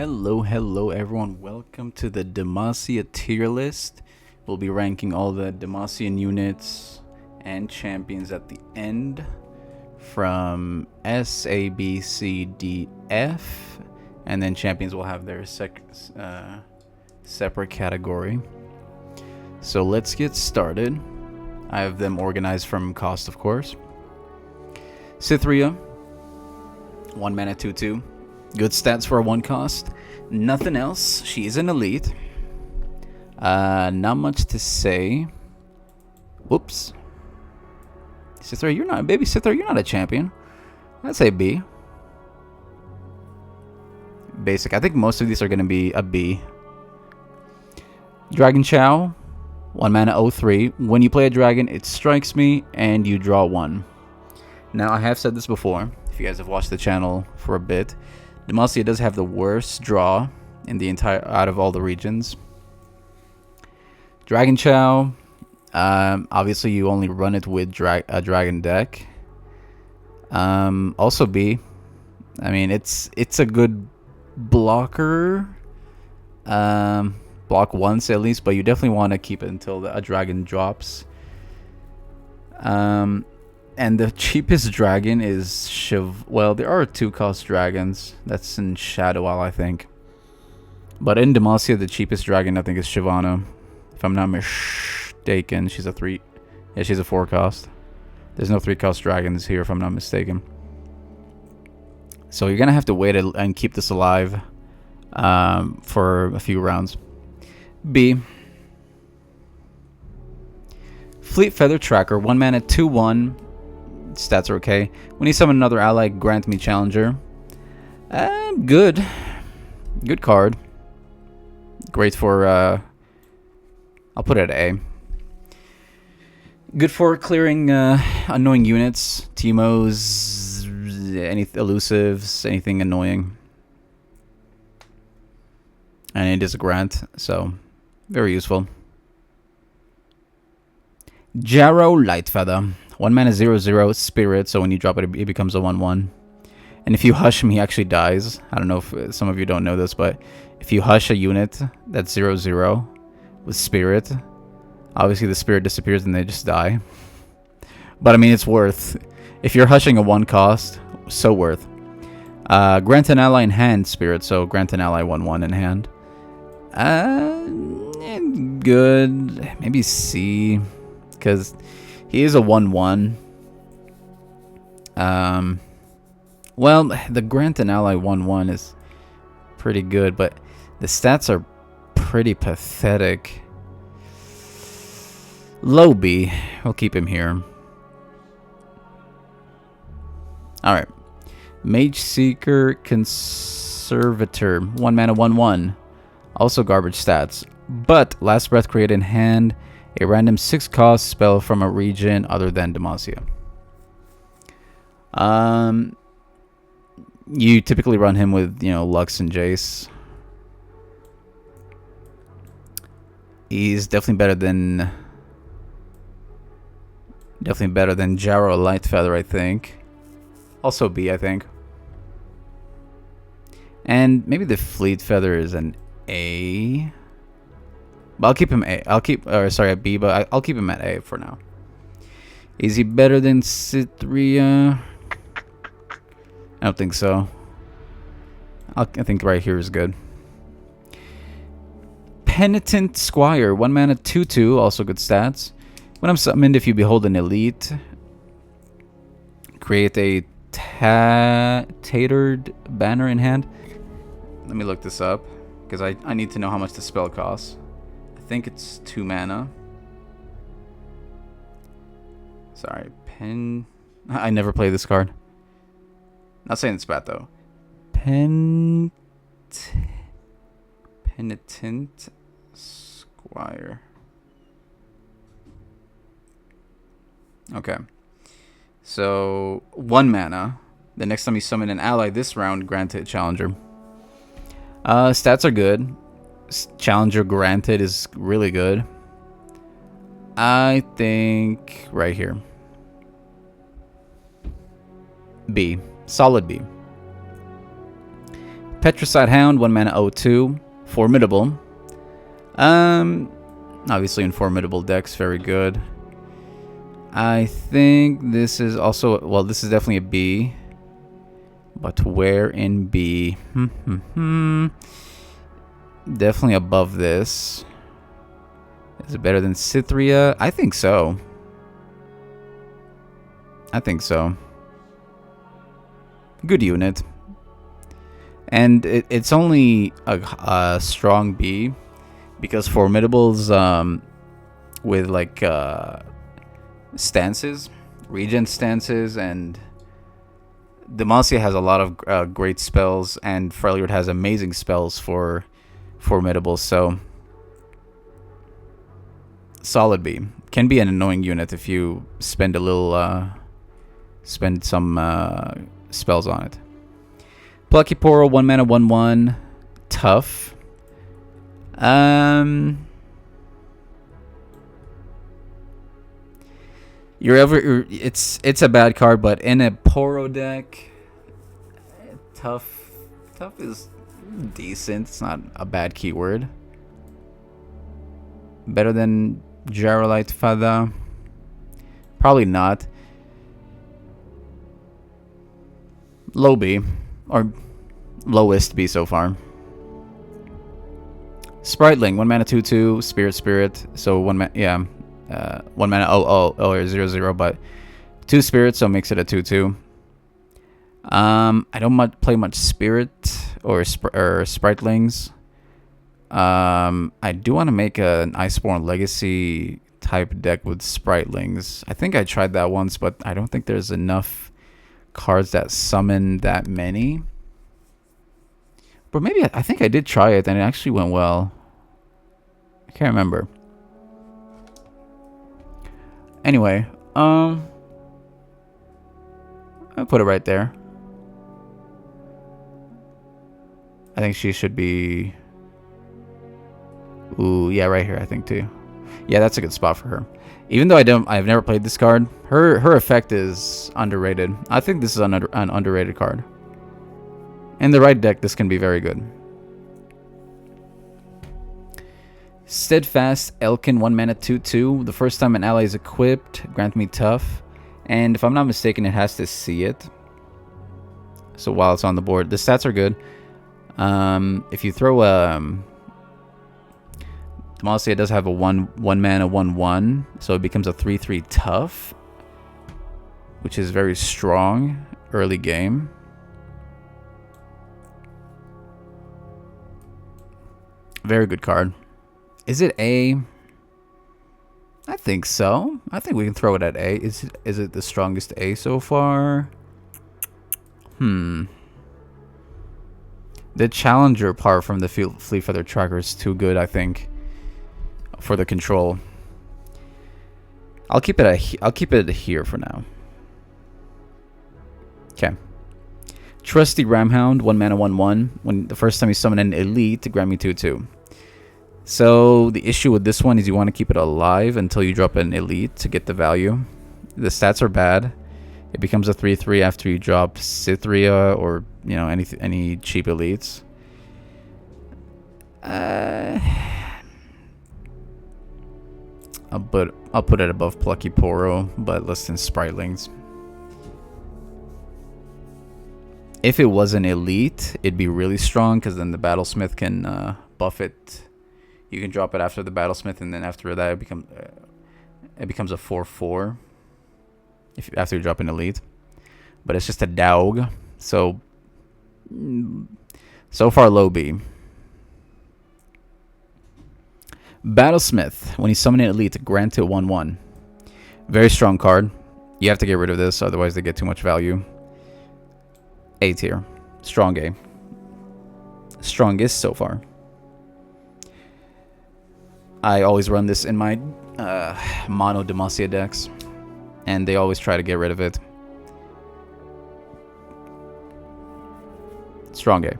Hello everyone. Welcome to the Demacia tier list. We'll be ranking all the Demacian units and champions at the end from S, A, B, C, D, F, and then champions will have their separate category. So let's get started. I have them organized from cost, of course. Cythria, 1 mana 2/2. Good stats for a 1 cost. Nothing else. She's an elite. Not much to say. Whoops. Cythria, you're not, baby Cythria, you're not a champion. I'd say B. Basic. I think most of these are going to be a B. Dragon Chow, 1 mana 0/3. When you play a dragon, it strikes me and you draw 1. Now, I have said this before, if you guys have watched the channel for a bit. Demacia does have the worst draw in the entire out of all the regions. Dragon Chow, obviously you only run it with a dragon deck. Also B. I mean it's a good blocker. Block once at least, but you definitely want to keep it until a dragon drops. And the cheapest dragon is well, there are 2-cost dragons. That's in Shadow Isle, I think. But in Demacia, the cheapest dragon, I think, is Shyvana. If I'm not mistaken, she's a 3. Yeah, she's a 4-cost. There's no 3-cost dragons here, if I'm not mistaken. So you're gonna have to wait and keep this alive for a few rounds. B. Fleet Feather Tracker, 1 mana 2/1. Stats are okay. When you summon another ally, grant me Challenger. Good. Good card. Great for, I'll put it at A. Good for clearing annoying units. Teemos, any elusives, anything annoying. And it is a grant, so very useful. Jarrow Lightfeather. 1 mana 0/0 spirit, so when you drop it, it becomes a 1/1. And if you hush him, he actually dies. I don't know if some of you don't know this, but if you hush a unit that's 0/0 with spirit, obviously the spirit disappears and they just die. But I mean, it's worth. If you're hushing a 1 cost, so worth. Grant an ally in hand spirit, so grant an ally 1/1 in hand. Good. Maybe C, because he is a 1/1. Well, the grant an ally 1/1 is pretty good, but the stats are pretty pathetic. Low B. We'll keep him here. Alright. Mage Seeker Conservator. 1 mana 1/1. Also garbage stats. But last breath create in hand a random 6-cost spell from a region other than Demacia. You typically run him with, Lux and Jace. He's definitely better than Jarrow Lightfeather, I think. Also B, I think. And maybe the Fleet Feather is an A. But I'll keep him A. At B, but I'll keep him at A for now. Is he better than Cythria? I don't think so. I think right here is good. Penitent Squire, 1 mana 2/2, also good stats. When I'm summoned, if you behold an elite, create a tatered banner in hand. Let me look this up, because I need to know how much the spell costs. I think it's 2 mana. Sorry, I never play this card. Not saying it's bad though. Penitent Squire. Okay. So 1 mana. The next time you summon an ally this round, granted Challenger. Stats are good. Challenger granted is really good. I think right here. B. Solid B. Petricide Hound, 1 mana 0/2. Formidable. Obviously in formidable decks, very good. I think this is also, well, this is definitely a B. But where in B? Definitely above this. Is it better than Cythria? I think so. I think so. Good unit. And it's only a strong B because Formidable's with like stances, regen stances, and Demacia has a lot of great spells, and Freljord has amazing spells for Formidable, so solid B. Can be an annoying unit if you spend a little, spend some spells on it. Plucky Poro, 1 mana 1/1, tough. It's a bad card, but in a Poro deck, tough is decent. It's not a bad keyword. Better than Jarolite Fada? Probably not. Low B, or lowest B so far. Spriteling, 1 mana 2/2, Spirit. So 1 mana, yeah. 1 mana or 0/0, but 2 spirits, so it makes it a 2/2. I don't play much Spirit or Spritelings. I do want to make an Iceborne Legacy type deck with Spritelings. I think I tried that once, but I don't think there's enough cards that summon that many. But maybe I think I did try it and it actually went well. I can't remember. Anyway, I'll put it right there. I think she should be... Ooh, yeah, right here, I think, too. Yeah, that's a good spot for her. Even though I've never played this card, her effect is underrated. I think this is an underrated card. In the right deck, this can be very good. Steadfast Elkin, 1 mana 2/2. The first time an ally is equipped, grant me tough. And if I'm not mistaken, it has to see it. So while it's on the board, the stats are good. If you throw Demacia does have a 1 mana 1/1, so it becomes a 3/3 tough, which is very strong early game. Very good card. Is it A? I think so. I think we can throw it at A. Is it the strongest A so far? The challenger part from the Fleet Feather Tracker is too good, I think, for the control. I'll keep it here for now. Okay. Trusty Ramhound, 1 mana 1/1. When the first time you summon an elite, grant me 2/2. So the issue with this one is you want to keep it alive until you drop an elite to get the value. The stats are bad. It becomes a 3/3 after you drop Cythria or any cheap elites. I'll put it above Plucky Poro, but less than Spritelings. If it was an elite, it'd be really strong because then the Battlesmith can buff it. You can drop it after the Battlesmith, and then after that, it becomes a 4/4. After you drop an elite, but it's just a dog. So far low B. Battlesmith, when you summon an elite, grant it 1/1. Very strong card. You have to get rid of this, otherwise they get too much value. A tier. Strong A. Strongest so far. I always run this in my mono Demacia decks, and they always try to get rid of it. Strong A.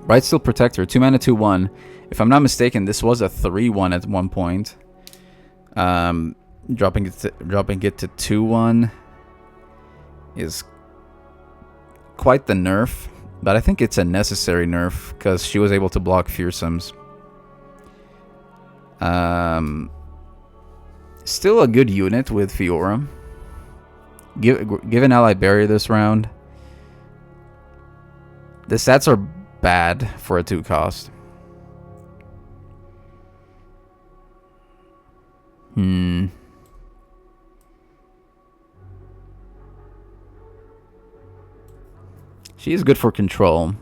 Brightsteel Protector, 2 mana 2/1. If I'm not mistaken, this was a 3/1 at one point. Dropping it to 2/1 is quite the nerf. But I think it's a necessary nerf because she was able to block fearsomes. Still a good unit with Fiora. Give an ally barrier this round. The stats are bad for a 2 cost. She is good for control.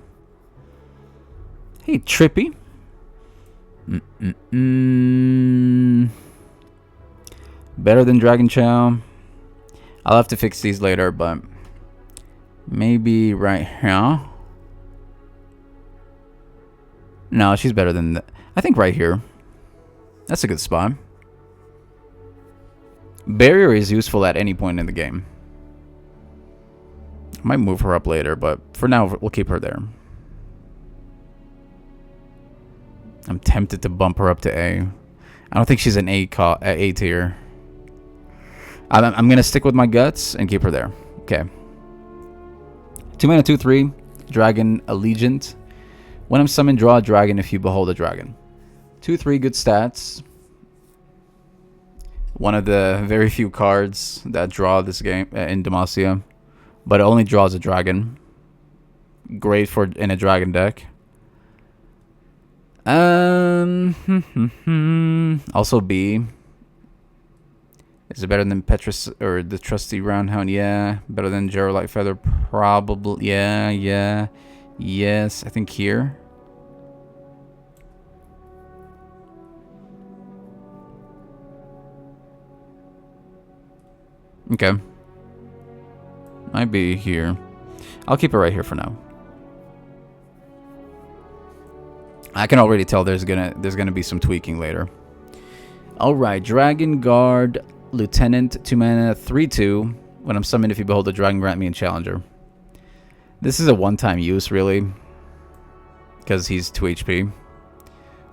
Hey, Trippy. Better than Dragon Chow. I'll have to fix these later, but maybe right here. No, she's better than that. I think right here. That's a good spot. Barrier is useful at any point in the game. I might move her up later, but for now, we'll keep her there. I'm tempted to bump her up to A. I don't think she's an A tier. I'm going to stick with my guts and keep her there. Okay. 2 mana, 2/3. Dragon Allegiant. When I'm summoned, draw a dragon if you behold a dragon. 2/3 good stats. One of the very few cards that draw this game in Demacia. But it only draws a dragon. Great for in a dragon deck. Also B. Is it better than Petrus or the trusty Roundhound? Yeah. Better than Gerald Feather? Probably. Yeah. Yes. I think here. Okay. Might be here. I'll keep it right here for now. I can already tell there's gonna be some tweaking later. Alright, Dragon Guard Lieutenant, 2 mana, 3/2. When I'm summoned, if you behold a dragon, grant me a challenger. This is a one-time use, really, because he's 2 HP.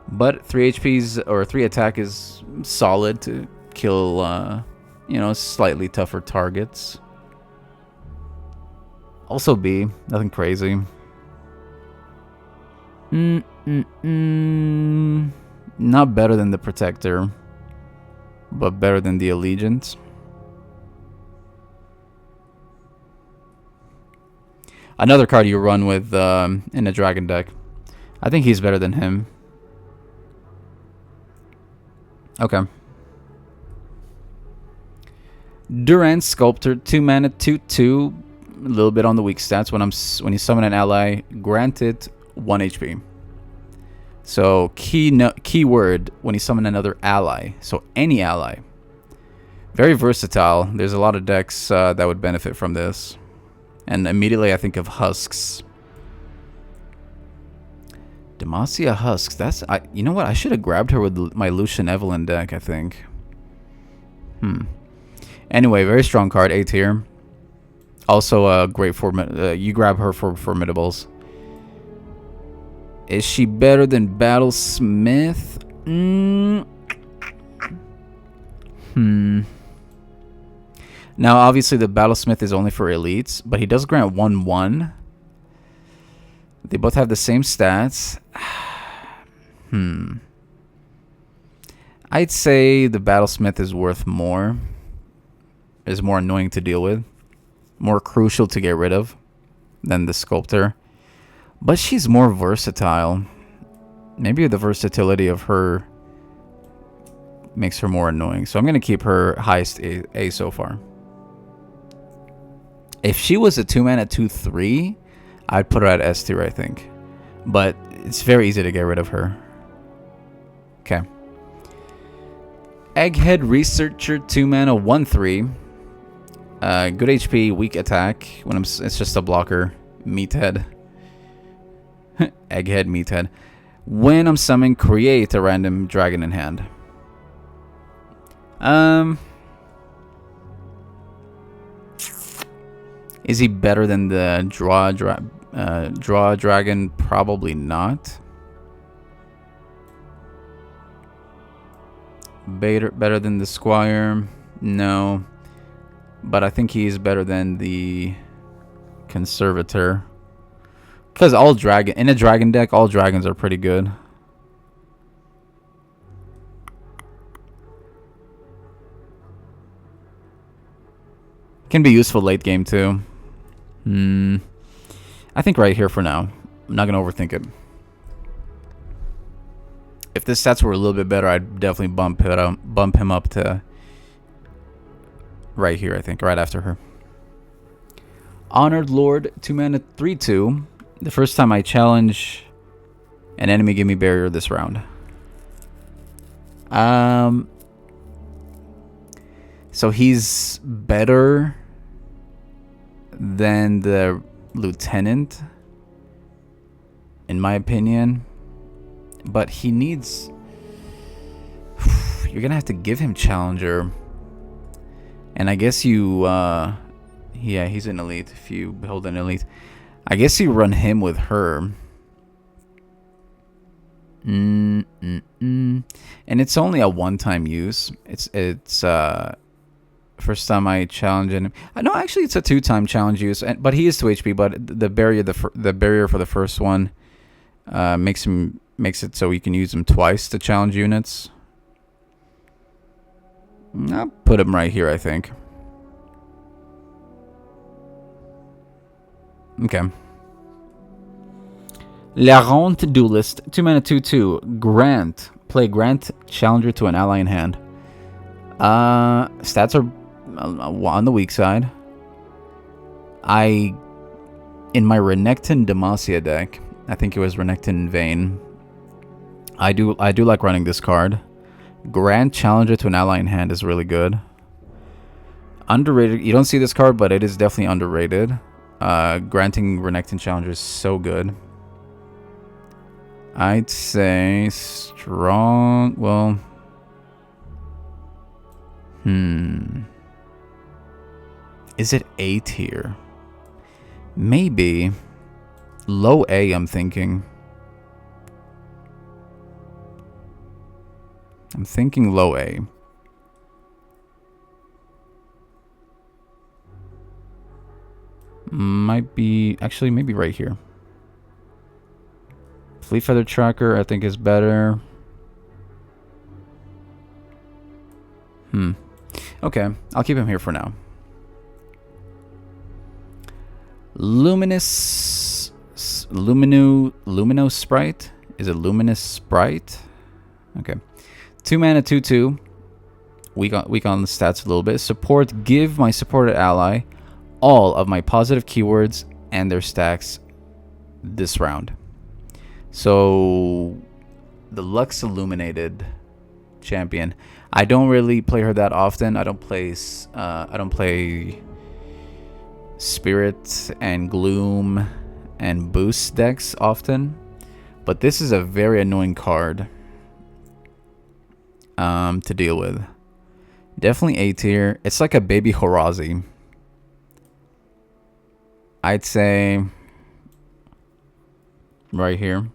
But 3 HP's or 3 attack is solid to kill, you know, slightly tougher targets. Also B, nothing crazy. Not better than the Protector, but better than the Allegiance. Another card you run with in a dragon deck. I think he's better than him. Okay. Durant Sculptor, 2 mana, 2/2. A little bit on the weak stats. When you summon an ally, grant it 1 HP. So keyword when you summon another ally. So any ally. Very versatile. There's a lot of decks that would benefit from this. And immediately I think of Husks. Demacia Husks. You know what? I should have grabbed her with my Lucian Evelyn deck, I think. Anyway, very strong card, A tier. Also a great you grab her for Formidables. Is she better than Battlesmith? Now, obviously, the Battlesmith is only for elites, but he does grant 1/1. They both have the same stats. I'd say the Battlesmith is worth more. Is more annoying to deal with. More crucial to get rid of than the Sculptor. But she's more versatile. Maybe the versatility of her makes her more annoying. So I'm going to keep her highest A so far. If she was a 2 mana 2/3, I'd put her at S tier, I think. But it's very easy to get rid of her. Okay. Egghead Researcher, 2 mana 1/3. Good HP, weak attack. It's just a blocker. Meathead. Egghead Meathead. When I'm summoned, create a random dragon in hand. Is he better than the draw dragon? Probably not. Better than the Squire? No. But I think he's better than the Conservator. Because in a dragon deck, all dragons are pretty good. Can be useful late game too. I think right here for now. I'm not gonna overthink it. If the stats were a little bit better, I'd definitely bump him up to right here. I think right after her. Honored Lord, 2 mana, 3/2. The first time I challenge an enemy, give me barrier this round. So he's better than the lieutenant, in my opinion, but he needs. You're gonna have to give him challenger, and I guess you. Yeah, he's an elite. If you build an elite, I guess you run him with her. And it's only a one-time use. It's first time I challenge him. No, actually, it's a two-time challenge use. But he is 2 HP. But the barrier for the first one makes it so you can use him twice to challenge units. I'll put him right here, I think. Okay. La Ronde Duelist, 2 mana, 2/2. Grant. Play Grant Challenger to an ally in hand. Stats are on the weak side. In my Renekton Demacia deck, I think it was Renekton Vein. I do like running this card. Grant Challenger to an ally in hand is really good. Underrated. You don't see this card, but it is definitely underrated. Granting Renekton Challenger is so good. I'd say strong. Well, is it A tier? Maybe low A. I'm thinking low A. Might be actually maybe right here. Fleet Feather Tracker, I think, is better. Okay, I'll keep him here for now. Lumino Sprite? Is it Luminous Sprite? Okay. 2 mana, 2/2. Weak on the stats a little bit. Support, give my supported ally all of my positive keywords and their stacks this round. So the Lux Illuminated champion. I don't really play her that often. I don't play Spirit and Gloom and Boost decks often. But this is a very annoying card to deal with. Definitely A tier. It's like a baby Horazi. I'd say right here.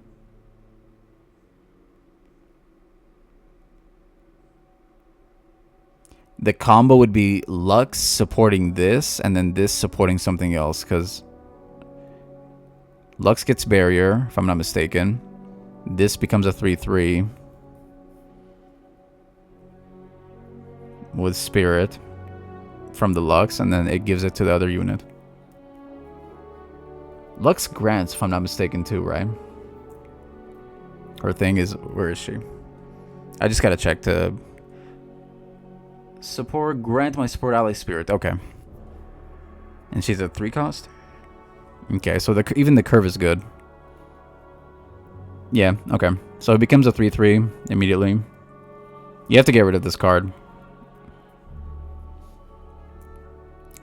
The combo would be Lux supporting this, and then this supporting something else, because Lux gets barrier, if I'm not mistaken. This becomes a 3/3 with Spirit from the Lux, and then it gives it to the other unit. Lux grants, if I'm not mistaken, too, right? Her thing is, where is she? I just gotta check to support, grant my support ally Spirit. Okay. And she's a 3 cost? Okay, so even the curve is good. Yeah, okay. So it becomes a 3/3 immediately. You have to get rid of this card.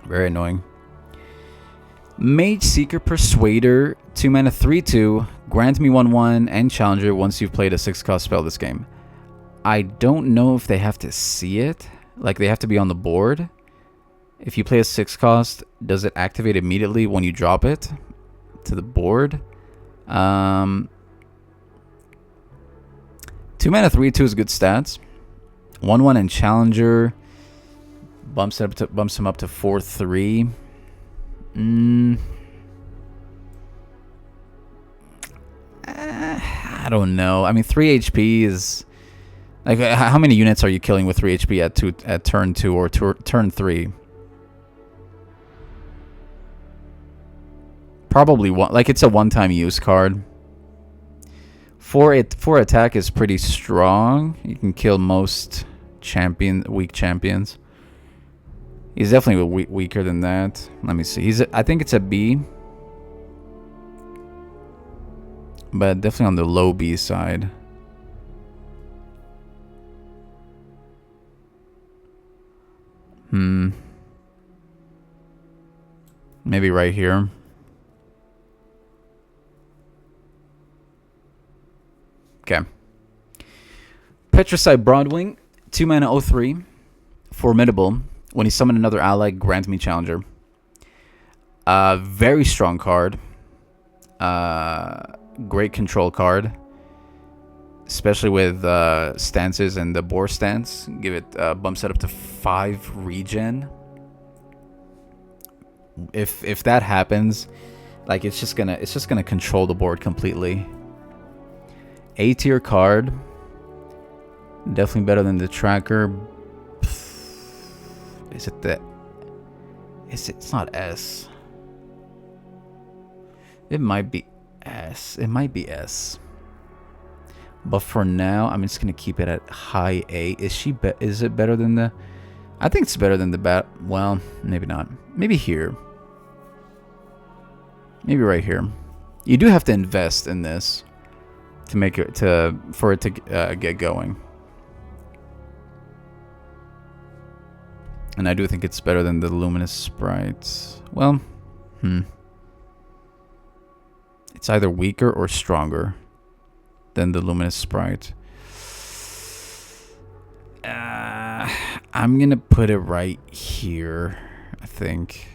Very annoying. Mage Seeker Persuader, 2 mana, 3/2. Grant me 1/1 and Challenger once you've played a 6-cost spell this game. I don't know if they have to see it. Like, they have to be on the board. If you play a 6-cost, does it activate immediately when you drop it to the board? 2 mana, 3/2 is good stats. 1/1 and Challenger bumps him up to 4/3. I don't know. I mean, 3 HP is... Like, how many units are you killing with 3 HP at turn 2 or turn 3? Probably one. Like, it's a one-time use card. 4 attack is pretty strong. You can kill most weak champions. He's definitely weaker than that. Let me see. I think it's a B. But definitely on the low B side. Maybe right here. Okay. Petricide Broadwing, 2 mana 03. Formidable. When you summon another ally, grant me challenger. Very strong card. Great control card. Especially with stances and the boar stance. Give it bumps it up to 5 regen. If that happens, like it's just gonna control the board completely. A tier card. Definitely better than the tracker. Is it the... It's not S. It might be S. It might be S. But for now, I'm just gonna keep it at high A. Is it better than the... I think it's better than the bat. Well, maybe not. Maybe here. Maybe right here. You do have to invest in this to make it for it to get going. And I do think it's better than the Luminous Sprites. Well, it's either weaker or stronger than the Luminous Sprite. I'm gonna put it right here, I think.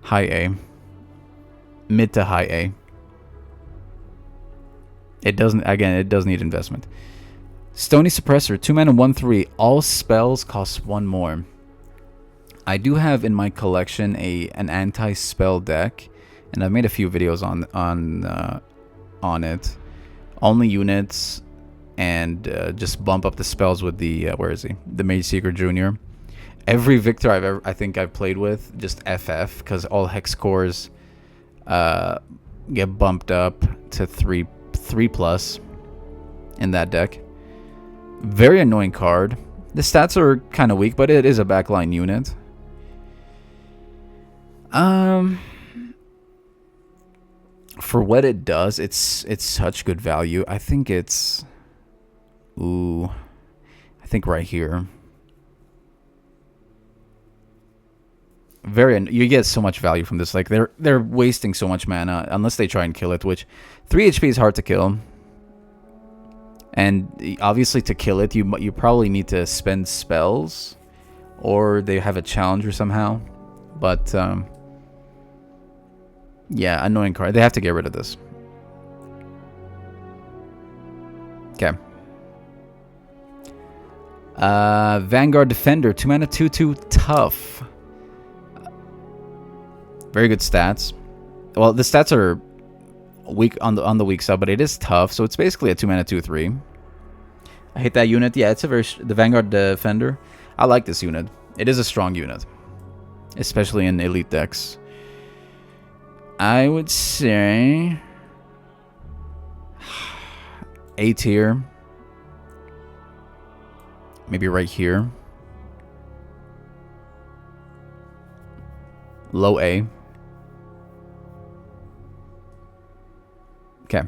High A. Mid to high A. It does need investment. Stony Suppressor, 2 mana 1/3. All spells cost 1 more. I do have in my collection an anti-spell deck, and I've made a few videos on it. Only units, and just bump up the spells with the where is he? The Mage Seeker Jr. Every Victor I think I've played with, just FF, because all hex cores get bumped up to 3+ in that deck. Very annoying card. The stats are kind of weak, but it is a backline unit. For what it does, it's such good value. I think it's... Ooh. I think right here. You get so much value from this. Like, they're wasting so much mana unless they try and kill it, which 3 HP is hard to kill. And obviously to kill it, you probably need to spend spells, or they have a challenger somehow. But yeah, annoying card. They have to get rid of this. Okay. Vanguard Defender, 2 mana 2/2 tough. Very good stats. Well, the stats are weak on the weak side, but it is tough, so it's basically a 2 mana 2/3. I hate that unit. Yeah, it's the Vanguard Defender. I like this unit. It is a strong unit, especially in elite decks. I would say A tier, maybe right here. Low A. Okay.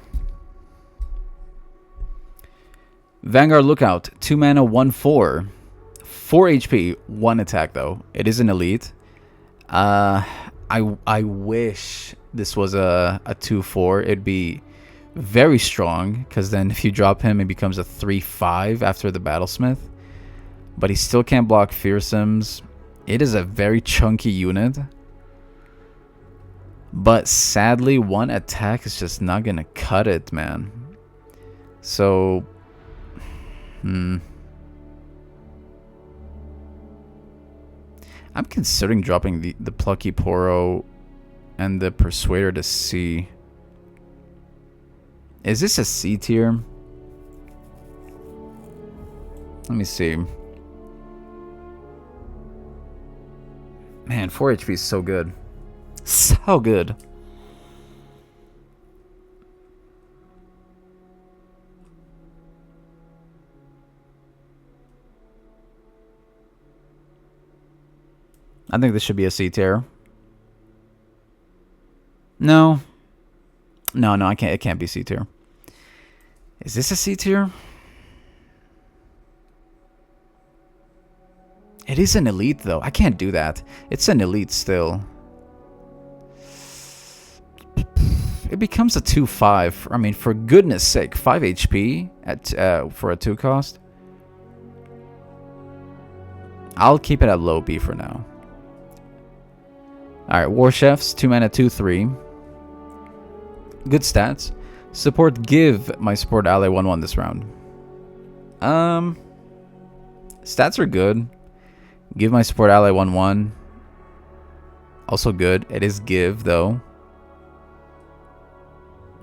Vanguard Lookout, 2 mana 1/4. 4 HP, 1 attack though. It is an elite. I wish this was a 2/4. It'd be very strong, because then if you drop him, it becomes a 3/5 after the Battlesmith. But he still can't block Fearsomes. It is a very chunky unit. But sadly, 1 attack is just not gonna cut it, man. So, I'm considering dropping the Plucky Poro and the Persuader to C. Is this a C tier? Let me see. Man, 4 HP is so good. So good. I think this should be a C tier. No. No, I can't. It can't be C tier. Is this a C tier? It is an elite, though. I can't do that. It's an elite still. It becomes a 2-5. I mean, for goodness sake, 5 HP at for a 2 cost. I'll keep it at low B for now. Alright, War Chefs, 2 mana, 2/3. Good stats. Support, give my support ally 1/1 this round. Stats are good. Give my support ally 1/1. Also good. It is give, though.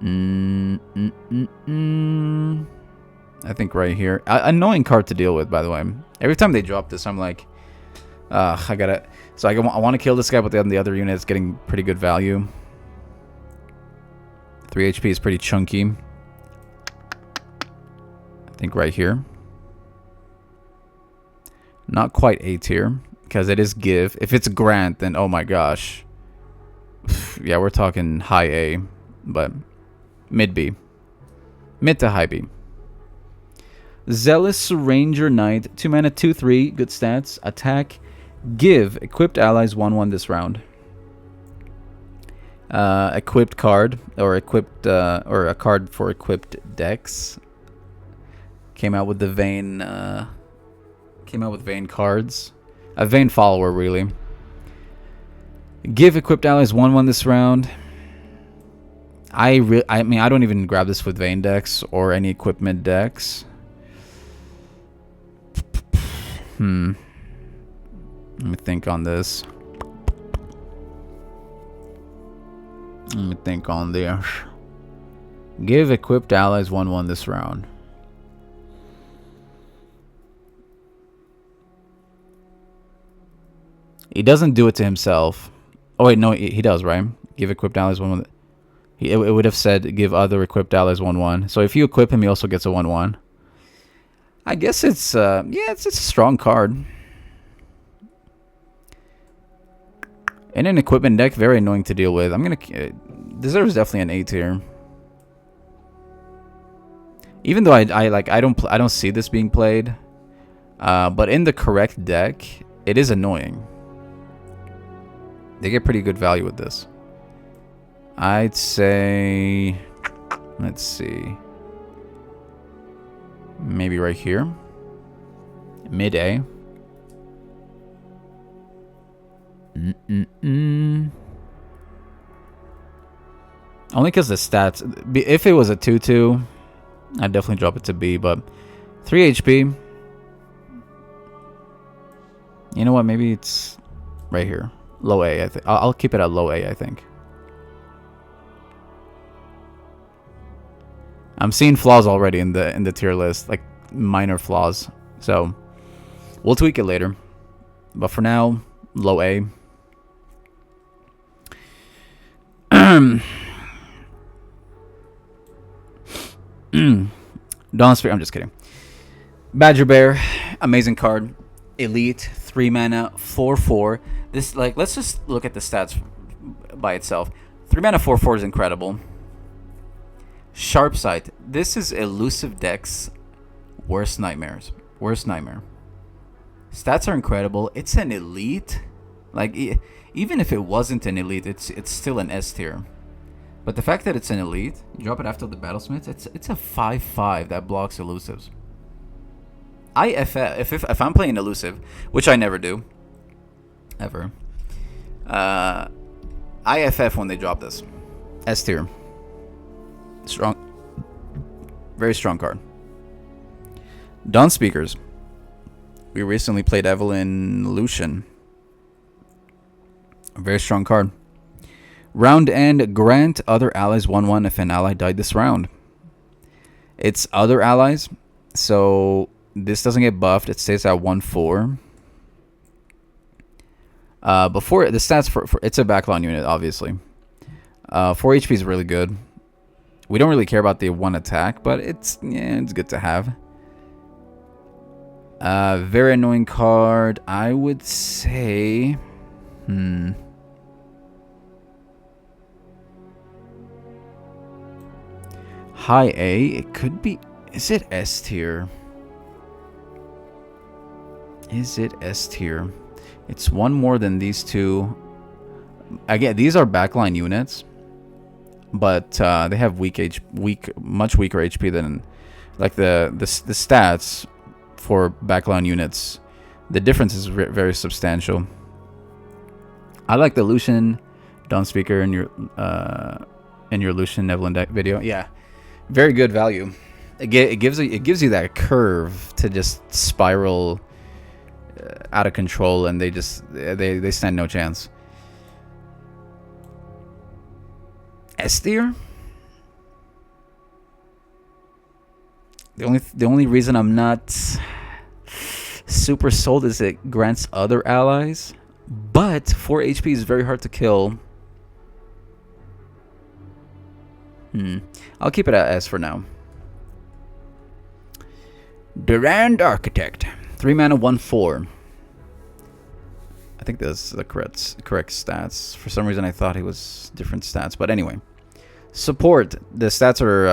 I think right here. Annoying card to deal with, by the way. Every time they drop this, I'm like, I gotta. So I want to kill this guy, but the other unit is getting pretty good value. 3 HP is pretty chunky. I think right here. Not quite A tier, because it is give. If it's grant, then oh my gosh. Yeah, we're talking high A, but mid B. Mid to high B. Zealous Ranger Knight, 2 mana, 2/3, good stats. Attack, give equipped allies 1/1 this round. Equipped card, or equipped, or a card for equipped decks. Came out with the Vayne, came out with Vayne cards. A Vayne follower, really. Give equipped allies 1/1 this round. I mean, I don't even grab this with Vayne decks or any equipment decks. Let me think on this. Let me think on this. Give equipped allies 1/1 this round. He doesn't do it to himself. Oh wait, no, he does, right? Give equipped allies 1/1. It would have said give other equipped allies 1/1. So if you equip him, he also gets a 1/1. I guess it's yeah, it's a strong card. In an equipment deck, very annoying to deal with. I'm gonna deserves definitely an A tier. Even though I don't see this being played, but in the correct deck, it is annoying. They get pretty good value with this. I'd say, let's see, maybe right here, mid A. Only because the stats. If it was a 2/2, I'd definitely drop it to B. But 3 HP. You know what? Maybe it's right here, low A. I think I'll keep it at low A. I think. I'm seeing flaws already in the tier list, like minor flaws. So we'll tweak it later. But for now, low A. Dawn Spirit, I'm just kidding. Badger Bear, amazing card. Elite, 3 mana, 4/4. This, like, let's just look at the stats by itself. 3 mana, 4/4 is incredible. Sharp Sight. This is elusive decks' worst nightmares. Worst nightmare. Stats are incredible. It's an elite. Like, even if it wasn't an elite, it's still an S tier. But the fact that it's an elite, you drop it after the Battlesmiths, it's a 5/5 that blocks elusives. If I'm playing elusive, which I never do, ever, IFF when they drop this. S tier. Strong. Very strong card. Dawn Speakers. We recently played Evelyn Lucian. A very strong card. Round end, grant other allies 1/1 if an ally died this round. It's other allies. So this doesn't get buffed. It stays at 1-4. Before the stats for it's a backline unit, obviously. 4 HP is really good. We don't really care about the 1 attack, but it's good to have. Very annoying card. I would say, high A. It could be. Is it S tier? Is it S tier? It's one more than these two. Again, these are backline units, but they have much weaker HP than, like, the stats for backline units. The difference is very substantial. I like the Lucian Dawn Speaker in your Lucian Nevlin deck video. Yeah, very good value. It gives you that curve to just spiral out of control, and they stand no chance. S tier. The only reason I'm not super sold is it grants other allies, but 4 HP is very hard to kill. I'll keep it at S for now. Durand Architect, 3 mana, 1/4. I think that's the correct stats. For some reason, I thought he was different stats, but anyway. Support. The stats are.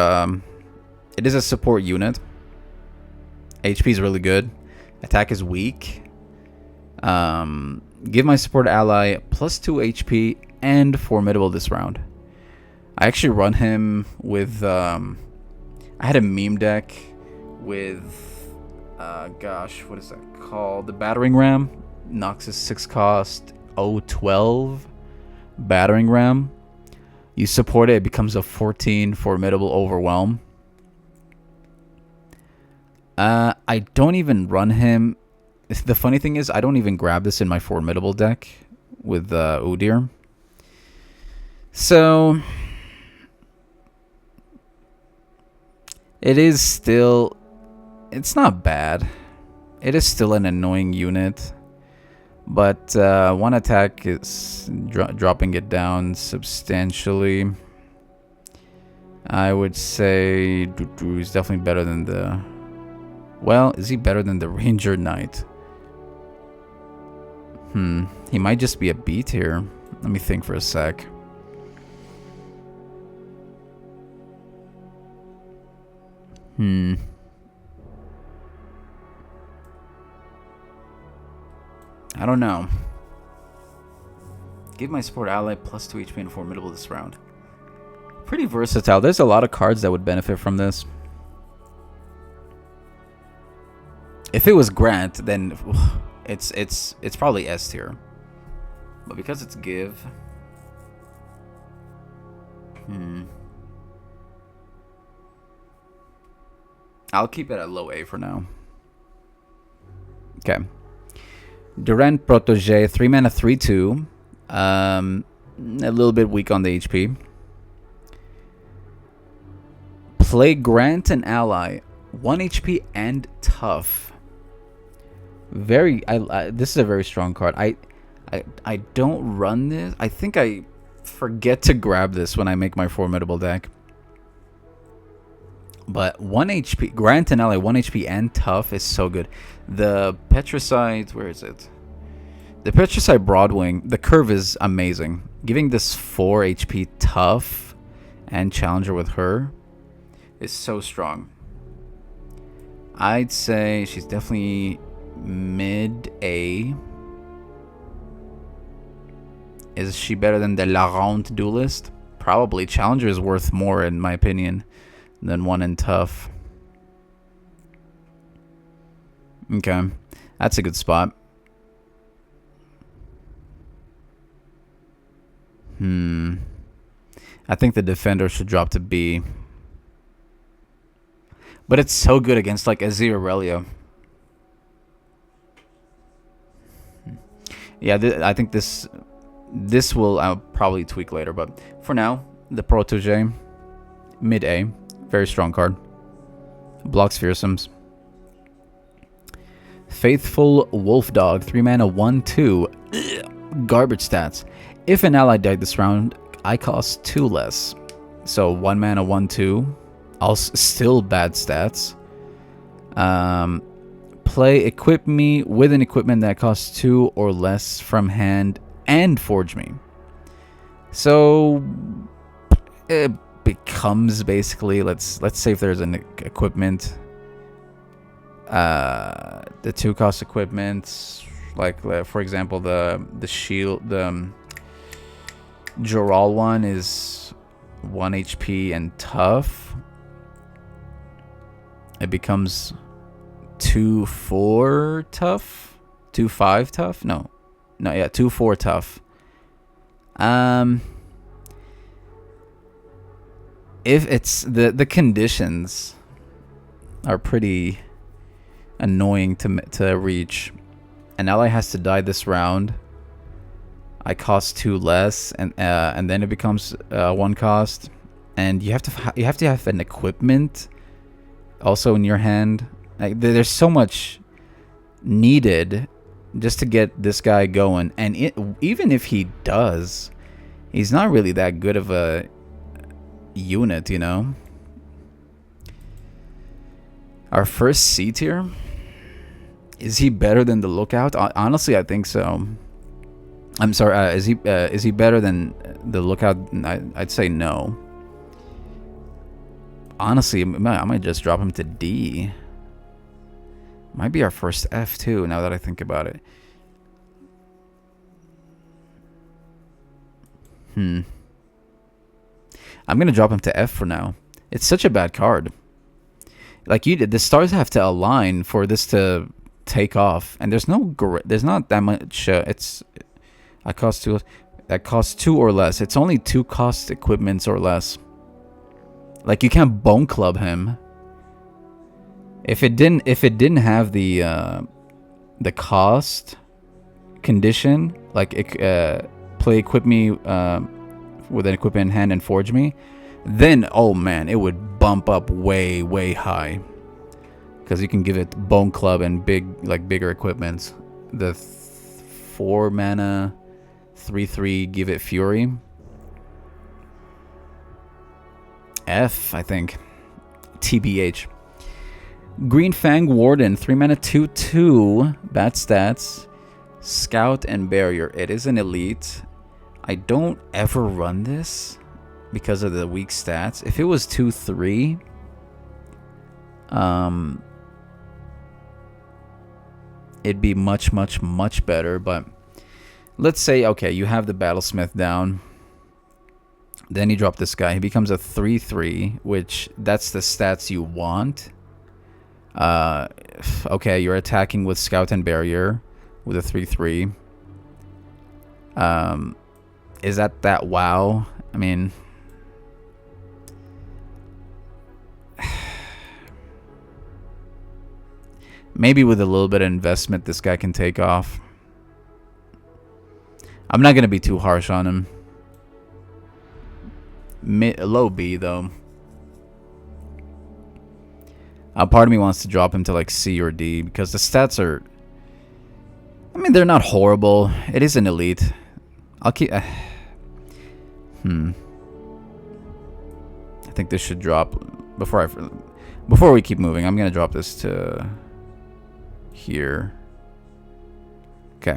It is a support unit. HP is really good. Attack is weak. Give my support ally +2 HP and formidable this round. I actually run him with. I had a meme deck with. Gosh, what is that called? The Battering Ram. Noxus 6 cost 012 Battering Ram. You support it, it becomes a 14 formidable overwhelm. I don't even run him. The funny thing is, I don't even grab this in my formidable deck with Udyr. So it is still, it's not bad. It is still an annoying unit. But 1 attack is dropping it down substantially. I would say he's definitely better than the... Well, is he better than the Ranger Knight? He might just be a B tier. Let me think for a sec. I don't know. Give my support ally +2 HP and formidable this round. Pretty versatile. There's a lot of cards that would benefit from this. If it was Grant, then it's probably S tier. But because it's give, I'll keep it at low A for now. Okay. Durand Protege, 3 mana, 3/2. A little bit weak on the HP. Play Grant and ally, 1 HP and tough. This is a very strong card. I don't run this. I think I forget to grab this when I make my formidable deck. But 1 HP, Grant and ally, 1 HP and tough is so good. The Petricide, where is it? The Petricide Broadwing, the curve is amazing. Giving this 4 HP tough and challenger with her is so strong. I'd say she's definitely mid A. Is she better than the La Ronde Duelist? Probably. Challenger is worth more, in my opinion, than 1 in tough. Okay, that's a good spot. I think the defender should drop to B. But it's so good against like Azir Aurelia. Yeah, I think this will I'll probably tweak later, but for now, the Protege, mid A, very strong card. Blocks fearsomes. Faithful Wolf Dog, 3 mana, 1/2. Garbage stats. If an ally died this round, I cost 2 less. So 1 mana, 1/2. Also, still bad stats. Equip me with an equipment that costs 2 or less from hand and forge me. So it becomes basically, let's say if there's an equipment, the 2 cost equipment, like for example the shield, the Joral one is 1 HP and tough. It becomes 2/4 tough, 2/5 tough. No, yeah, 2/4 tough. If it's the conditions are pretty annoying to reach. An ally has to die this round. I cost 2 less, and then it becomes 1 cost, and you have to have an equipment also in your hand. Like, there's so much needed just to get this guy going, and even if he does, he's not really that good of a unit, you know. Our first C tier, is he better than the Lookout? Honestly, I think so. I'm sorry, is he better than the Lookout? I'd say no. Honestly, I might just drop him to D. Might be our first F too, now that I think about it. I'm gonna drop him to F for now. It's such a bad card. Like, the stars have to align for this to take off, and there's not that much. I cost 2. That costs 2 or less. It's only 2 cost equipments or less. Like, you can't bone club him. If it didn't have the cost condition, like equip me with an equipment in hand and forge me, then oh man, it would bump up way high, because you can give it bone club and bigger equipments. The 4 mana 3/3 give it fury. F, I think. TBH. Green Fang Warden, 3 mana 2/2. Bad stats. Scout and Barrier. It is an elite. I don't ever run this because of the weak stats. If it was 2/3, it'd be much better. But let's say, okay, you have the Battlesmith down. Then you drop this guy. He becomes a 3/3, which that's the stats you want. Okay, you're attacking with Scout and Barrier with a 3/3. Is that wow? I mean, maybe with a little bit of investment, this guy can take off. I'm not gonna be too harsh on him. Low B though. Part of me wants to drop him to like C or D because the stats are, I mean, they're not horrible. It is an elite. I'll keep. I think this should drop before we keep moving. I'm gonna drop this to here. Okay.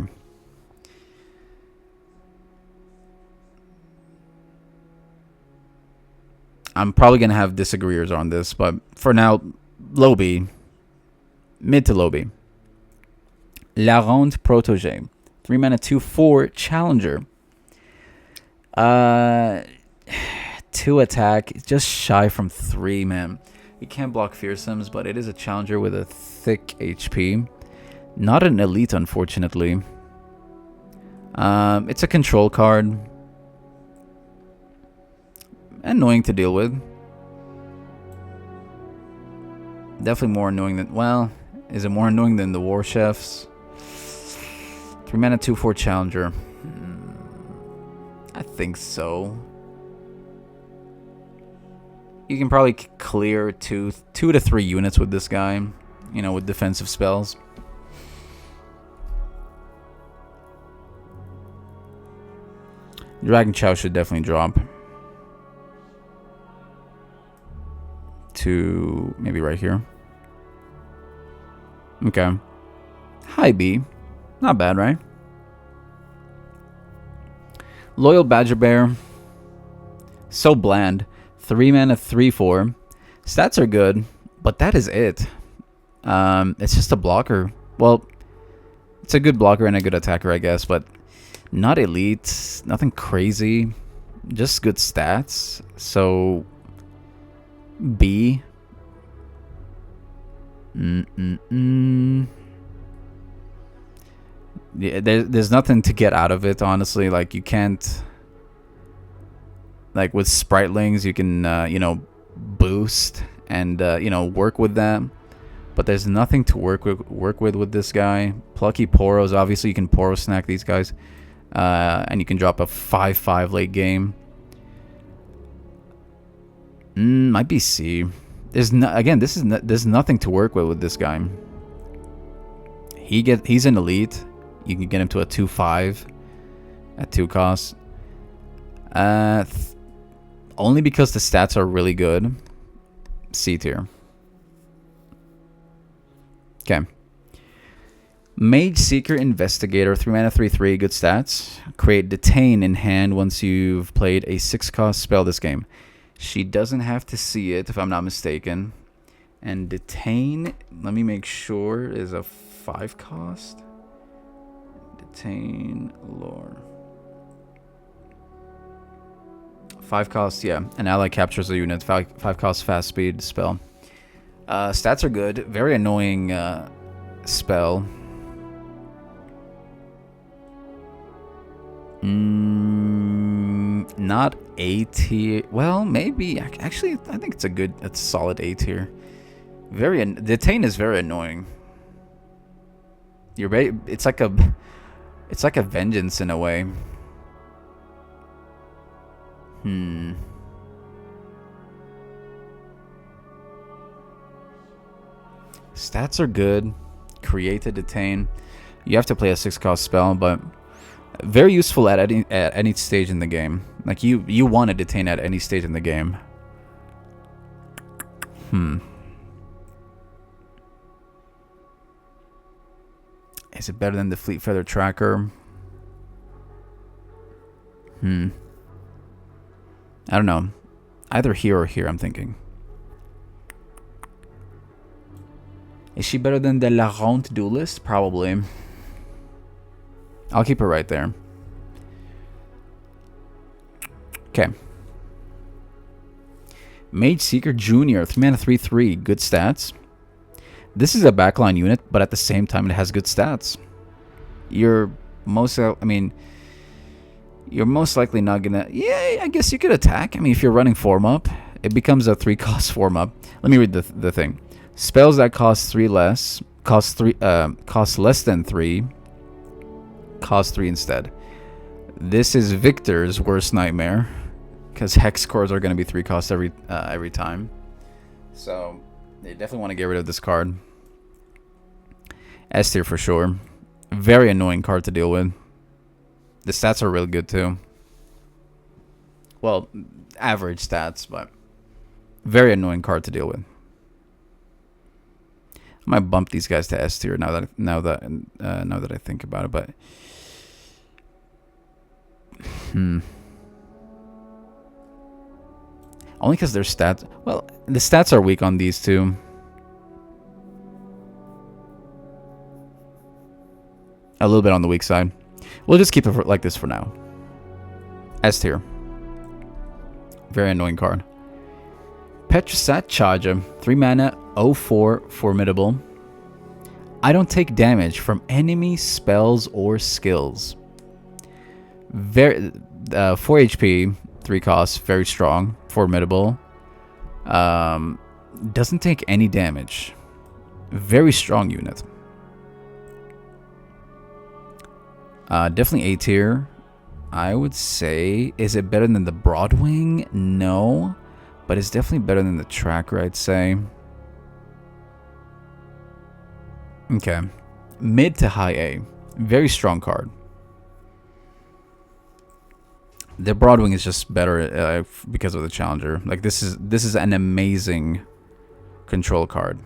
I'm probably gonna have disagreeers on this, but for now, low B, mid to low B. La Ronde Protégé, 3 mana 2/4 Challenger. 2 attack, just shy from 3, man. You can't block fearsomes, but it is a challenger with a thick HP. Not an elite, unfortunately. It's a control card. Annoying to deal with. Definitely more annoying than, well, is it more annoying than the War Chefs? 3 mana 2/4 Challenger. I think so. You can probably clear two to 3 units with this guy, you know, with defensive spells. Dragon Chow should definitely drop to maybe right here. Okay. High B. Not bad, right? Loyal Badger Bear. So bland. 3 mana, 3/4. Stats are good, but that is it. It's just a blocker. Well, it's a good blocker and a good attacker, I guess, but not elite. Nothing crazy. Just good stats. So B. Yeah, there's nothing to get out of it, honestly. Like, you can't, like, with Spritelings you can you know, boost and you know, work with them, but there's nothing to work with this guy. Plucky Poros, obviously you can Poro snack these guys, and you can drop a 5/5 late game. Might be C. There's there's nothing to work with this guy. He's an elite. You can get him to a 2/5 at 2 costs. Only because the stats are really good. C tier. Okay. Mage Seeker Investigator, 3 mana, 3/3, good stats. Create Detain in hand once you've played a 6-cost spell this game. She doesn't have to see it, if I'm not mistaken. And Detain, let me make sure, is a 5-cost. Detain Lore. 5 costs, yeah. An ally captures a unit. 5 costs fast speed spell. Stats are good. Very annoying spell. Not A tier. Well, maybe. Actually, I think it's a solid A tier. Detain is very annoying. It's like a vengeance in a way. Stats are good. Create a Detain. You have to play a 6-cost spell, but very useful at any stage in the game. Like, you want to Detain at any stage in the game. Is it better than the Fleet Feather Tracker? I don't know. Either here or here, I'm thinking. Is she better than the La Ronde Duelist? Probably. I'll keep her right there. Okay. Mage Seeker Jr. 3 mana, 3/3. Good stats. This is a backline unit, but at the same time, it has good stats. You're most likely not gonna. Yeah, I guess you could attack. I mean, if you're running form up, it becomes a 3-cost form up. Let me read the thing. Spells that cost less than 3, cost 3 instead. This is Victor's worst nightmare, because hex cores are going to be 3 costs every time. So they definitely want to get rid of this card. S tier for sure. Very annoying card to deal with. The stats are really good too. Well, average stats, but very annoying card to deal with. I might bump these guys to S tier now that I think about it, but only because their stats. Well, the stats are weak on these two. A little bit on the weak side. We'll just keep it like this for now. S tier. Very annoying card. Petrosat Charger. 3 mana, 0/4, formidable. I don't take damage from enemy spells or skills. 4 HP, 3 costs, very strong, formidable. Doesn't take any damage. Very strong unit. Definitely A tier. I would say, is it better than the Broadwing? No. but it's definitely better than the tracker, I'd say. Okay. Mid to high A. Very strong card. The Broadwing is just better because of the Challenger. Like this is an amazing control card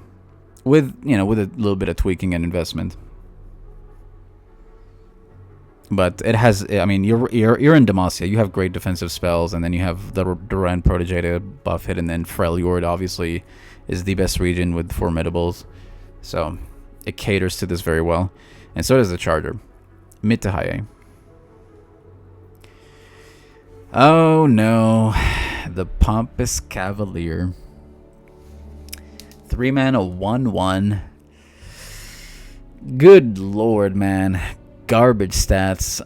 with, you know, with a little bit of tweaking and investment. But it has, I mean, you're in Demacia. You have great defensive spells, and then you have the Duran Protege to buff it, and then Freljord obviously is the best region with Formidables. So it caters to this very well. And so does the Charger. Mid to high A. Oh no. The Pompous Cavalier. 3 mana 1/1. Good lord, man. Garbage stats.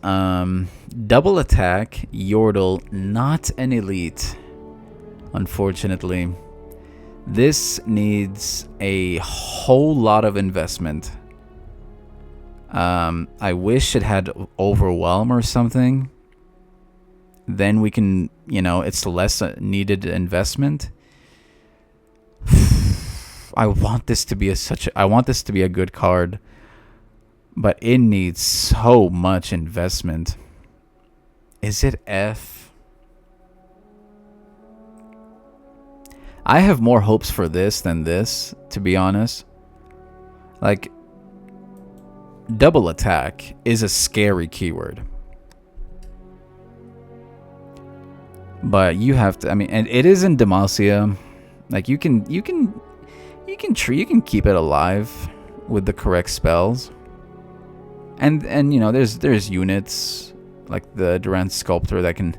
Double attack, Yordle, not an elite. Unfortunately. This needs a whole lot of investment. I wish it had Overwhelm or something. Then we can, you know, it's less needed investment. I want this to be a good card, but it needs so much investment. Is it F? I have more hopes for this than this, to be honest. Like, double attack is a scary keyword. But you have to, I mean, and it is in Demacia. Like you can keep it alive with the correct spells. And you know, there's units like the Durant Sculptor that can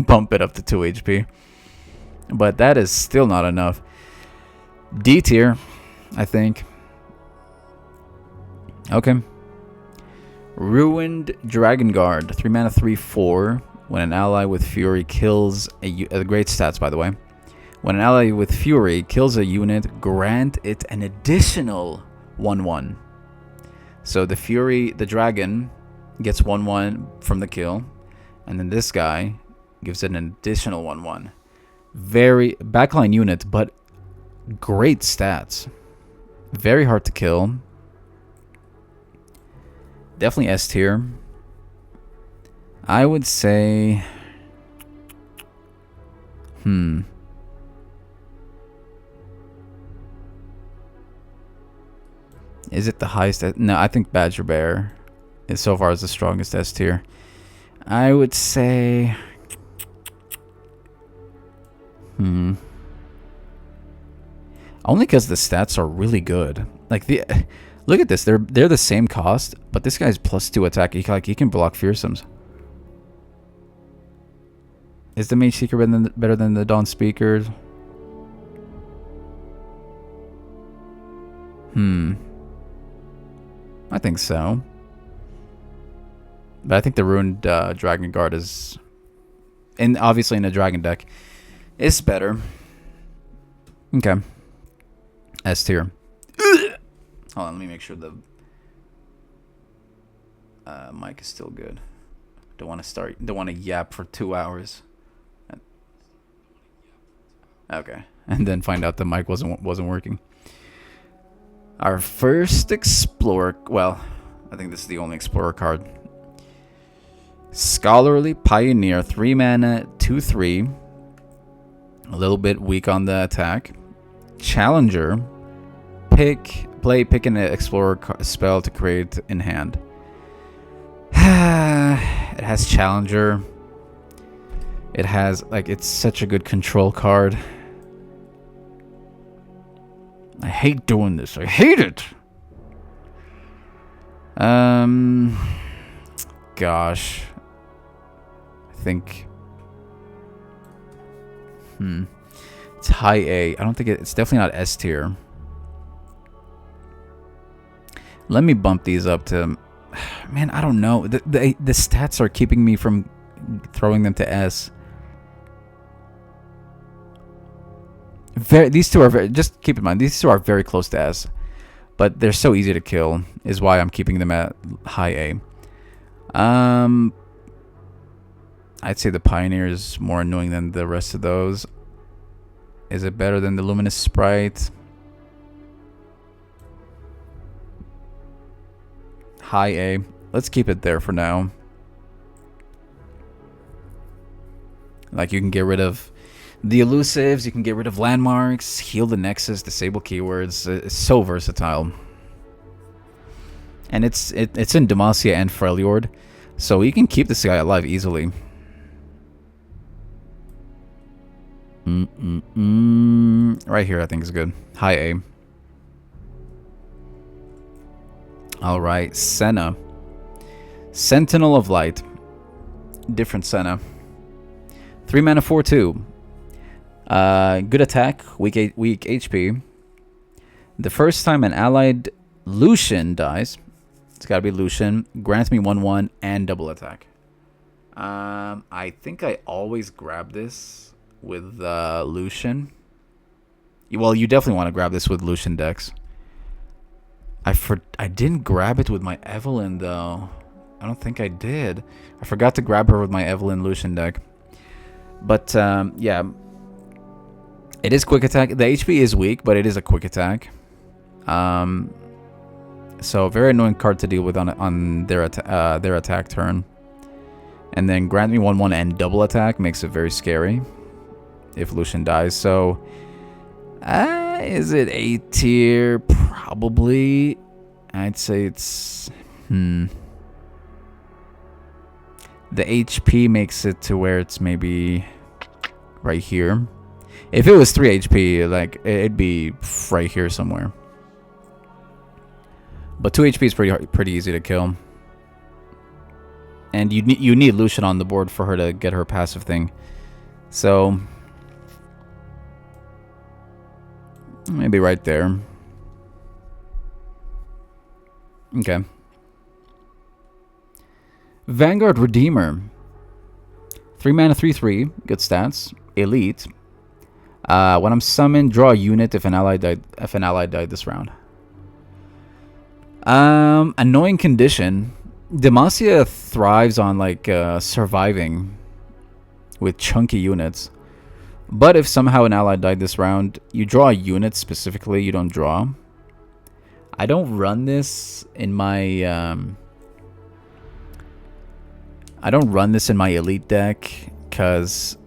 bump it up to 2 HP. But that is still not enough. D tier, I think. Okay. Ruined Dragon Guard, 3 mana 3/4. When an ally with Fury kills a great stats, by the way. When an ally with Fury kills a unit, grant it an additional 1/1. So the Fury, the dragon, gets 1/1 from the kill, and then this guy gives it an additional 1/1. Very backline unit, but great stats. Very hard to kill. Definitely S tier. I would say, is it the highest? No, I think Badger Bear is so far as the strongest S tier. I would say, only because the stats are really good. Like look at this. They're the same cost, but this guy's +2 attack. He can block fearsomes. Is the Mage Seeker better than the Dawn Speaker? I think so. But I think the Ruined Dragon Guard is, and obviously in a Dragon deck, is better. Okay. S tier. Hold on, let me make sure the mic is still good. Don't want to yap for 2 hours. Okay, and then find out the mic wasn't working. Our first Explorer, well, I think this is the only Explorer card. Scholarly Pioneer, 3 mana, 2/3. A little bit weak on the attack. Challenger, pick an Explorer spell to create in hand. It has Challenger. It has, like, it's such a good control card. I hate doing this. I hate it. Gosh. I think. It's high A. I don't think it's definitely not S tier. Let me bump these up to. Man, I don't know. The stats are keeping me from throwing them to S. These two are very, just keep in mind, these two are very close to S, but they're so easy to kill, is why I'm keeping them at high A. I'd say the Pioneer is more annoying than the rest of those. Is it better than the Luminous Sprite? High A. Let's keep it there for now. Like, you can get rid of the elusives, you can get rid of landmarks, heal the nexus, disable keywords. It's so versatile. And it's in Demacia and Freljord, so you can keep this guy alive easily. Right here I think is good. High A. Alright, Senna. Sentinel of Light. Different Senna. 3 mana 4/2. Good attack, weak HP. The first time an allied Lucian dies, it's gotta be Lucian, grants me 1/1 and double attack. I think I always grab this with Lucian. Well, you definitely want to grab this with Lucian decks. I didn't grab it with my Evelyn though. I don't think I did. I forgot to grab her with my Evelyn Lucian deck. But yeah, it is quick attack. The HP is weak, but it is a quick attack. So very annoying card to deal with on their attack turn. And then grant me 1/1 and double attack makes it very scary if Lucian dies. So is it A tier? Probably. I'd say it's the HP makes it to where it's maybe right here. If it was 3 HP, like, it'd be right here somewhere. But 2 HP is pretty easy to kill. And you need Lucian on the board for her to get her passive thing. So maybe right there. Okay. Vanguard Redeemer. 3 mana 3/3. Good stats. Elite. When I'm summoned, draw a unit if an ally died this round. Annoying condition. Demacia thrives on like surviving with chunky units. But if somehow an ally died this round, you draw a unit specifically, you don't draw. I don't run this in my elite deck because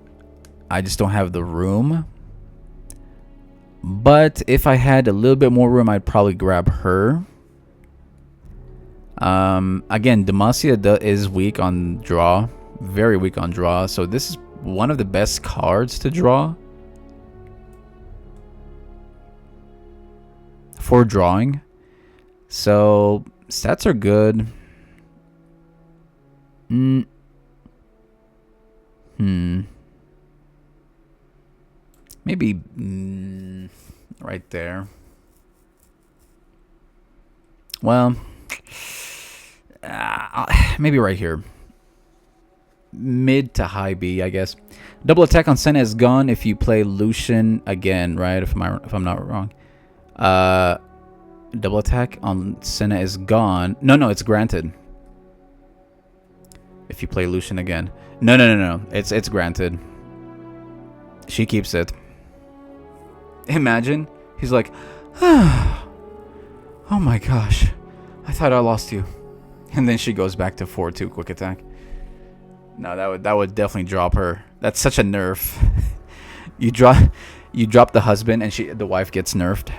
I just don't have the room. But if I had a little bit more room, I'd probably grab her. Again, Demacia is weak on draw. Very weak on draw. So this is one of the best cards to draw for drawing. So stats are good. Maybe right there. Well, maybe right here. Mid to high B, I guess. Double attack on Senna is gone if you play Lucian again, right? If I'm not wrong. Double attack on Senna is gone. No, it's granted. If you play Lucian again. No. It's granted. She keeps it. Imagine. He's like, oh my gosh. I thought I lost you. And then she goes back to 4/2 quick attack. No, that would definitely drop her. That's such a nerf. you drop the husband and the wife gets nerfed.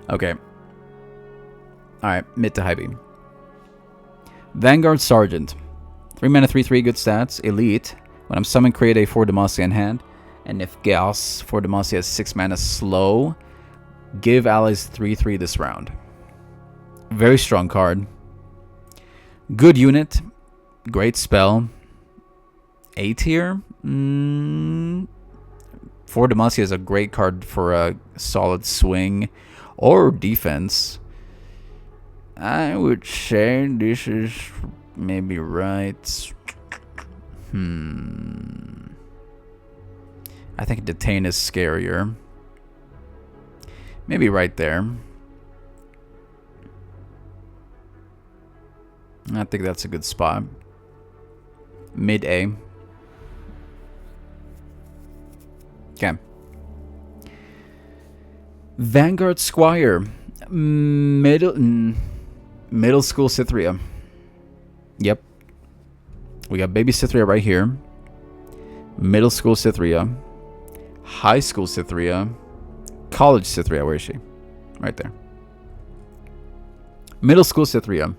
Okay. Alright, mid to high B. Vanguard Sergeant. 3 mana 3/3, good stats. Elite. When I'm summoned, create a 4 Demacia in hand. And if Gauss 4 Demacia has 6 mana slow, give allies 3/3 this round. Very strong card. Good unit. Great spell. A tier. 4 Demacia is a great card for a solid swing or defense. I would say this is maybe right. I think Detain is scarier. Maybe right there. I think that's a good spot. Mid A. Okay. Vanguard Squire. Middle school Cythria. Yep. We got baby Cythria right here. Middle school Cythria. High school Cythria. College Cythria. Where is she? Right there. Middle school Cythria.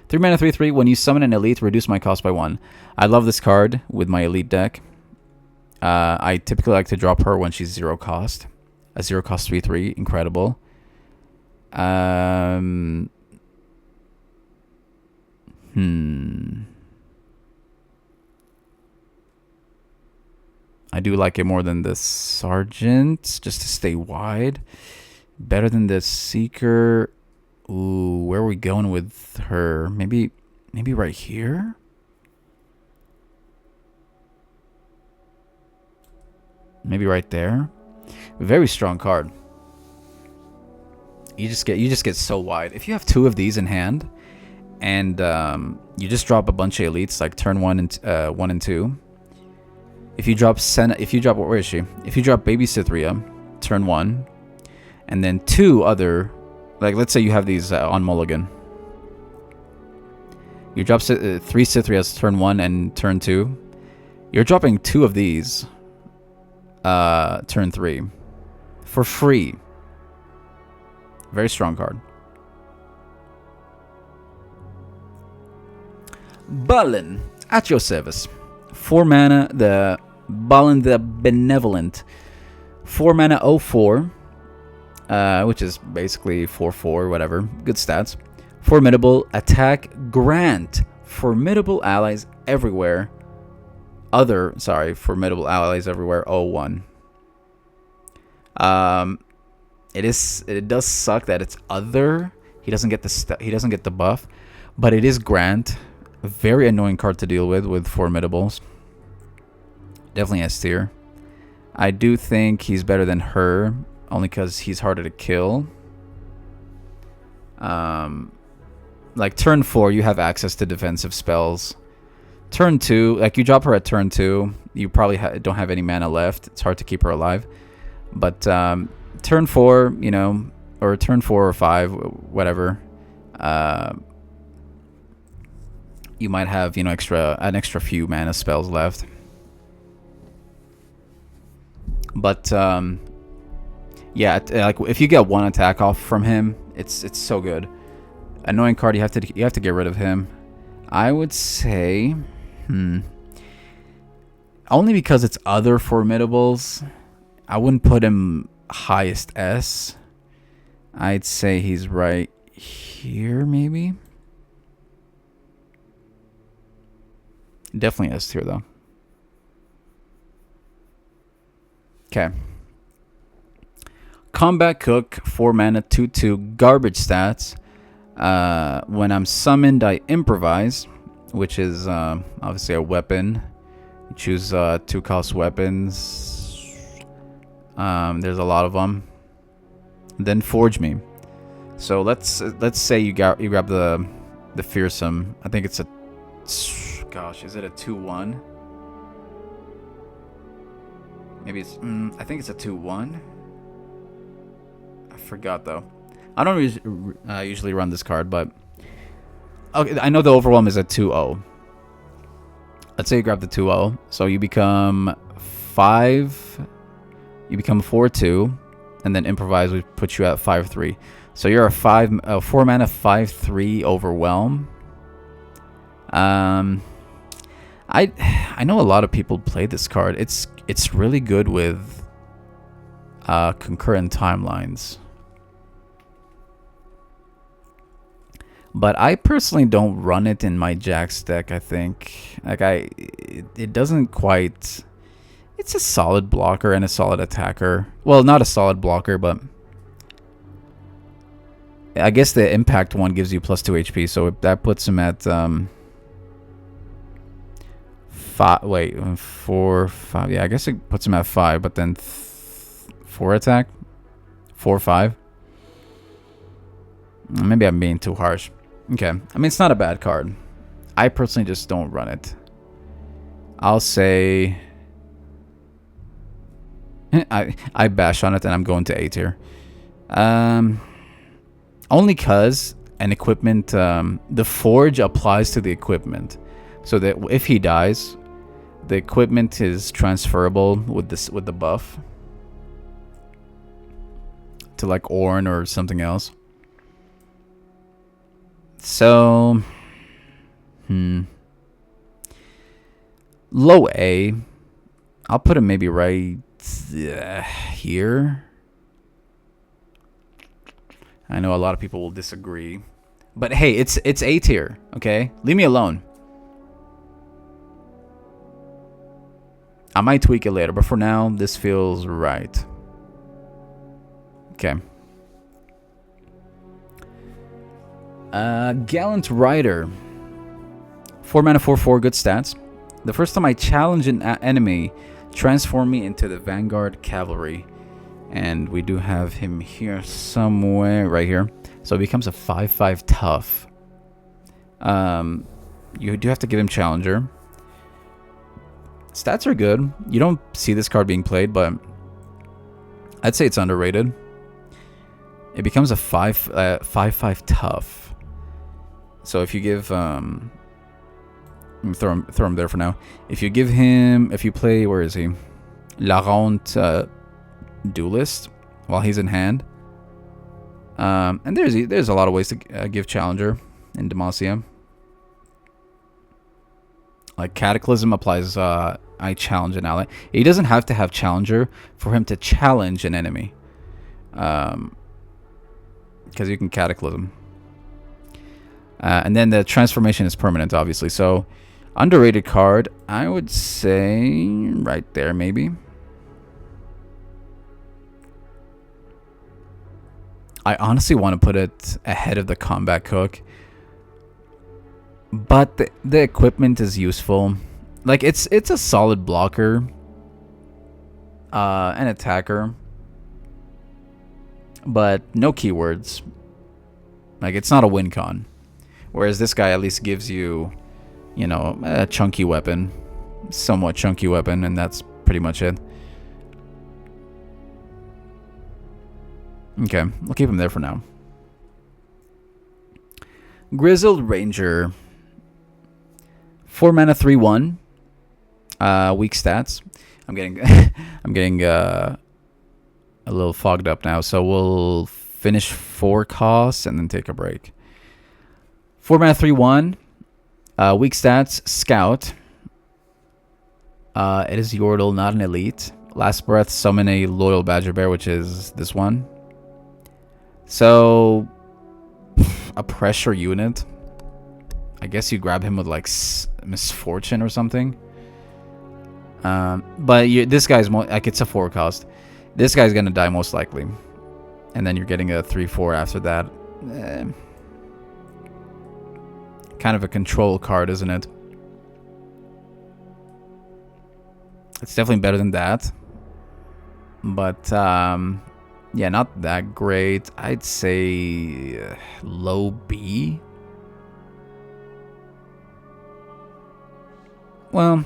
3 mana 3/3. When you summon an elite, reduce my cost by 1. I love this card with my elite deck. I typically like to drop her when she's 0 cost. A 0 cost 3/3. Incredible. I do like it more than the Sergeant, just to stay wide. Better than the Seeker. Ooh, where are we going with her? Maybe right here? Maybe right there? Very strong card. You just get so wide. If you have 2 of these in hand, and you just drop a bunch of elites like turn 1 and 2. If you drop where is she? If you drop baby Cythria, turn 1, and then 2 other, like let's say you have these on mulligan. You drop 3 Cythrias turn 1 and turn 2. You're dropping 2 of these turn 3 for free. Very strong card. Balin, at your service. 4 mana, the Balin the Benevolent. 4 mana 04, which is basically 4/4, whatever. Good stats. Formidable, attack, grant. Formidable allies everywhere. Formidable allies everywhere. 01. It does suck that it's other. He doesn't get the buff, but it is grant. A very annoying card to deal with formidables. Definitely S tier. I do think he's better than her, only because he's harder to kill. Like turn 4, you have access to defensive spells. Turn 2, like you drop her at turn 2, you probably don't have any mana left. It's hard to keep her alive. But turn 4, you know, or turn 4 or 5, whatever. You might have, you know, an extra few mana spells left. But yeah, like if you get 1 attack off from him, it's so good. Annoying card, you have to get rid of him. I would say only because it's other formidables. I wouldn't put him highest S. I'd say he's right here, maybe. Definitely S tier though. Okay. Combat Cook, 4 mana, 2/2, garbage stats. When I'm summoned, I improvise, which is obviously a weapon. You choose 2 cost weapons. There's a lot of them. Then Forge Me. So let's say you grab the fearsome. I think it's a, gosh, is it a 2/1? Maybe it's I think it's a 2/1. I forgot though. I don't usually run this card, but okay, I know the overwhelm is a 2/0. Let's say you grab the 2/0, so you become 5. You become 4/2, and then improvise would put you at 5/3. So you're a 4 mana 5/3 overwhelm. I know a lot of people play this card. It's really good with concurrent timelines. But I personally don't run it in my Jax deck, I think. Like it doesn't quite. It's a solid blocker and a solid attacker. Well, not a solid blocker, but I guess the impact one gives you plus 2 HP, so that puts him at 4, 5. Yeah, I guess it puts him at 5, but then 4 attack, 4, 5. Maybe I'm being too harsh. Okay, I mean it's not a bad card. I personally just don't run it. I'll say I bash on it and I'm going to A tier. Only cause an equipment, the forge applies to the equipment, so that if he dies, the equipment is transferable with the buff to like Ornn or something else. So, low A. I'll put him maybe right here. I know a lot of people will disagree, but hey, it's A tier, okay? Leave me alone. I might tweak it later, but for now, this feels right. Okay. Gallant Rider. 4 mana, 4/4, good stats. The first time I challenge an enemy, transform me into the Vanguard Cavalry. And we do have him here somewhere, right here. So it becomes a 5/5 tough. You do have to give him Challenger. Stats are good. You don't see this card being played, but I'd say it's underrated. It becomes a 5/5 tough. So if you give throw him there for now. If you give him, if you play, where is he? La Ronde Duelist while he's in hand. And there's a lot of ways to give Challenger in Demacia. Like Cataclysm applies. I challenge an ally. He doesn't have to have Challenger for him to challenge an enemy. Because you can Cataclysm. And then the transformation is permanent, obviously. So, underrated card, I would say right there, maybe. I honestly want to put it ahead of the Combat Cook. But the equipment is useful. Like, it's a solid blocker. An attacker. But no keywords. Like, it's not a win con. Whereas this guy at least gives you, you know, a chunky weapon. Somewhat chunky weapon, and that's pretty much it. Okay, we'll keep him there for now. Grizzled Ranger. 4 mana, 3/1. Weak stats. I'm getting a little fogged up now, so we'll finish 4 costs and then take a break. 4 mana, 3/1. Weak stats, Scout. It is Yordle, not an elite. Last breath, summon a Loyal Badger Bear, which is this one. So, a pressure unit. I guess you grab him with like Misfortune or something. But this guy's like, it's a 4 cost. This guy's gonna die most likely, and then you're getting a 3/4 after that. Kind of a control card, isn't it? It's definitely better than that, but yeah, not that great. I'd say low B. Well,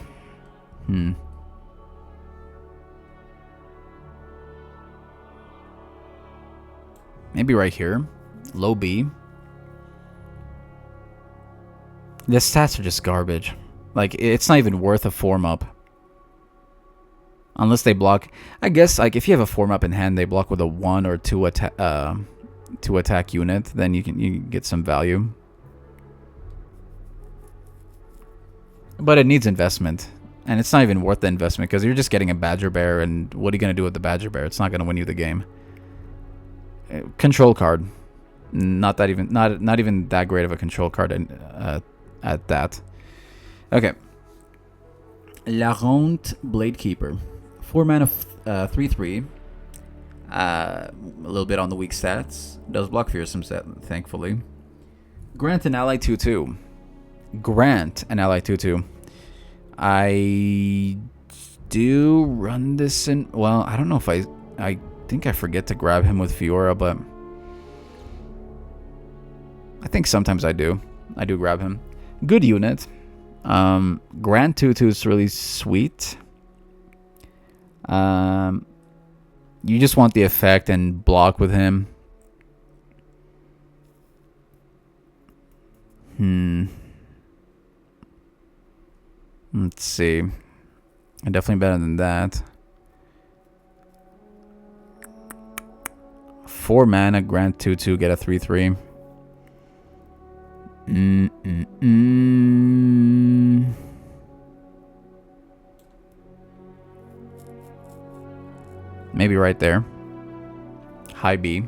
maybe right here, low B. The stats are just garbage. Like, it's not even worth a form up. Unless they block. I guess, like, if you have a form up in hand, they block with a 1 or 2 attack unit, then you can get some value. But it needs investment. And it's not even worth the investment, because you're just getting a Badger Bear, and what are you going to do with the Badger Bear? It's not going to win you the game. Control card. Not even that great of a control card at that. Okay. La Ronde Bladekeeper. 4 mana, 3/3. A little bit on the weak stats. Does block fearsome set, thankfully. Grant an ally 2/2. Grant an ally 2/2. I do run this in. Well, I don't know if I think I forget to grab him with Fiora, but I think sometimes I do. I do grab him. Good unit. Grant 2/2 is really sweet. You just want the effect and block with him. Let's see. Definitely better than that. 4 mana, grant 2/2, get a 3/3. Maybe right there. High B.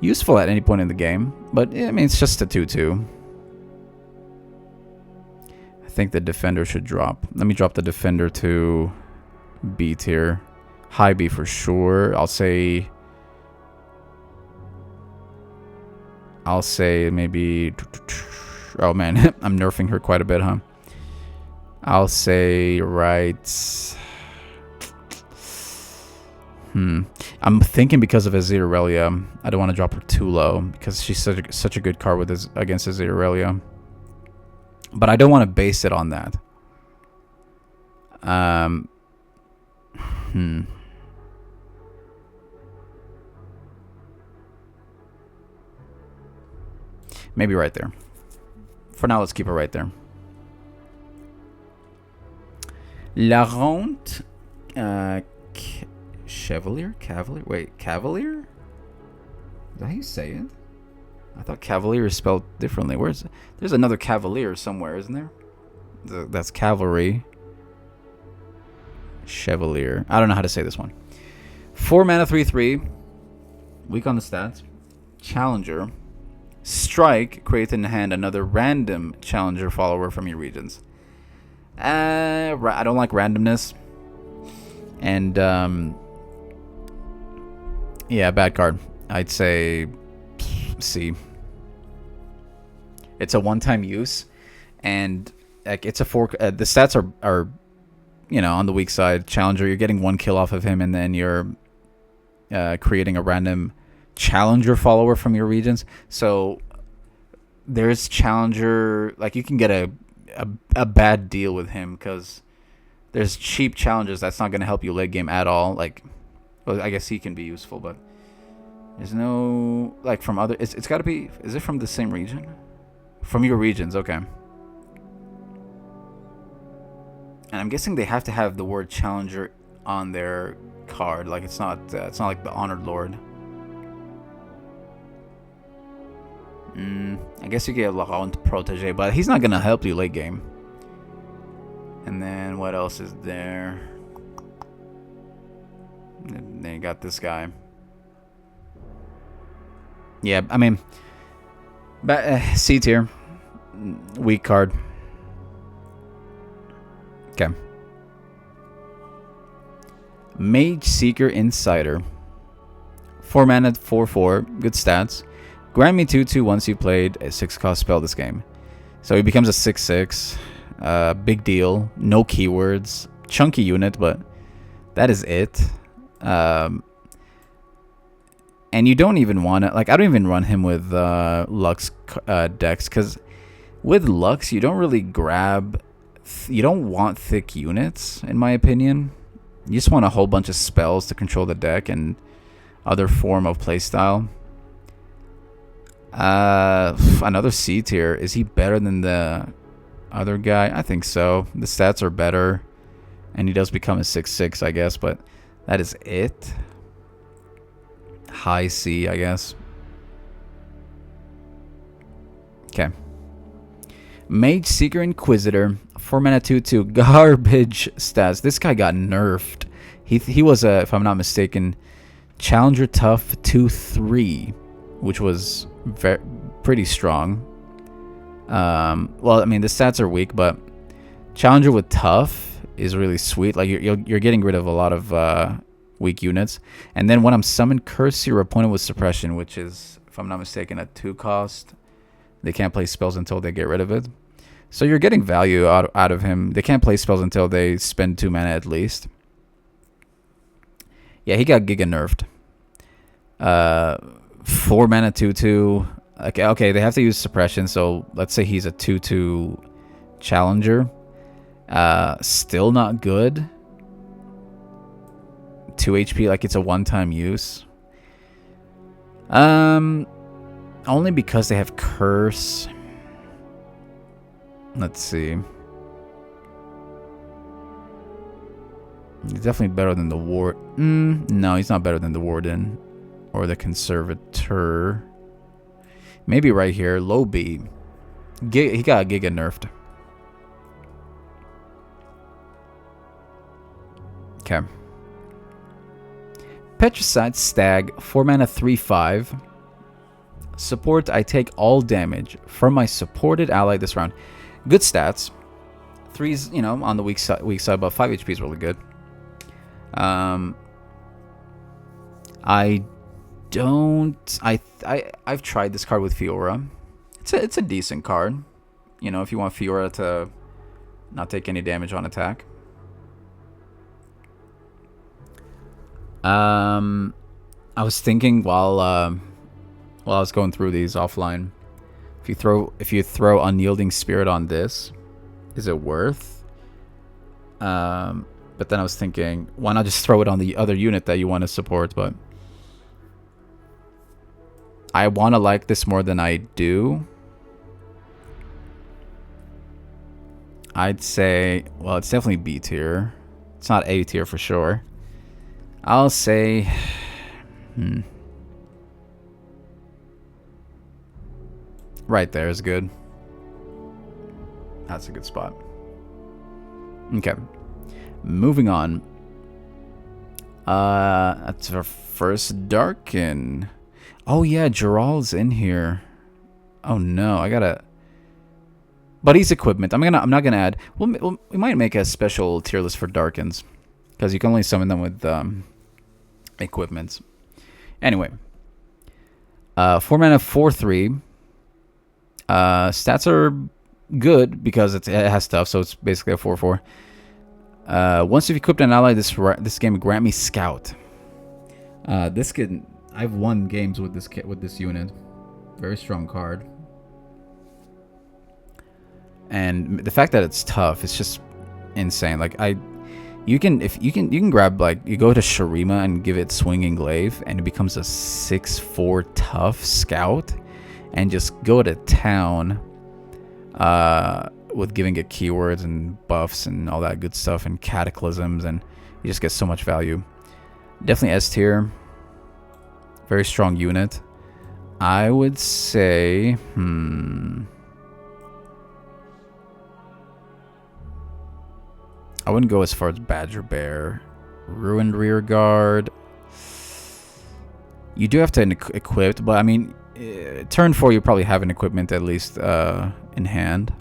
Useful at any point in the game, but I mean, it's just a 2/2. I think the defender should drop. Let me drop the defender to B tier. High B for sure. I'll say maybe... Oh man, I'm nerfing her quite a bit, huh? I'll say right... I'm thinking because of Azir, I don't want to drop her too low because she's such a good card with against Azir. But I don't want to base it on that. Maybe right there. For now, let's keep it right there. La Ronde, Chevalier? Cavalier? Wait, Cavalier? Is that how you say it? I thought Cavalier is spelled differently. There's another Cavalier somewhere, isn't there? That's Cavalry. Chevalier. I don't know how to say this one. 4 mana, 3/3. Weak on the stats. Challenger. Strike. Create in hand another random challenger follower from your regions. I don't like randomness. And, yeah, bad card. I'd say C. It's a one-time use, and like it's a 4. The stats are, you know, on the weak side. Challenger, you're getting 1 kill off of him, and then you're creating a random challenger follower from your regions. So there's challenger, like you can get a bad deal with him because there's cheap challenges that's not going to help you late game at all. Like, well, I guess he can be useful, but there's no, like, from other... It's got to be... Is it from the same region? From your regions, okay. And I'm guessing they have to have the word challenger on their card. Like, it's not like the Honored Lord. I guess you get Laurent Protege, but he's not going to help you late game. And then what else is there? And then you got this guy. Yeah, I mean, C tier. Weak card. Okay. Mage Seeker Insider. 4 mana, 4/4. Good stats. Grant me 2/2 once you played a 6-cost spell this game. So he becomes a 6/6. Big deal. No keywords. Chunky unit, but that is it. And you don't even want to... Like, I don't even run him with Lux decks, because with Lux, you don't really grab... You don't want thick units, in my opinion. You just want a whole bunch of spells to control the deck and other form of playstyle. Another C tier. Is he better than the other guy? I think so. The stats are better. And he does become a 6/6, I guess. But that is it. High C, I guess. Okay. Mage Seeker Inquisitor. 4 mana, 2/2. Garbage stats. This guy got nerfed. He was a, if I'm not mistaken, Challenger Tough 2/3, which was pretty strong. Well, I mean, the stats are weak, but Challenger with Tough is really sweet. Like, you're getting rid of a lot of weak units. And then when I'm summoned, curse your opponent with Suppression, which is, if I'm not mistaken, a 2-cost. They can't play spells until they get rid of it. So you're getting value out of him. They can't play spells until they spend 2 mana at least. Yeah, he got giga nerfed. 4 mana, 2/2. Okay, they have to use Suppression. So let's say he's a 2/2 Challenger. Still not good. 2 HP, like it's a one-time use. Only because they have curse. Let's see. He's definitely better than the ward. No, he's not better than the warden or the conservator. Maybe right here, low B. He got Giga nerfed. Okay. Petricide Stag, 4 mana 3/5. Support, I take all damage from my supported ally this round. Good stats. 3's, you know, on the weak side, but 5 HP is really good. I've tried this card with Fiora. It's a decent card. You know, if you want Fiora to not take any damage on attack. I was thinking while I was going through these offline, if you throw Unyielding Spirit on this, is it worth? But then I was thinking, why not just throw it on the other unit that you want to support? But I want to like this more than I do. I'd say, well, it's definitely B tier. It's not A tier for sure. I'll say, right there is good. That's a good spot. Okay. Moving on. That's our first Darken. Oh yeah, Gerald's in here. Oh no, I gotta. But he's equipment. I'm not gonna add. We might make a special tier list for Darkens, because you can only summon them with equipment. Anyway, 4 mana 4/3. Stats are good because it has stuff, so it's basically a 4/4. Once you've equipped an ally this game, grant me Scout. I've won games with this unit. Very strong card. And the fact that it's tough, it's just insane. Like you can grab, like, you go to Shurima and give it Swinging Glaive, and it becomes a 6/4 tough Scout, and just go to town with giving it keywords and buffs and all that good stuff and cataclysms, and you just get so much value. Definitely S tier. Very strong unit. I would say, I wouldn't go as far as Badger Bear. Ruined Rearguard. You do have to equip, but I mean, turn 4 you probably have an equipment at least in hand.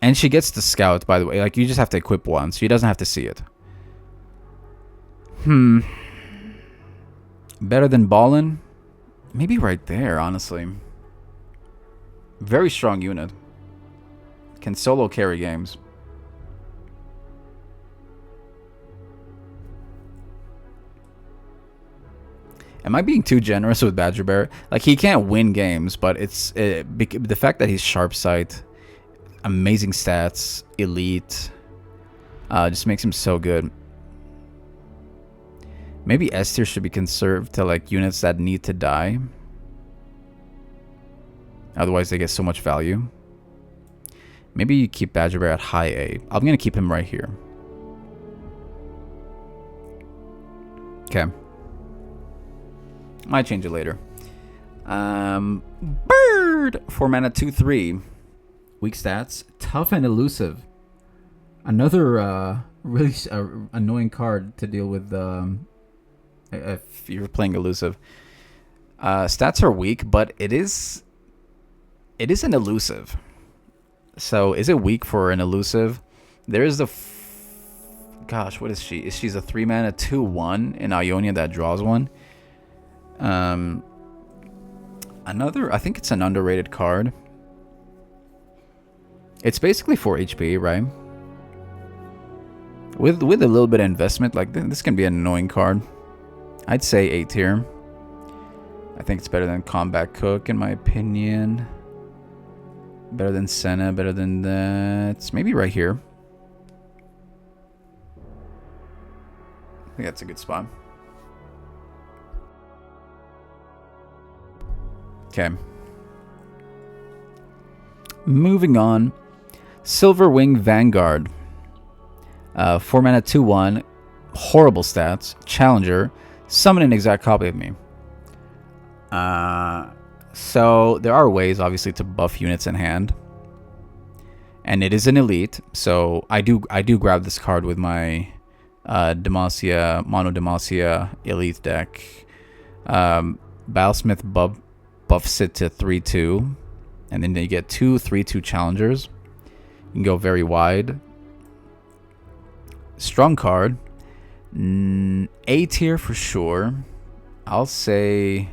And she gets the Scout, by the way. Like, you just have to equip once. She doesn't have to see it. Better than Ballin? Maybe right there, honestly. Very strong unit. Can solo carry games. Am I being too generous with Badger Bear? Like, he can't win games, but it's the fact that he's Sharp Sight, amazing stats, elite, just makes him so good. Maybe S tier should be conserved to, like, units that need to die. Otherwise, they get so much value. Maybe you keep Badger Bear at high A. I'm going to keep him right here. Okay. Might change it later. Bird! 4 mana 2/3. Weak stats. Tough and elusive. Another really annoying card to deal with if you're playing elusive. Stats are weak, but it is an elusive. So is it weak for an elusive? There is the gosh, what is she? She's a 3 mana 2/1 in Ionia that draws one. I think it's an underrated card. It's basically 4 HP, right? With a little bit of investment, like, this can be an annoying card. I'd say A tier. I think it's better than Combat Cook in my opinion. Better than Senna, better than that. It's maybe right here. I think that's a good spot. Okay. Moving on. Silverwing Vanguard. 4 mana, 2/1. Horrible stats. Challenger. Summon an exact copy of me. So there are ways, obviously, to buff units in hand. And it is an elite, so I do grab this card with my Demacia, Mono Demacia elite deck. Battlesmith buffs it to 3/2, and then you get 2 3/2 challengers. You can go very wide. Strong card. A tier for sure. I'll say...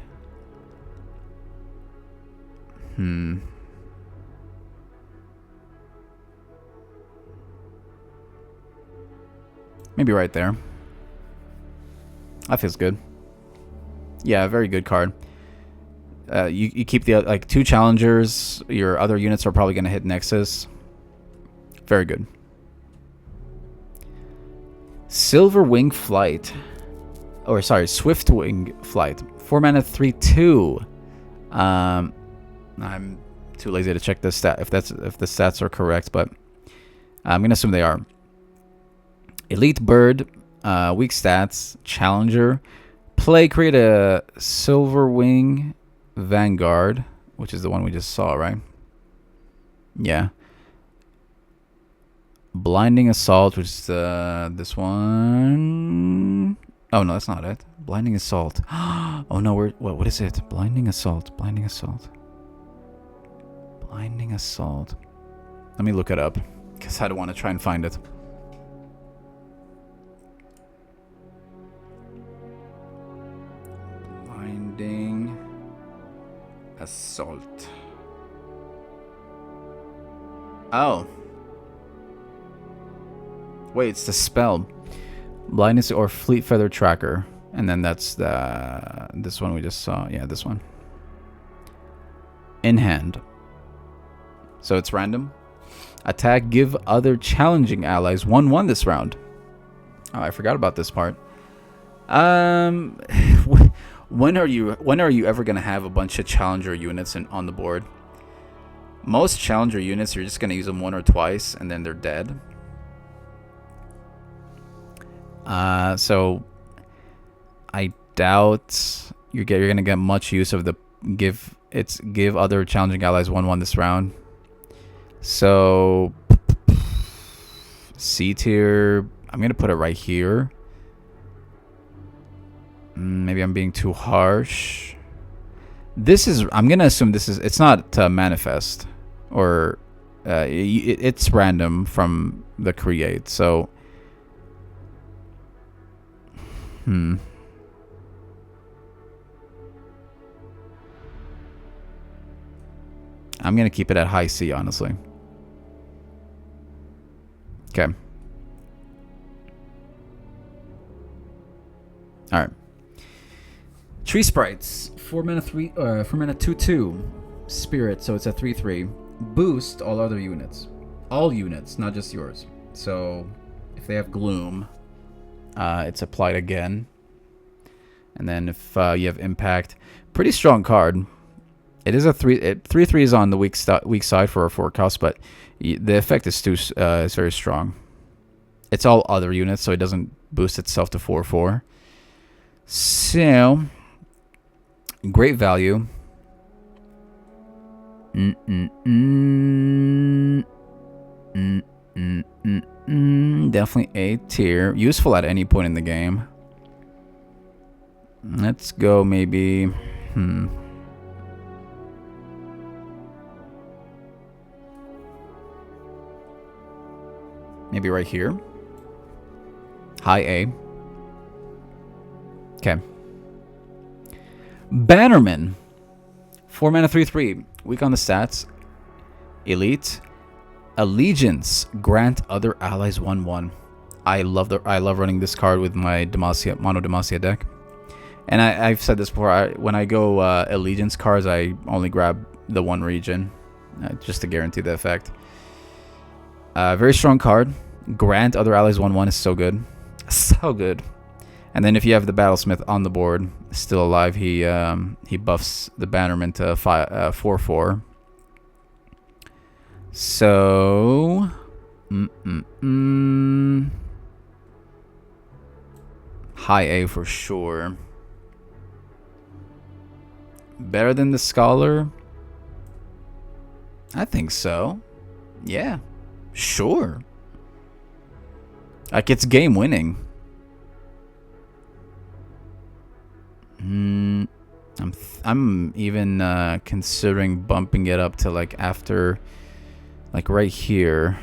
Maybe right there. That feels good. Yeah, very good card. You keep the like 2 challengers. Your other units are probably going to hit Nexus. Very good. Silverwing Flight. Or sorry, Swiftwing Flight. 4 mana, 3/2. I'm too lazy to check the stat if the stats are correct, but I'm gonna assume they are. Elite Bird, weak stats, Challenger. Create a Silverwing Vanguard, which is the one we just saw, right? Yeah. Blinding Assault, which is this one. Oh no, that's not it. Blinding Assault. Oh no, what is it? Blinding Assault. Blinding Assault. Blinding Assault. Let me look it up, because I don't want to try and find it. Blinding Assault. Oh. Wait, it's the spell. Blindness or Fleet Feather Tracker. And then that's this one we just saw. Yeah, this one. In hand. So it's random. Attack, give other challenging allies 1/1 this round. Oh, I forgot about this part. When are you ever gonna have a bunch of challenger units on the board? Most challenger units, you're just gonna use them 1 or twice and then they're dead. So I doubt you're gonna get much use of the give other challenging allies 1/1 this round. So C tier, I'm gonna put it right here. Maybe I'm being too harsh. I'm gonna assume it's not manifest, or it's random from the create. So I'm gonna keep it at high C, honestly. Okay. All right. Tree Sprites. 4 mana 2/2. Spirit, so it's a 3/3. Boost all other units. All units, not just yours. So if they have Gloom, it's applied again. And then if you have Impact, pretty strong card. It is a 3/3 is on the weak side for a 4 cost, but the effect is very strong. It's all other units, so it doesn't boost itself to 4/4. So great value. Definitely A tier. Useful at any point in the game. Let's go maybe... Maybe right here. High A. Okay. Bannerman. 4 mana 3/3. Weak on the stats. Elite. Allegiance. Grant other allies 1/1. I love running this card with my Mono Demacia deck. And I've said this before. When I go Allegiance cards, I only grab the one region. just to guarantee the effect. Very strong card. Grant other allies 1/1 is so good. So good. And then if you have the Battlesmith on the board, still alive, he buffs the Bannerman to 4/4. So... high A for sure. Better than the Scholar? I think so. Yeah. Sure. Like, it's game winning. I'm even considering bumping it up to like after, like right here.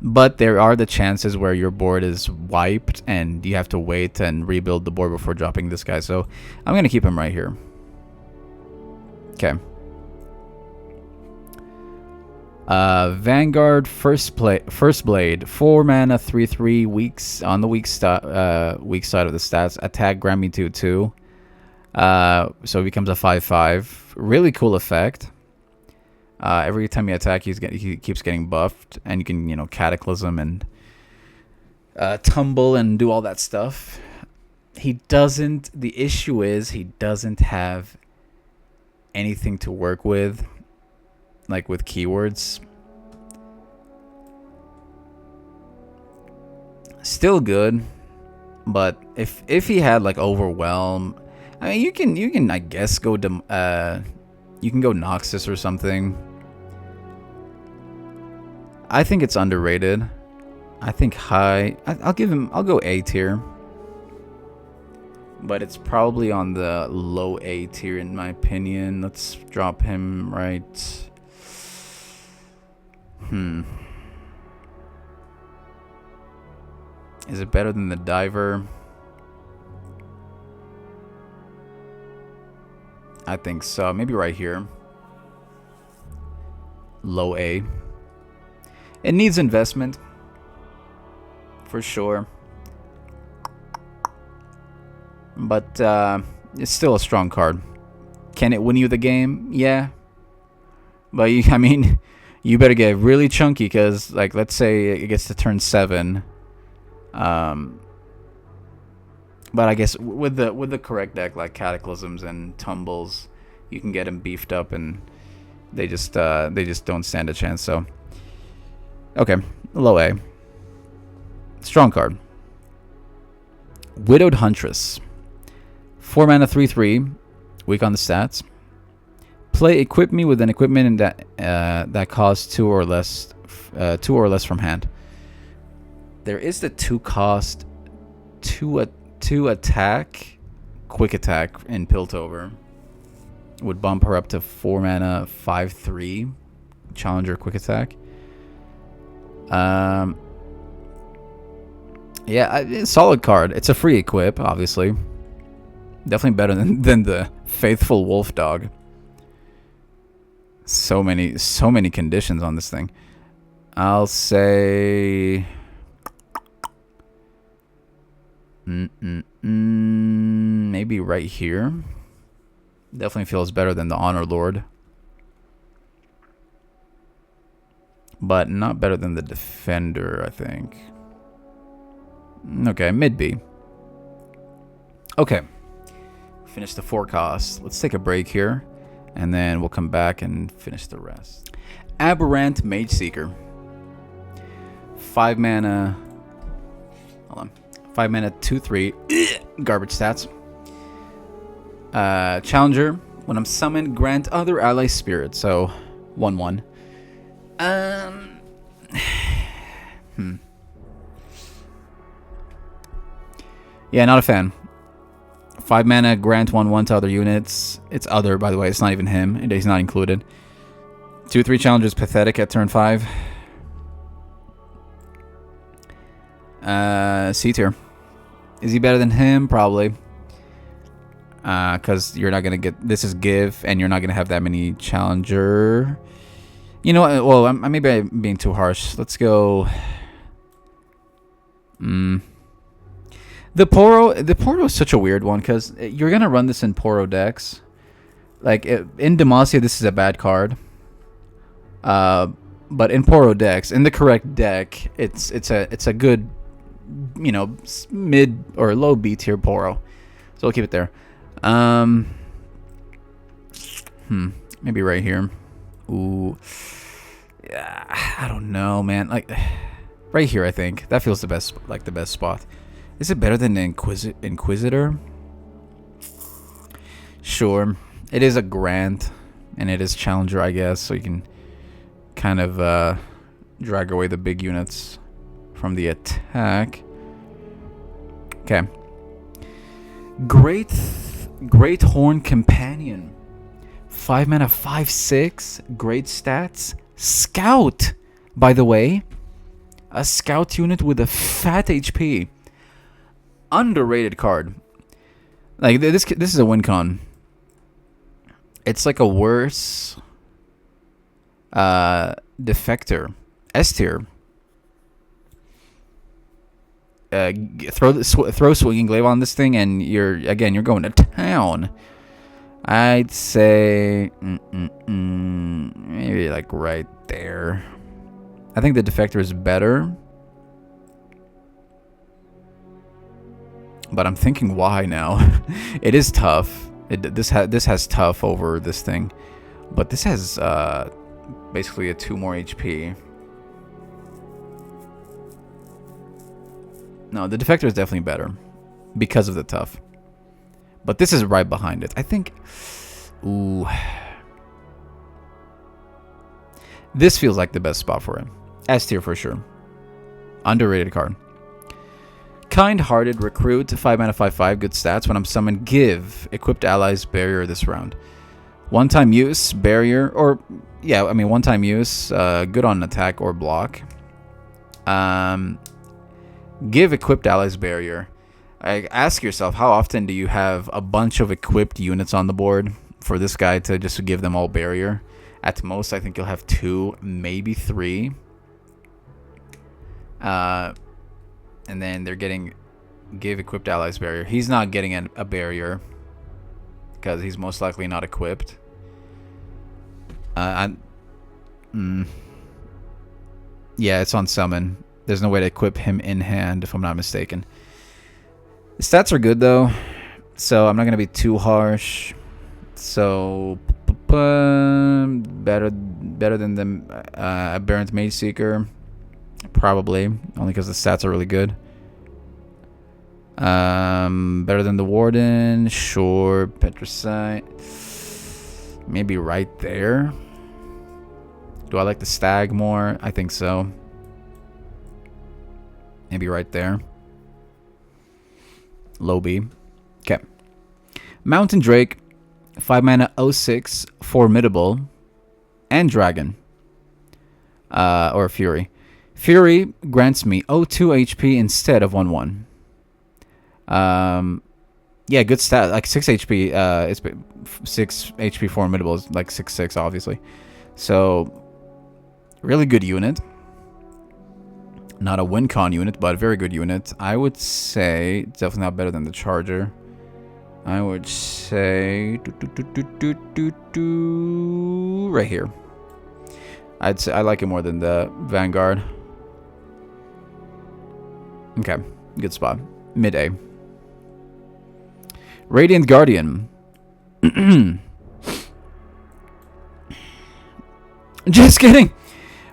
But there are the chances where your board is wiped and you have to wait and rebuild the board before dropping this guy. So I'm going to keep him right here. Okay. Vanguard First Blade, 4-mana, 3/3, weaks on the weak side of the stats. Attack, grant me 2/2. So it becomes a 5/5. Really cool effect. Every time you attack, he keeps getting buffed, and you can, you know, Cataclysm and tumble and do all that stuff. He doesn't. The issue is he doesn't have anything to work with, like with keywords. Still good, but if he had like Overwhelm, I mean, you can I guess go you can go Noxus or something. I think it's underrated. I think high. I'll go A tier. But it's probably on the low A tier in my opinion. Let's drop him right. Is it better than the Diver? I think so. Maybe right here. Low A. It needs investment. For sure. But it's still a strong card. Can it win you the game? Yeah. But I mean, you better get really chunky because, like, let's say it gets to turn 7. But I guess with the correct deck, like Cataclysms and Tumbles, you can get them beefed up, and they just don't stand a chance. So, okay, low A. Strong card. Widowed Huntress. 4-mana, 3/3, weak on the stats. Play equip me with an equipment that costs 2 or less from hand. There is the 2-cost, 2 attack, quick attack in Piltover. Would bump her up to 4-mana, 5/3, challenger quick attack. Yeah, solid card. It's a free equip, obviously. Definitely better than the Faithful Wolf Dog. So many conditions on this thing. I'll say maybe right here. Definitely feels better than the Honor Lord, but not better than the Defender, I think. Okay, mid B. Okay, finish the 4 costs. Let's take a break here, and then we'll come back and finish the rest. Aberrant Mage Seeker. 5-mana. Hold on. 5-mana, 2/3. Garbage stats. Challenger. When I'm summoned, grant other ally spirit. So 1/1. Yeah, not a fan. 5-mana, grant 1/1 to other units. It's other, by the way. It's not even him. He's not included. 2/3 challenger is pathetic at turn 5. C tier. Is he better than him? Probably. Because you're not going to get... This is give, and you're not going to have that many challenger. You know what? Well, maybe I'm being too harsh. Let's go... The Poro is such a weird one, because you're going to run this in Poro decks. Like in Demacia, this is a bad card. But in Poro decks, in the correct deck, it's a good, you know, mid or low B tier Poro. So we'll keep it there. Maybe right here. Ooh, yeah, I don't know, man. Like right here, I think that feels the best, like the best spot. Is it better than Inquisitor? Sure, it is a Grant, and it is Challenger, I guess, so you can kind of drag away the big units from the attack. Okay. Great Horn Companion. 5 mana, 5/6. Great stats. Scout, by the way. A scout unit with a fat HP. Underrated card. Like this is a win con. It's like a worse Defector. S tier. Throw Swinging Glaive on this thing, and you're going to town. I'd say maybe like right there. I think the Defector is better, but I'm thinking why now. It is tough. This has tough over this thing, but this has basically a 2 more HP. No, the Defector is definitely better because of the tough. But this is right behind it. I think... Ooh. This feels like the best spot for it. S tier for sure. Underrated card. Kind-Hearted Recruit. 5 mana, 5/5. Good stats. When I'm summoned, give equipped allies barrier this round. One-time use, barrier, or... Yeah, I mean, one-time use. Good on attack or block. Give equipped allies barrier. Ask yourself, how often do you have a bunch of equipped units on the board for this guy to just give them all barrier? At most, I think you'll have 2, maybe 3. And then they're getting give equipped allies barrier. He's not getting a barrier because he's most likely not equipped. Yeah, it's on summon. There's no way to equip him in hand, if I'm not mistaken. The stats are good, though, so I'm not going to be too harsh. So, better than the Aberrant Mage Seeker. Probably, only because the stats are really good. Better than the Warden. Sure. Petricite. Maybe right there. Do I like the Stag more? I think so. Maybe right there. Low B. Okay. Mountain Drake. 5 mana, 06. Formidable. And Dragon. Or Fury. Fury grants me 02 HP instead of 1/1. Yeah, good stat. Like 6 HP. It's 6 HP Formidable is like 6/6, obviously. So, really good unit. Not a win con unit, but a very good unit. I would say it's definitely not better than the Charger. I would say right here. I'd say I like it more than the Vanguard. Okay, good spot. Mid A. Radiant Guardian. Just kidding.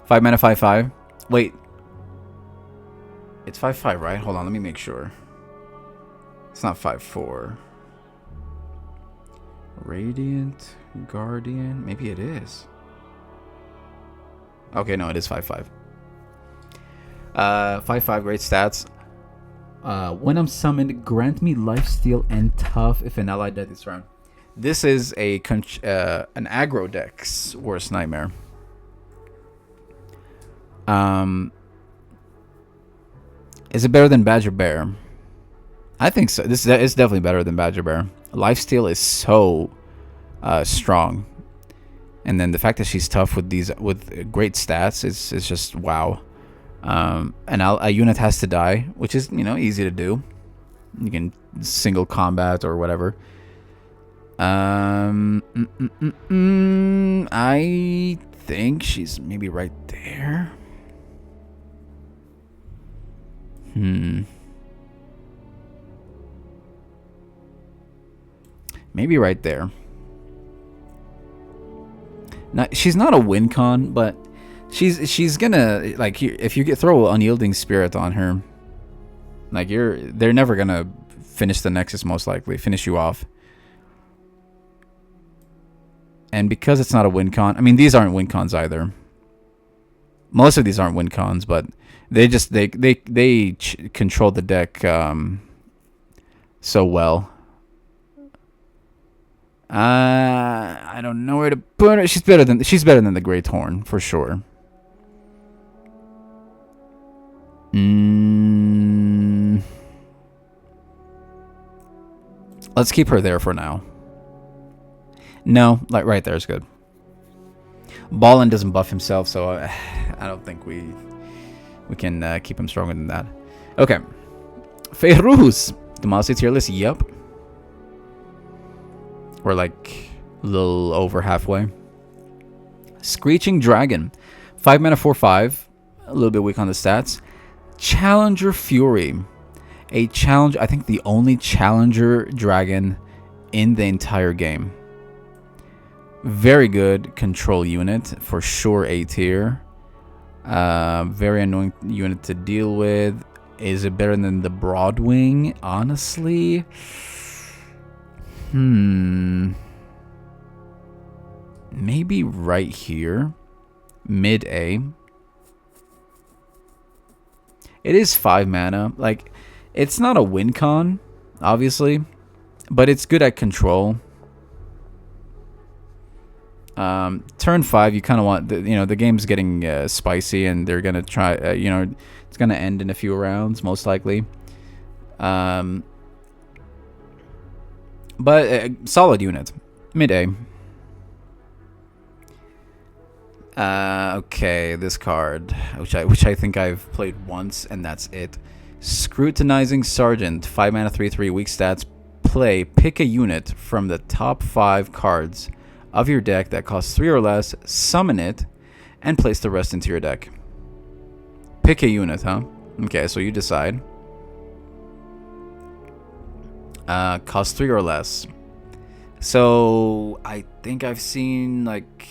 5 mana, 5/5. Wait. It's 5/5, right? Hold on, let me make sure. It's not 5/4. Radiant Guardian. Maybe it is. Okay, no, it is 5/5. 5/5, great stats. When I'm summoned, grant me lifesteal and tough if an ally dies this round. This is an aggro deck's worst nightmare. Is it better than Badger Bear? I think so. It's definitely better than Badger Bear. Lifesteal is so strong, and then the fact that she's tough with great stats is just wow. And a unit has to die, which is easy to do. You can single combat or whatever. I think she's maybe right there. Maybe right there. Now, she's not a win con, but she's gonna, like, if you throw Unyielding Spirit on her, like, they're never gonna finish the Nexus, most likely finish you off. And because it's not a win con, I mean, these aren't win cons either. Most of these aren't win cons, but they just they control the deck so well. I don't know where to put her. She's better than the Great Horn for sure. Let's keep her there for now. No, like right there is good. Ballin doesn't buff himself, so I don't think we can keep him stronger than that. Okay, Feiruz, Demacia tier list. Yep, we're like a little over halfway. Screeching Dragon, 5 mana 4/5, a little bit weak on the stats. Challenger Fury, a challenge. I think the only Challenger Dragon in the entire game. Very good control unit, for sure A tier. Very annoying unit to deal with. Is it better than the Broadwing? Honestly, maybe right here, mid A. It is 5 mana. Like, it's not a win con, obviously, but it's good at control. Turn 5, you kind of want the game's getting spicy, and they're gonna try. It's gonna end in a few rounds, most likely. But solid unit, mid A. Okay, this card, which I think I've played once, and that's it. Scrutinizing Sergeant, 5 mana 3/3, weak stats. Pick a unit from the top 5 cards of your deck that costs 3 or less, summon it, and place the rest into your deck. Pick a unit, huh? Okay, so you decide. Cost 3 or less. So I think I've seen like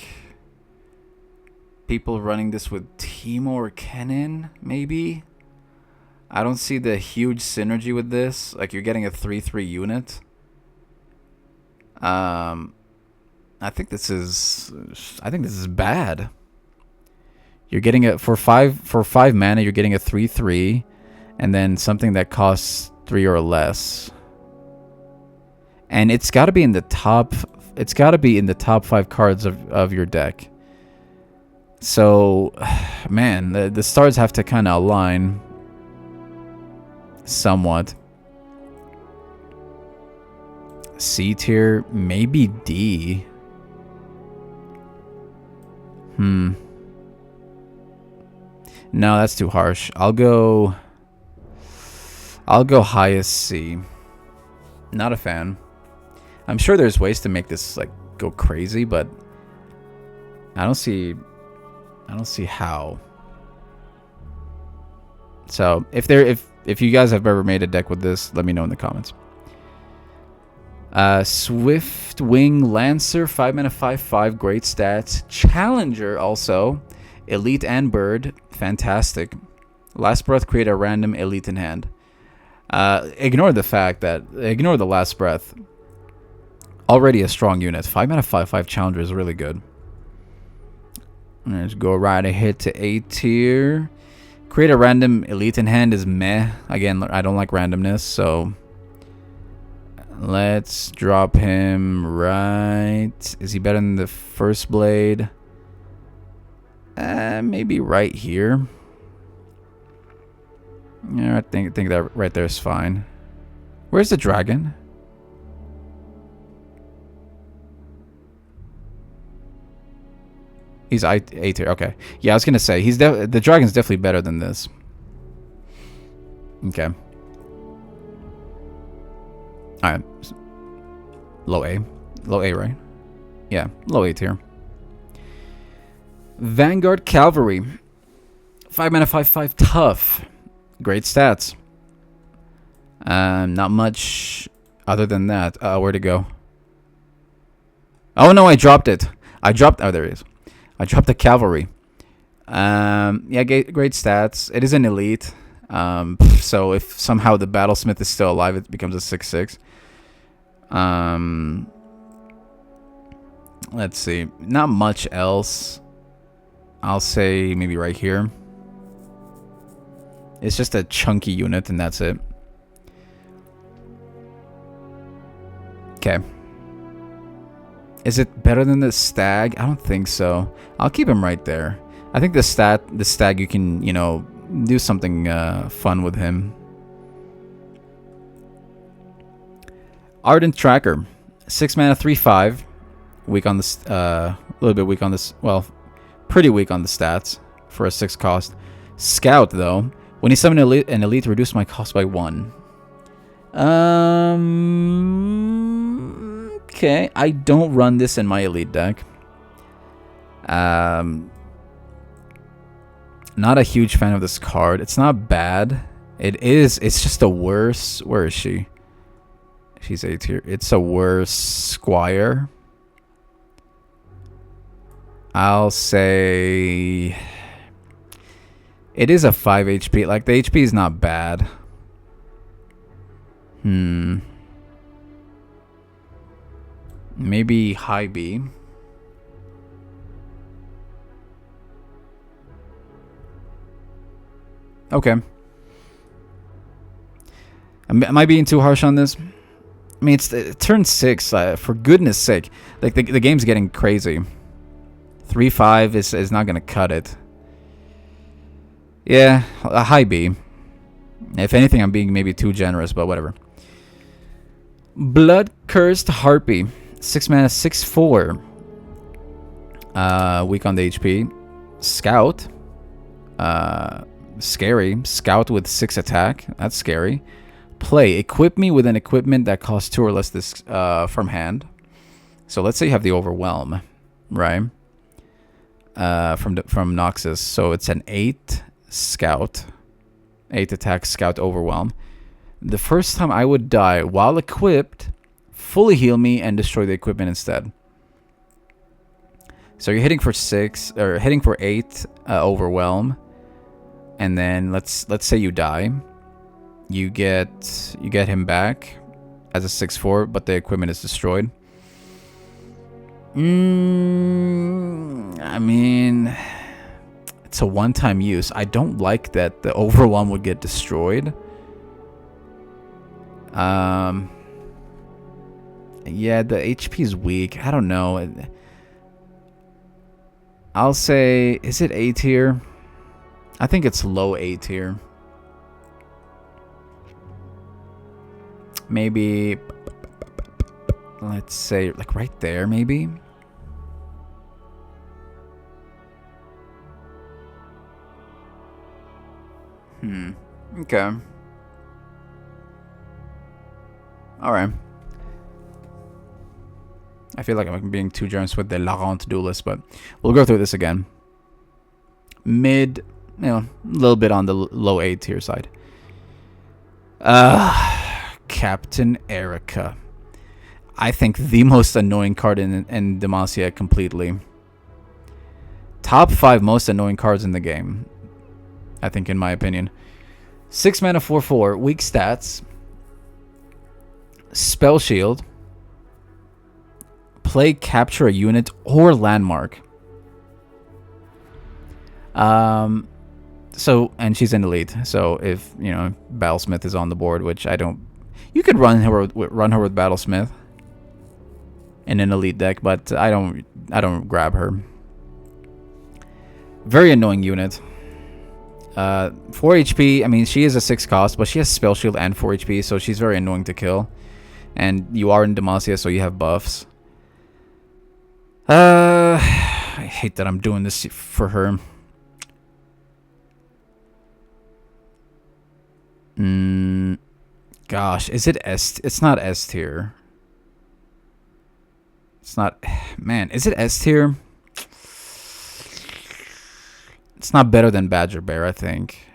people running this with Teemo or Kennen, maybe. I don't see the huge synergy with this. Like, you're getting a 3/3 unit. I think this is bad. You're getting it for 5 mana. You're getting a 3/3, and then something that costs 3 or less. And it's got to be in the top. It's got to be in the top 5 cards of your deck. So, man, the stars have to kind of align somewhat. C tier, maybe D. No, that's too harsh. I'll go highest C. Not a fan. I'm sure there's ways to make this like go crazy, but I don't see how. So if you guys have ever made a deck with this, let me know in the comments. Swift Wing Lancer, 5 mana 5/5, great stats. Challenger also, elite and bird, fantastic. Last breath, create a random elite in hand. Ignore the last breath. Already a strong unit. 5 mana 5/5 Challenger is really good. Let's go right ahead to A tier. Create a random elite in hand is meh. Again, I don't like randomness, so let's drop him right. Is he better than the first blade? Maybe right here. Yeah, I think that right there is fine. Where's the dragon? He's A tier. Okay. Yeah, I was gonna say the dragon's definitely better than this. Okay. All right. Low A. Low A, right? Yeah, low A tier. Vanguard Cavalry. 5 mana, 5/5 tough. Great stats. Not much other than that. Where'd it go? Oh no, I dropped it. Oh, there it is. I dropped the Cavalry. Yeah, great stats. It is an elite. So if somehow the Battlesmith is still alive, it becomes a 6/6. Let's see. Not much else. I'll say maybe right here. It's just a chunky unit, and that's it. Okay. Is it better than the Stag? I don't think so. I'll keep him right there. I think the Stag, you can, you know, do something fun with him. Ardent Tracker. 6 mana, 3/5. Weak on this, a little bit weak on this, well, pretty weak on the stats for a 6 cost. Scout, though. When you summon an elite, reduce my cost by 1. Okay, I don't run this in my elite deck. Not a huge fan of this card. It's not bad. It's just a worse. Where is she? She's A tier. It's a worse Squire. I'll say it is a 5 HP. Like, the HP is not bad. Maybe high B. Okay. Am I being too harsh on this? I mean, it's turn 6. For goodness sake. Like, the game's getting crazy. 3/5 is not going to cut it. Yeah, a high B. If anything, I'm being maybe too generous, but whatever. Blood Cursed Harpy. 6 mana, 6/4. Weak on the HP. Scout. Scary. Scout with 6 attack. That's scary. Play. Equip me with an equipment that costs 2 or less this from hand. So let's say you have the Overwhelm, right? From Noxus. So it's an 8 Scout. 8 attack Scout Overwhelm. The first time I would die while equipped, fully heal me and destroy the equipment instead. So you're hitting for 6 or hitting for 8 Overwhelm, and then let's say you die. You get him back as a 6/4, but the equipment is destroyed. I mean, it's a one-time use. I don't like that the Overwhelm would get destroyed. Yeah, the HP is weak. I don't know. I'll say, is it A tier? I think it's low A tier. Maybe, let's say, like right there, maybe. Okay. Alright. I feel like I'm being too generous with the Laurent Duelist, but we'll go through this again. Mid, you know, a little bit on the low A tier side. Captain Erica. I think the most annoying card in Demacia completely. Top 5 most annoying cards in the game, I think, in my opinion. 6 mana, 4/4, weak stats. Spell Shield. Play, capture a unit or landmark. So, and she's an elite. So if, you know, Battlesmith is on the board, which I don't, you could run her with Battlesmith in an elite deck, but I don't grab her. Very annoying unit. 4 HP. I mean, she is a 6 cost, but she has Spell Shield and 4 HP, so she's very annoying to kill. And you are in Demacia, so you have buffs. I hate that I'm doing this for her. Gosh, is it S? It's not S tier. It's not... Man, is it S tier? It's not better than Badger Bear, I think.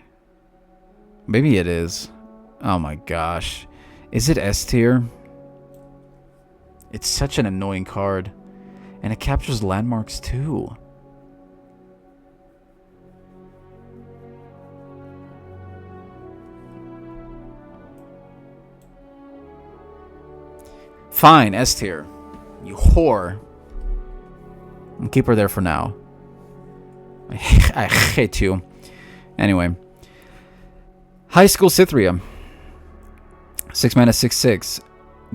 Maybe it is. Oh my gosh. Is it S tier? It's such an annoying card. And it captures landmarks too. Fine, S tier. You whore. I'll keep her there for now. I hate you. Anyway. High School Cythria. 6 mana, 6/6.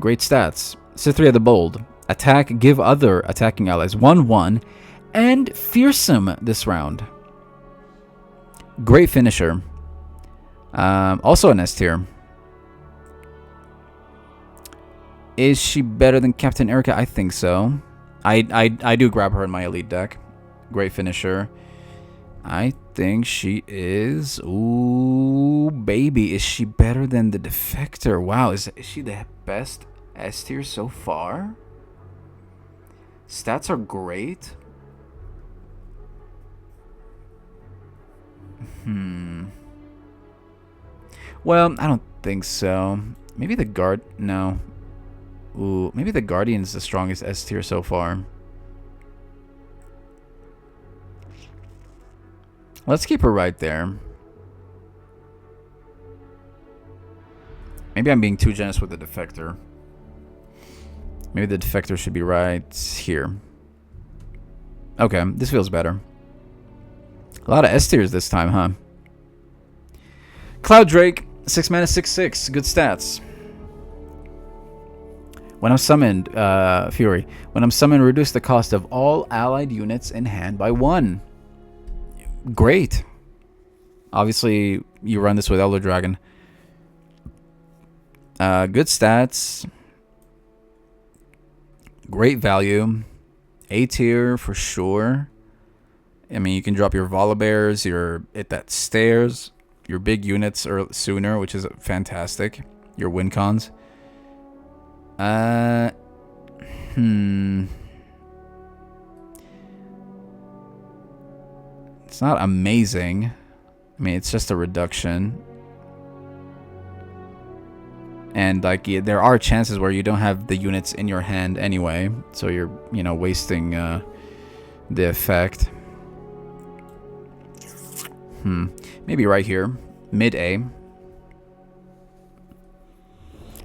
Great stats. Cythria the Bold. Attack, give other attacking allies 1/1. And fearsome this round. Great finisher. Also an S tier. Is she better than Captain Erica? I think so. I do grab her in my elite deck. Great finisher. I think she is. Ooh, baby. Is she better than the Defector? Wow, is she the best S tier so far? Stats are great. Well, I don't think so. Maybe the Guard... No. Ooh, maybe the Guardian is the strongest S tier so far. Let's keep her right there. Maybe I'm being too generous with the Defector. Maybe the Defector should be right here. Okay, this feels better. A lot of S tiers this time, huh? Cloud Drake, 6 mana, 6/6. Good stats. When I'm summoned, Fury. When I'm summoned, reduce the cost of all allied units in hand by 1. Great. Obviously, you run this with Elder Dragon. Good stats. Great value. A tier for sure. I mean, you can drop your Volibears, your It That Stairs, your big units sooner, which is fantastic. Your win cons. It's not amazing. I mean, it's just a reduction. And like, there are chances where you don't have the units in your hand anyway, so you're, you know, wasting the effect. Maybe right here, mid A.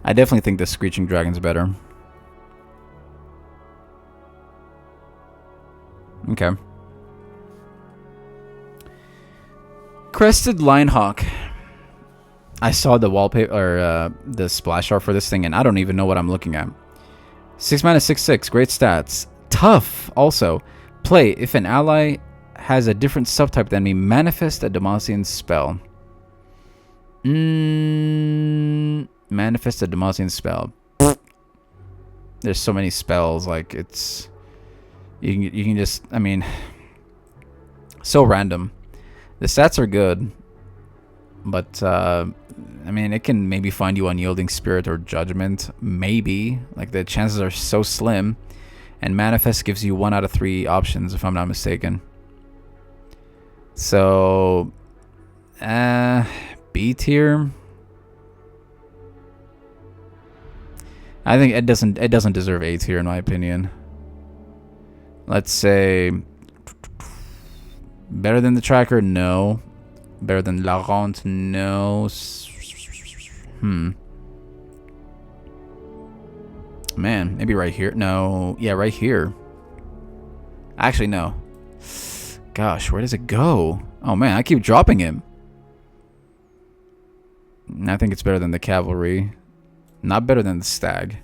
I definitely think the Screeching Dragon's better. Okay. Crested Linehawk. I saw the wallpaper or the splash art for this thing, and I don't even know what I'm looking at. 6 mana, 6/6. Great stats. Tough. Also, play if an ally has a different subtype than me. Manifest a Demacian spell. Manifest a Demacian spell. There's so many spells. Like, it's you can just, I mean, so random. The stats are good, but I mean, it can maybe find you Unyielding Spirit or Judgment. Maybe. Like, the chances are so slim. And Manifest gives you 1 out of 3 options, if I'm not mistaken. So, B tier. I think it doesn't deserve A tier in my opinion. Let's say better than the Tracker, no. Better than La Ronde, no. Man, maybe right here. No, yeah, right here. Actually, no. Gosh, where does it go? Oh man, I keep dropping him. I think it's better than the Cavalry. Not better than the Stag.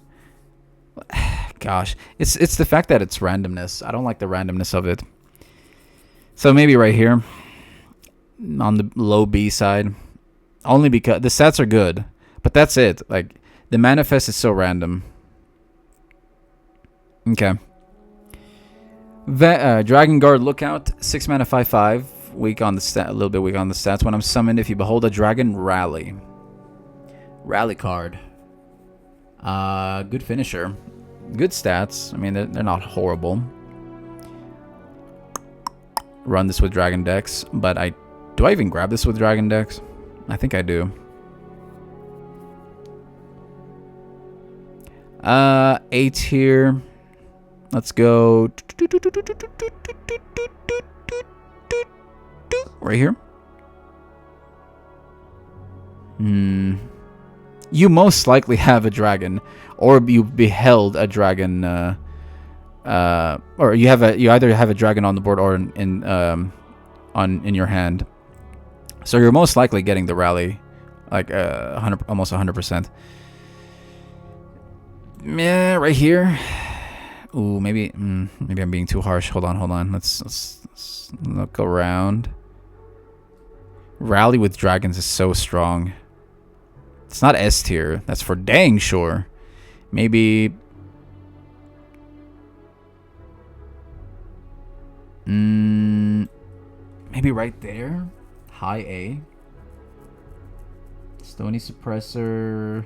Gosh, it's the fact that it's randomness. I don't like the randomness of it. So maybe right here, on the low B side, only because the stats are good, but that's it. Like, the Manifest is so random. Okay. Dragon Guard Lookout, 6 mana, 5/5. Weak on the stat, a little bit weak on the stats. When I'm summoned, if you behold a dragon, rally. Rally card. Good finisher. Good stats. I mean, they're not horrible. Run this with Dragon Dex, but do I even grab this with Dragon Dex? I think I do. A tier. Let's go right here. You most likely have a dragon, or you beheld a dragon, or you either have a dragon on the board or in your hand. So you're most likely getting the rally, like almost 100%. Yeah, right here. Ooh, maybe I'm being too harsh. Hold on. Let's look around. Rally with dragons is so strong. It's not S tier. That's for dang sure. Maybe. Maybe right there. High A. Stony Suppressor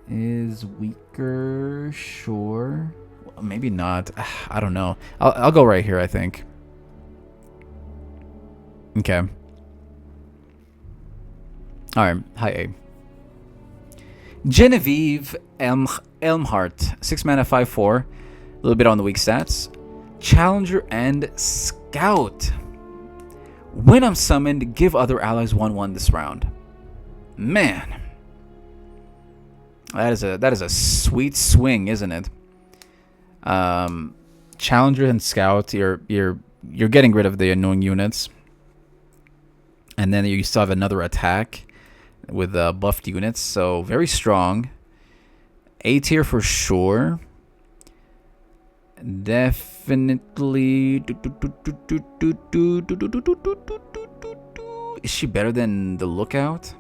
is weaker. Sure. Well, maybe not. I don't know. I'll go right here, I think. Okay. Alright, high A. Genevieve Elmhart. 6 mana, 5/4. A little bit on the weak stats. Challenger and Scout. When I'm summoned, give other allies 1/1 this round. Man. That is a sweet swing, isn't it? Challenger and Scout, you're getting rid of the annoying units. And then you still have another attack with buffed units, so very strong. A tier for sure. Definitely. Is she better than the Lookout?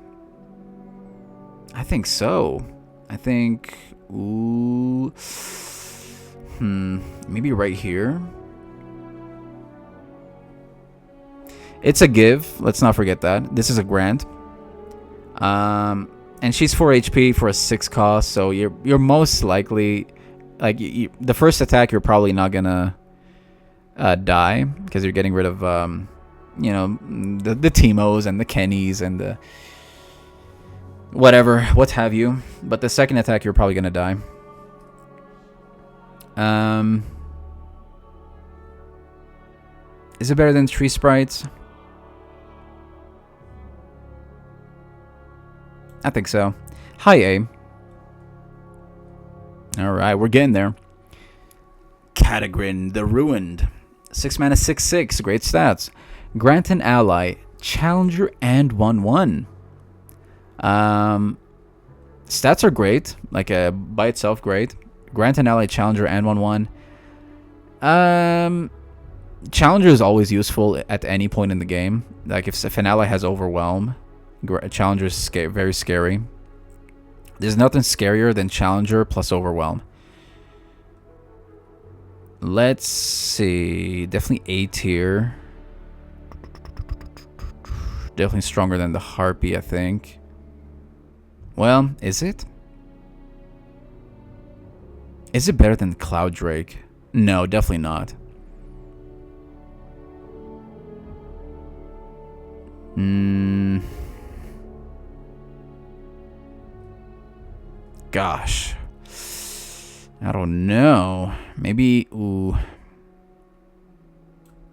I think so. I think. Ooh. Maybe right here. It's a give. Let's not forget that. This is a grant. And she's 4 HP for a 6 cost, so you're most likely, like, the first attack you're probably not gonna die, because you're getting rid of you know, the Teemos and the Kennys and the whatever, what have you. But the second attack you're probably gonna die. Is it better than Tree Sprites? I think so. High A. Alright, we're getting there. Catagrin the Ruined. 6 mana, 6/6. Great stats. Grant an ally, Challenger, and 1/1. Stats are great. Like, by itself, great. Grant an ally, Challenger, and 1/1. Challenger is always useful at any point in the game. Like, if an ally has Overwhelm, Challenger is very scary. There's nothing scarier than Challenger plus Overwhelm. Let's see. Definitely A tier. Definitely stronger than the Harpy, I think. Well, is it? Is it better than Cloud Drake? No, definitely not. Gosh. I don't know. Maybe, ooh.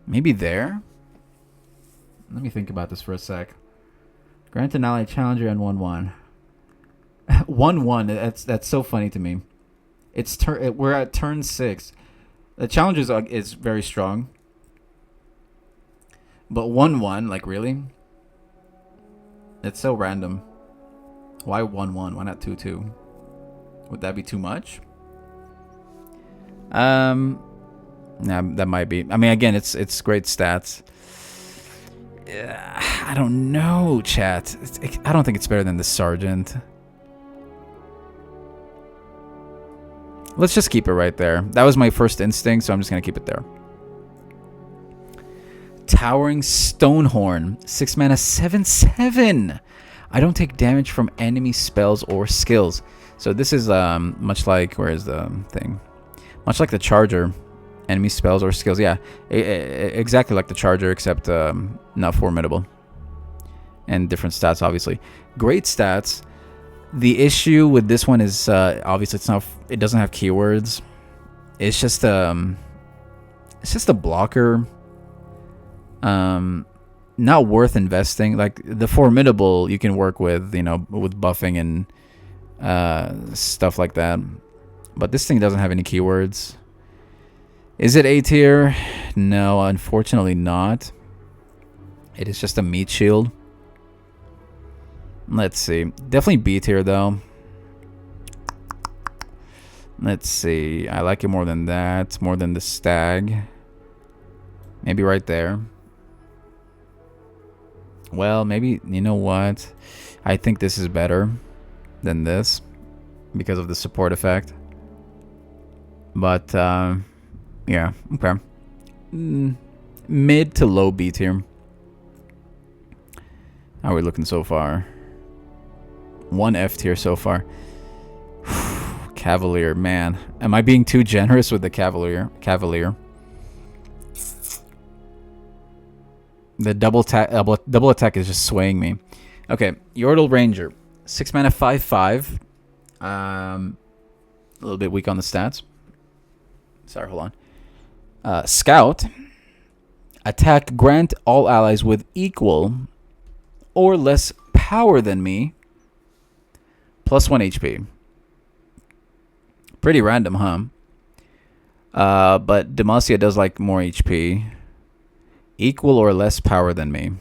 Maybe there? Let me think about this for a sec. Grant an ally, Challenger, and 1/1. 1/1, that's so funny to me. We're at turn 6. The Challenger is very strong. But 1/1, like, really? It's so random. Why 1/1? Why not 2/2? Would that be too much? Nah, that might be. I mean, again, it's great stats. I don't know, chat. I don't think it's better than the Sergeant. Let's just keep it right there. That was my first instinct, so I'm just gonna keep it there. Towering Stonehorn, 6 mana, 7/7. I don't take damage from enemy spells or skills. So this is much like, where is the thing? Much like the Charger. Enemy spells or skills. Yeah, exactly like the Charger, except not formidable. And different stats, obviously. Great stats. The issue with this one is obviously it doesn't have keywords. It's just a blocker. Not worth investing. Like the formidable you can work with, you know, with buffing and stuff like that. But this thing doesn't have any keywords. Is it A tier? No, unfortunately not. It is just a meat shield. Let's see. Definitely B tier though. Let's see. I like it more than that. More than the stag. Maybe right there. Well, maybe, you know what? I think this is better than this because of the support effect. But, yeah, okay. Mid to low B tier. How are we looking so far? 1 F tier so far. Cavalier, man. Am I being too generous with the Cavalier? The double attack is just swaying me. Okay, Yordle Ranger. 6 mana, 5/5. A little bit weak on the stats. Sorry, hold on. Scout. Attack grant all allies with equal or less power than me. +1 HP. Pretty random, huh? But Demacia does like more HP. Equal or less power than me.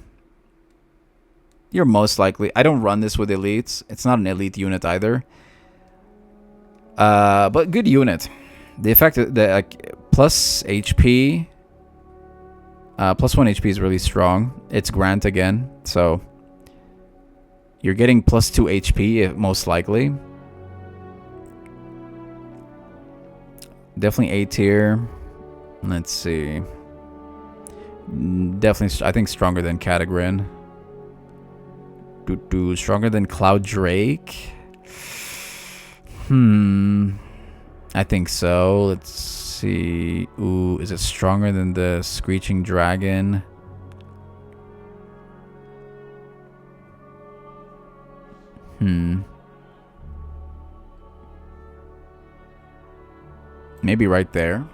You're most likely... I don't run this with elites. It's not an elite unit either. But good unit. The effect... plus HP... +1 HP is really strong. It's Grant again, so... You're getting +2 HP, most likely. Definitely A tier. Let's see. Definitely, I think stronger than Catagrin. Stronger than Cloud Drake. I think so. Let's see. Ooh, is it stronger than the Screeching Dragon? Maybe right there.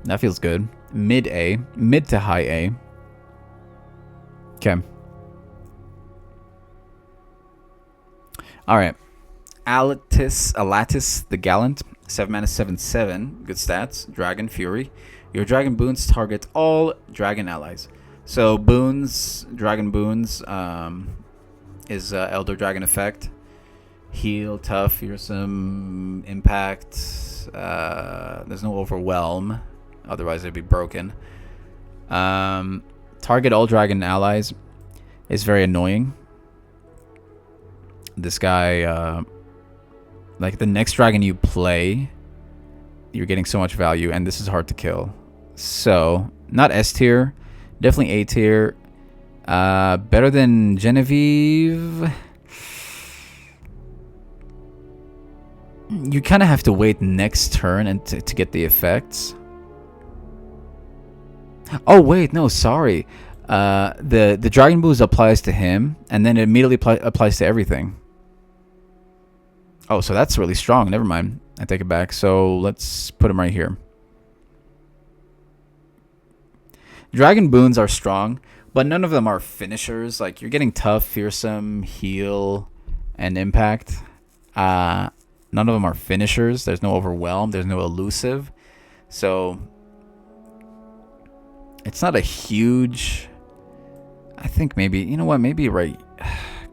That feels good. Mid A. Mid to high A. Okay. Alright. Alatis the Gallant. 7 mana, 7/7. Good stats. Dragon Fury. Your dragon boons target all dragon allies. So boons, dragon boons, is Elder Dragon effect. Heal, tough, fearsome, impact. There's no overwhelm. Otherwise it'd be broken. Target all dragon allies is very annoying. This guy, like the next dragon you play, you're getting so much value, and this is hard to kill. So, not S tier, definitely A tier. Better than Genevieve. You kind of have to wait next turn and to get the effects. Oh wait, no, sorry. The Dragon Boost applies to him, and then it immediately applies to everything. Oh, so that's really strong. Never mind. I take it back. So let's put him right here. Dragon Boons are strong, but none of them are finishers. Like, you're getting tough, fearsome, heal, and impact. None of them are finishers. There's no overwhelm. There's no elusive. So it's not a huge... I think maybe... You know what? Maybe right...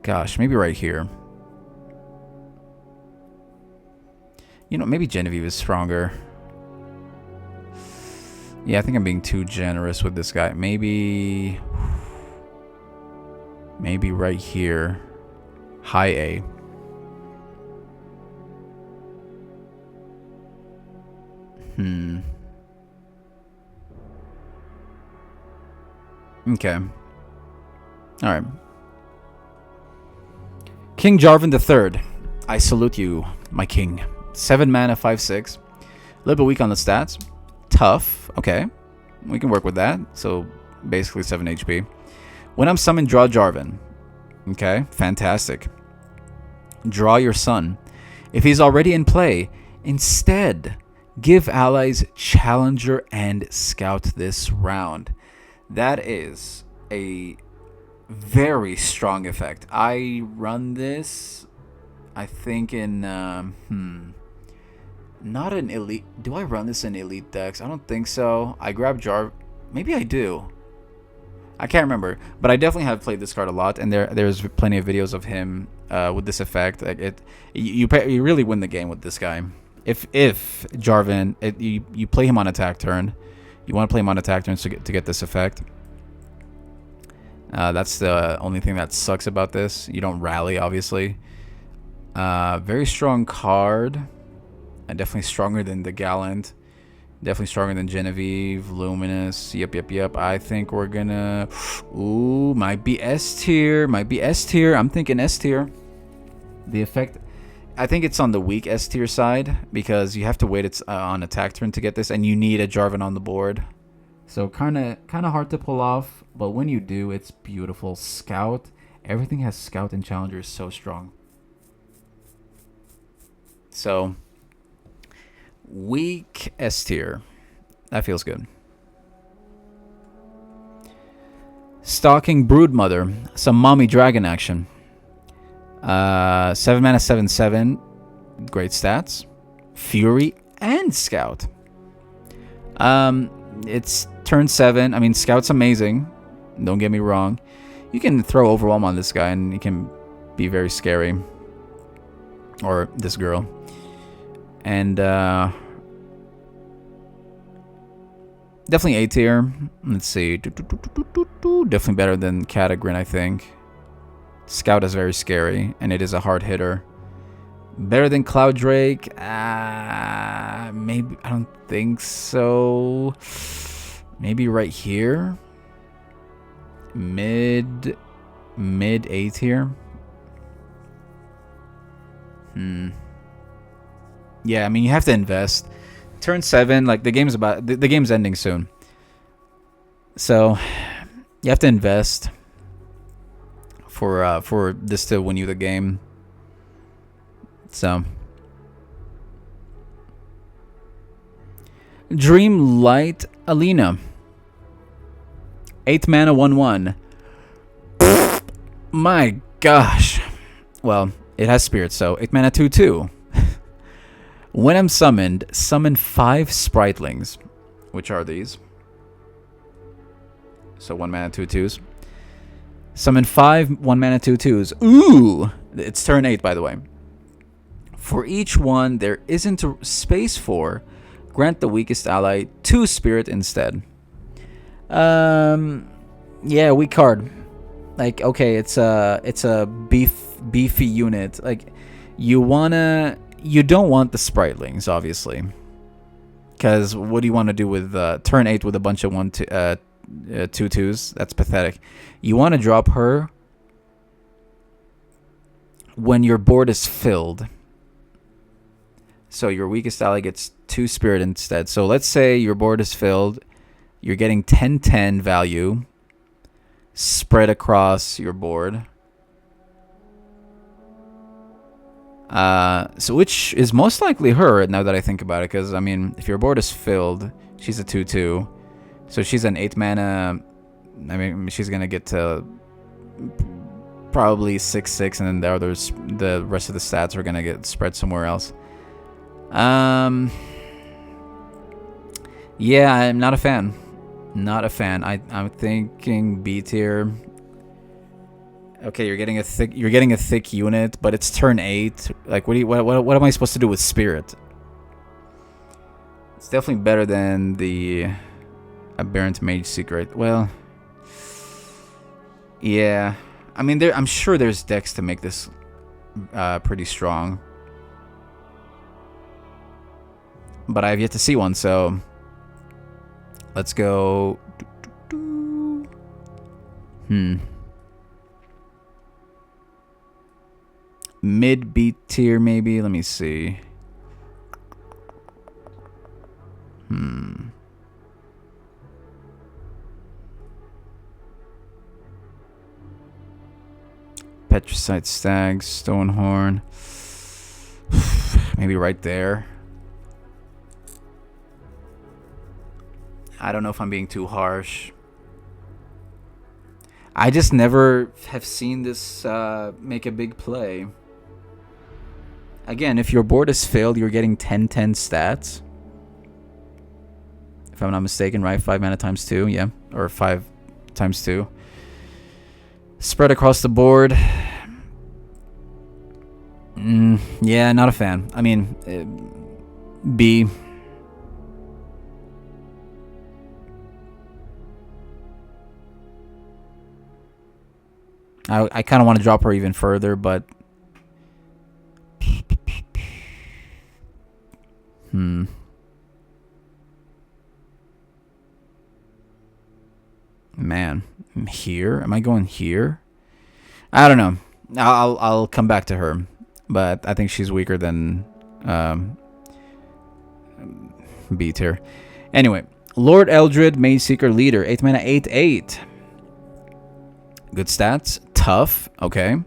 Gosh, maybe right here. You know, maybe Genevieve is stronger. Yeah, I think I'm being too generous with this guy. Maybe... Maybe right here. High A. Okay. Alright. King Jarvan III. I salute you, my king. 7 mana, 5/6. A little bit weak on the stats. Tough. Okay. We can work with that. So basically 7 HP. When I'm summoned, draw Jarvan. Okay. Fantastic. Draw your son. If he's already in play, instead, give allies Challenger and Scout this round. That is a very strong effect. I run this, I think, in not an elite. Do I run this in elite decks? I don't think so. I grab maybe I do. I can't remember, but I definitely have played this card a lot, and there's plenty of videos of him with this effect. Like you really win the game with this guy. If Jarvan, you play him on attack turn, you want to play him on attack turn to get this effect. That's the only thing that sucks about this. You don't rally, obviously. Very strong card. Definitely stronger than the Gallant. Definitely stronger than Genevieve, Luminous. Yep. I think we're gonna... Ooh, might be S tier. I'm thinking S tier. The effect... I think it's on the weak S tier side, because you have to wait on attack turn to get this, and you need a Jarvan on the board. So kind of hard to pull off, but when you do, it's beautiful. Scout, everything has Scout and Challenger is so strong. So weak S tier, that feels good. Stalking Broodmother, some mommy dragon action. 7 mana, 7/7, great stats. Fury and Scout. It's turn 7. I mean, Scout's amazing. Don't get me wrong. You can throw Overwhelm on this guy, and he can be very scary. Or this girl. And definitely A tier. Let's see. Definitely better than Catagrin, I think. Scout is very scary, and it is a hard hitter. Better than Cloud Drake? Maybe. I don't think so. Maybe right here. Mid A tier. Yeah, I mean, you have to invest. Turn 7, like the game's the game's ending soon. So you have to invest for this to win you the game. So Dreamlight Alina. 8 mana, 1/1. My gosh. Well, it has Spirit, so 8 mana, 2/2. When I'm summoned, summon 5 Spritlings. Which are these? So 1 mana, 2/2s. Summon 5 1 mana, 2/2s. Ooh! It's turn 8, by the way. For each one there isn't a space for, grant the weakest ally 2 Spirit instead. Yeah, weak card. Like, okay, it's a beefy unit. Like, you don't want the Spritlings, obviously, because what do you want to do with turn 8 with a bunch of 2/2s? That's pathetic. You want to drop her when your board is filled, so your weakest ally gets 2 Spirit instead. So let's say your board is filled, you're getting 10/10 value spread across your board. So which is most likely her, now that I think about it, because I mean, if your board is filled, she's a 2/2, so she's an 8 mana. I mean, she's gonna get to probably 6/6, and then the rest of the stats are gonna get spread somewhere else. Yeah, I'm not a fan. I'm thinking B tier. Okay, you're getting a thick unit, but it's turn 8. Like, what am I supposed to do with Spirit? It's definitely better than the Aberrant Mage Secret. Well, yeah. I mean, I'm sure there's decks to make this pretty strong, but I've yet to see one. So let's go. Mid B tier maybe. Let me see. Petricite Stag, Stonehorn. Maybe right there. I don't know if I'm being too harsh. I just never have seen this make a big play. Again, if your board is failed, you're getting 10-10 stats. If I'm not mistaken, right? 5 mana times 2, yeah. Or 5 times 2. Spread across the board. Yeah, not a fan. I mean, B. I kind of want to drop her even further, but... Man, here? Am I going here? I don't know. I'll come back to her, but I think she's weaker than B tier. Anyway, Lord Eldred, Mage Seeker, Leader, 8 mana, 8/8. Good stats, tough. Okay.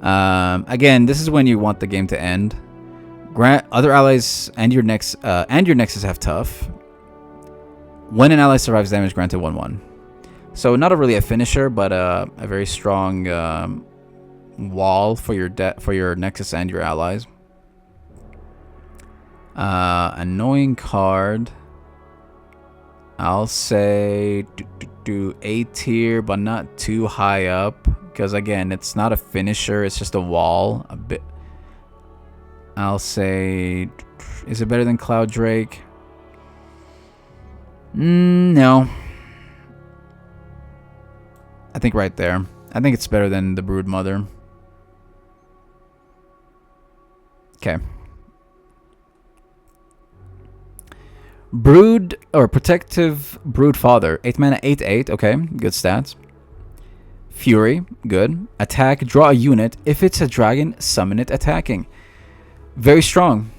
Again, this is when you want the game to end. Grant other allies and your nexus have tough. When an ally survives damage, granted 1/1. So not really a finisher, but a very strong wall for your nexus and your allies. Annoying card. I'll say do A tier, but not too high up, because again, it's not a finisher. It's just a wall. A bit. I'll say, is it better than Cloud Drake? No. I think right there. I think it's better than the Brood Mother. Okay. Brood or Protective Brood Father. 8 mana, 8/8. Okay, good stats. Fury, good. Attack, draw a unit. If it's a dragon, summon it attacking. Very strong.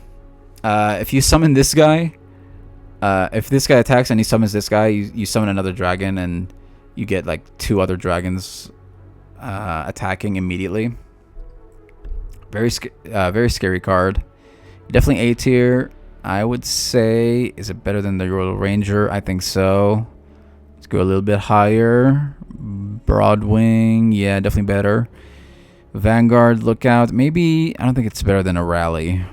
If you summon this guy, if this guy attacks and he summons this guy, you summon another dragon and you get like 2 other dragons attacking immediately. Very scary card. Definitely A tier. I would say, is it better than the Royal Ranger? I think so. Let's go a little bit higher. Broadwing, yeah, definitely better. Vanguard, Lookout, maybe. I don't think it's better than a Rally.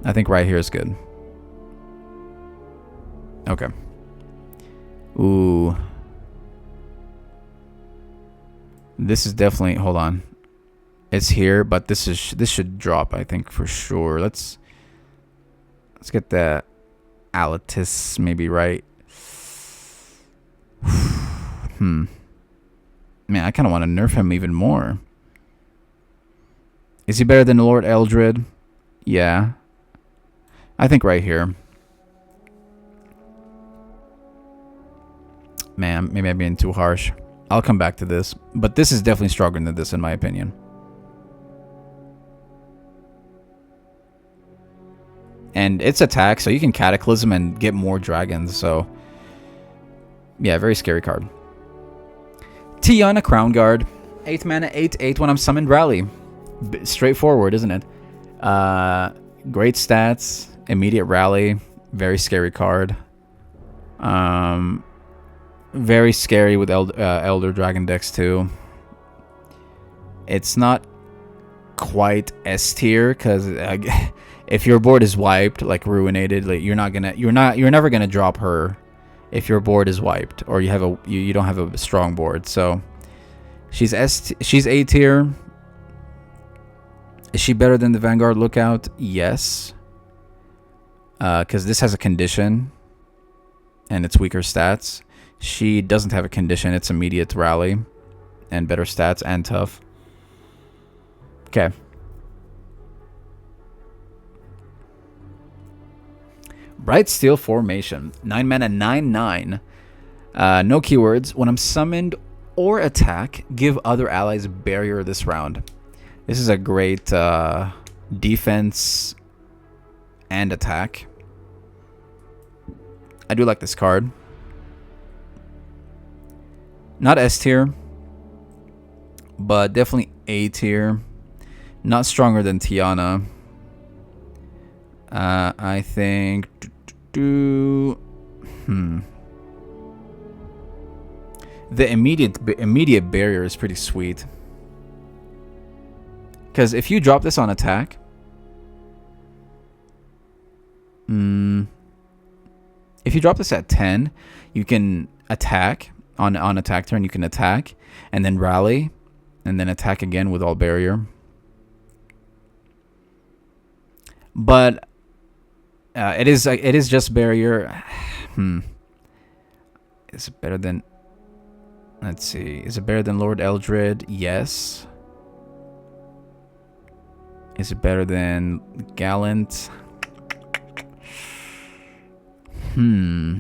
I think right here is good. Okay. Ooh. This is definitely, hold on. It's here, but this should drop, I think, for sure. Let's get that Alatus maybe right. Man, I kind of want to nerf him even more. Is he better than Lord Eldred? Yeah. I think right here. Man, maybe I'm being too harsh. I'll come back to this. But this is definitely stronger than this, in my opinion. And it's attack, so you can Cataclysm and get more dragons, so... Yeah, very scary card. Tiana, Crown Guard. 8 mana, 8/8 when I'm summoned Rally. Straightforward, isn't it? Great stats. Immediate Rally. Very scary card. Very scary with Elder Dragon decks too. It's not quite S tier, because if your board is wiped, like Ruinated, like you're never gonna drop her if your board is wiped or you have you don't have a strong board. So she's A tier. Is she better than the Vanguard Lookout? Yes. Because this has a condition and it's weaker stats. She doesn't have a condition. It's immediate Rally and better stats and tough. Okay. Bright Steel Formation. 9 mana, 9/9. No keywords. When I'm summoned or attack. Give other allies barrier this round. This is a great defense and attack. I do like this card. Not S tier, but definitely A tier. Not stronger than Tiana. I think. The immediate barrier is pretty sweet. Because if you drop this on attack, if you drop this at 10, you can attack on attack turn. You can attack and then rally, and then attack again with all barrier. But it is just barrier. Is it better than? Let's see. Is it better than Lord Eldred? Yes. Is it better than Gallant? No.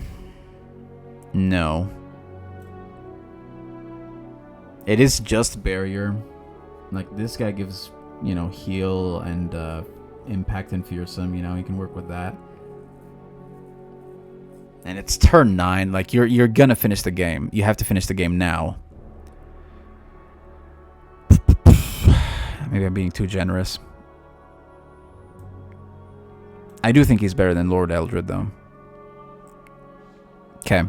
It is just barrier. Like, this guy gives, you know, heal and impact and fearsome. You know, you can work with that. And it's turn 9. Like, you're gonna finish the game. You have to finish the game now. Maybe I'm being too generous. I do think he's better than Lord Eldred, though. Okay.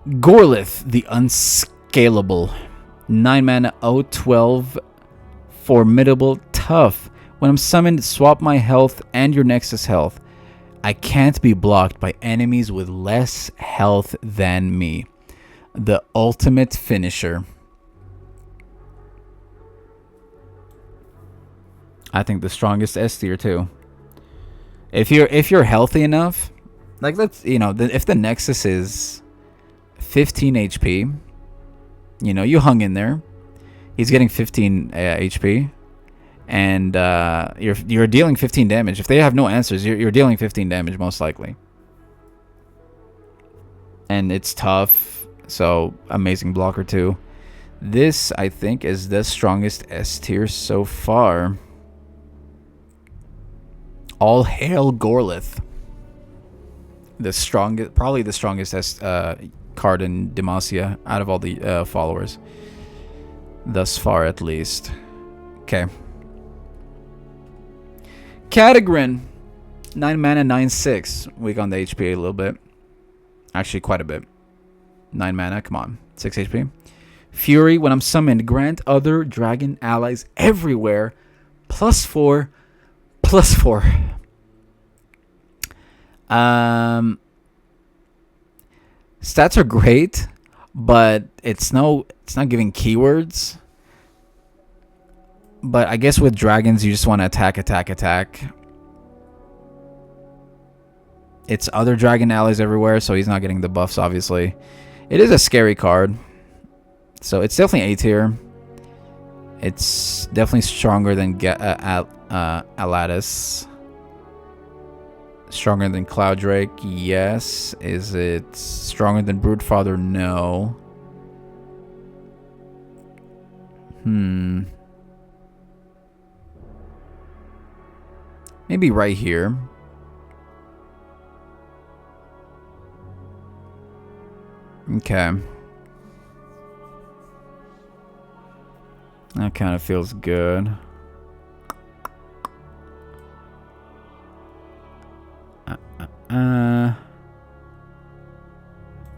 Gorlith, the Unscalable. 9 mana, 0/12. Formidable, tough. When I'm summoned, swap my health and your Nexus health. I can't be blocked by enemies with less health than me. The ultimate finisher. I think the strongest S tier too. If you're healthy enough, like, let's, you know, if the Nexus is 15 HP, you know, you hung in there. He's getting 15 HP, and you're dealing 15 damage. If they have no answers, you're dealing 15 damage most likely. And it's tough, so amazing blocker too. This, I think, is the strongest S tier so far. All hail Gorlith. The strongest, probably the strongest card in Demacia out of all the followers. Thus far, at least. Okay. Catagrin. 9 mana, 9/6. Weak on the HP a little bit. Actually, quite a bit. 9 mana, come on. 6 HP. Fury, when I'm summoned, grant other dragon allies everywhere +4/+4. Stats are great, but it's not giving keywords. But I guess with dragons, you just want to attack. It's other dragon allies everywhere, so he's not getting the buffs, obviously. It is a scary card, so it's definitely A tier. It's definitely stronger than Alatus. Stronger than Cloud Drake, yes. Is it stronger than Broodfather? No. Maybe right here. Okay. That kind of feels good.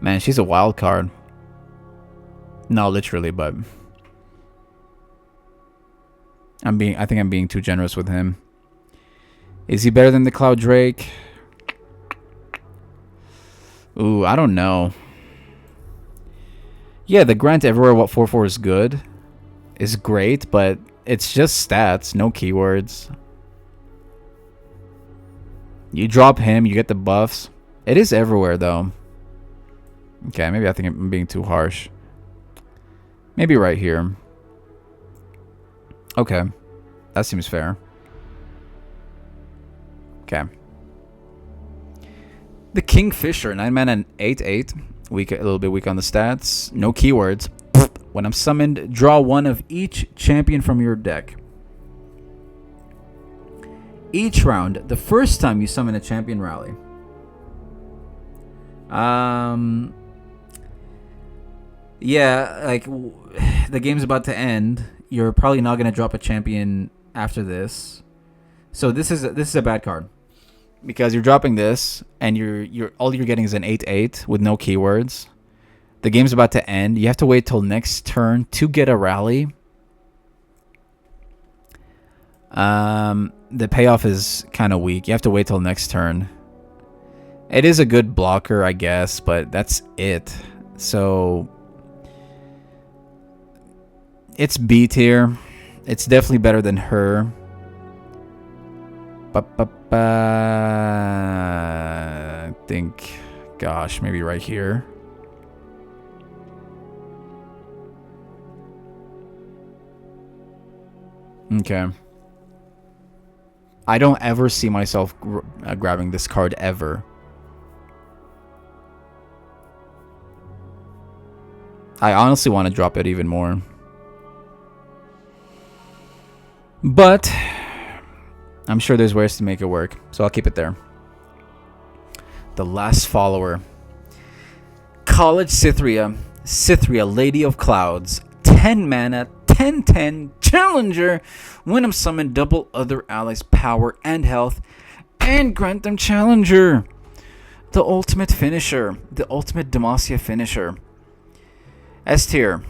Man, she's a wild card. No, literally, but I think I'm being too generous with him. Is he better than the Cloud Drake? Ooh, I don't know. Yeah, the grant everywhere what 4/4 is good. Is great, but it's just stats, no keywords. You drop him, you get the buffs. It is everywhere, though. Okay, maybe I think I'm being too harsh. Maybe right here. Okay. That seems fair. Okay. The Kingfisher, 9 mana and 8/8. Weak, a little bit weak on the stats. No keywords. When I'm summoned, draw one of each champion from your deck. Each round, the first time you summon a champion, rally. Yeah, like the game's about to end. You're probably not gonna drop a champion after this, so this is a bad card because you're dropping this and you're all you're getting is an 8/8 with no keywords. The game's about to end. You have to wait till next turn to get a rally. The payoff is kind of weak. You have to wait till next turn. It is a good blocker, I guess, but that's it. So it's B tier. It's definitely better than her. I think, gosh, maybe right here. Okay. I don't ever see myself grabbing this card ever. I honestly want to drop it even more. But I'm sure there's ways to make it work, so I'll keep it there. The last follower. College Cythria. Cythria, Lady of Clouds. 10 mana, 10/10 challenger. When I'm summoned, double other allies' power and health and grant them challenger. The ultimate finisher. The ultimate Demacia finisher. S tier.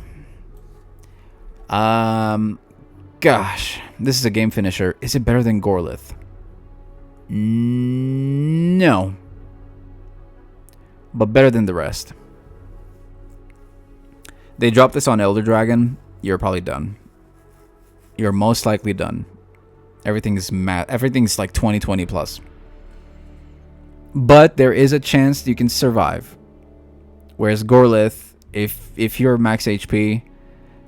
Gosh, this is a game finisher. Is it better than Gorlith? No. But better than the rest. They drop this on Elder Dragon, you're probably done. You're most likely done. Everything's like 20/20 plus. But there is a chance you can survive. Whereas Gorlith, if you're max HP,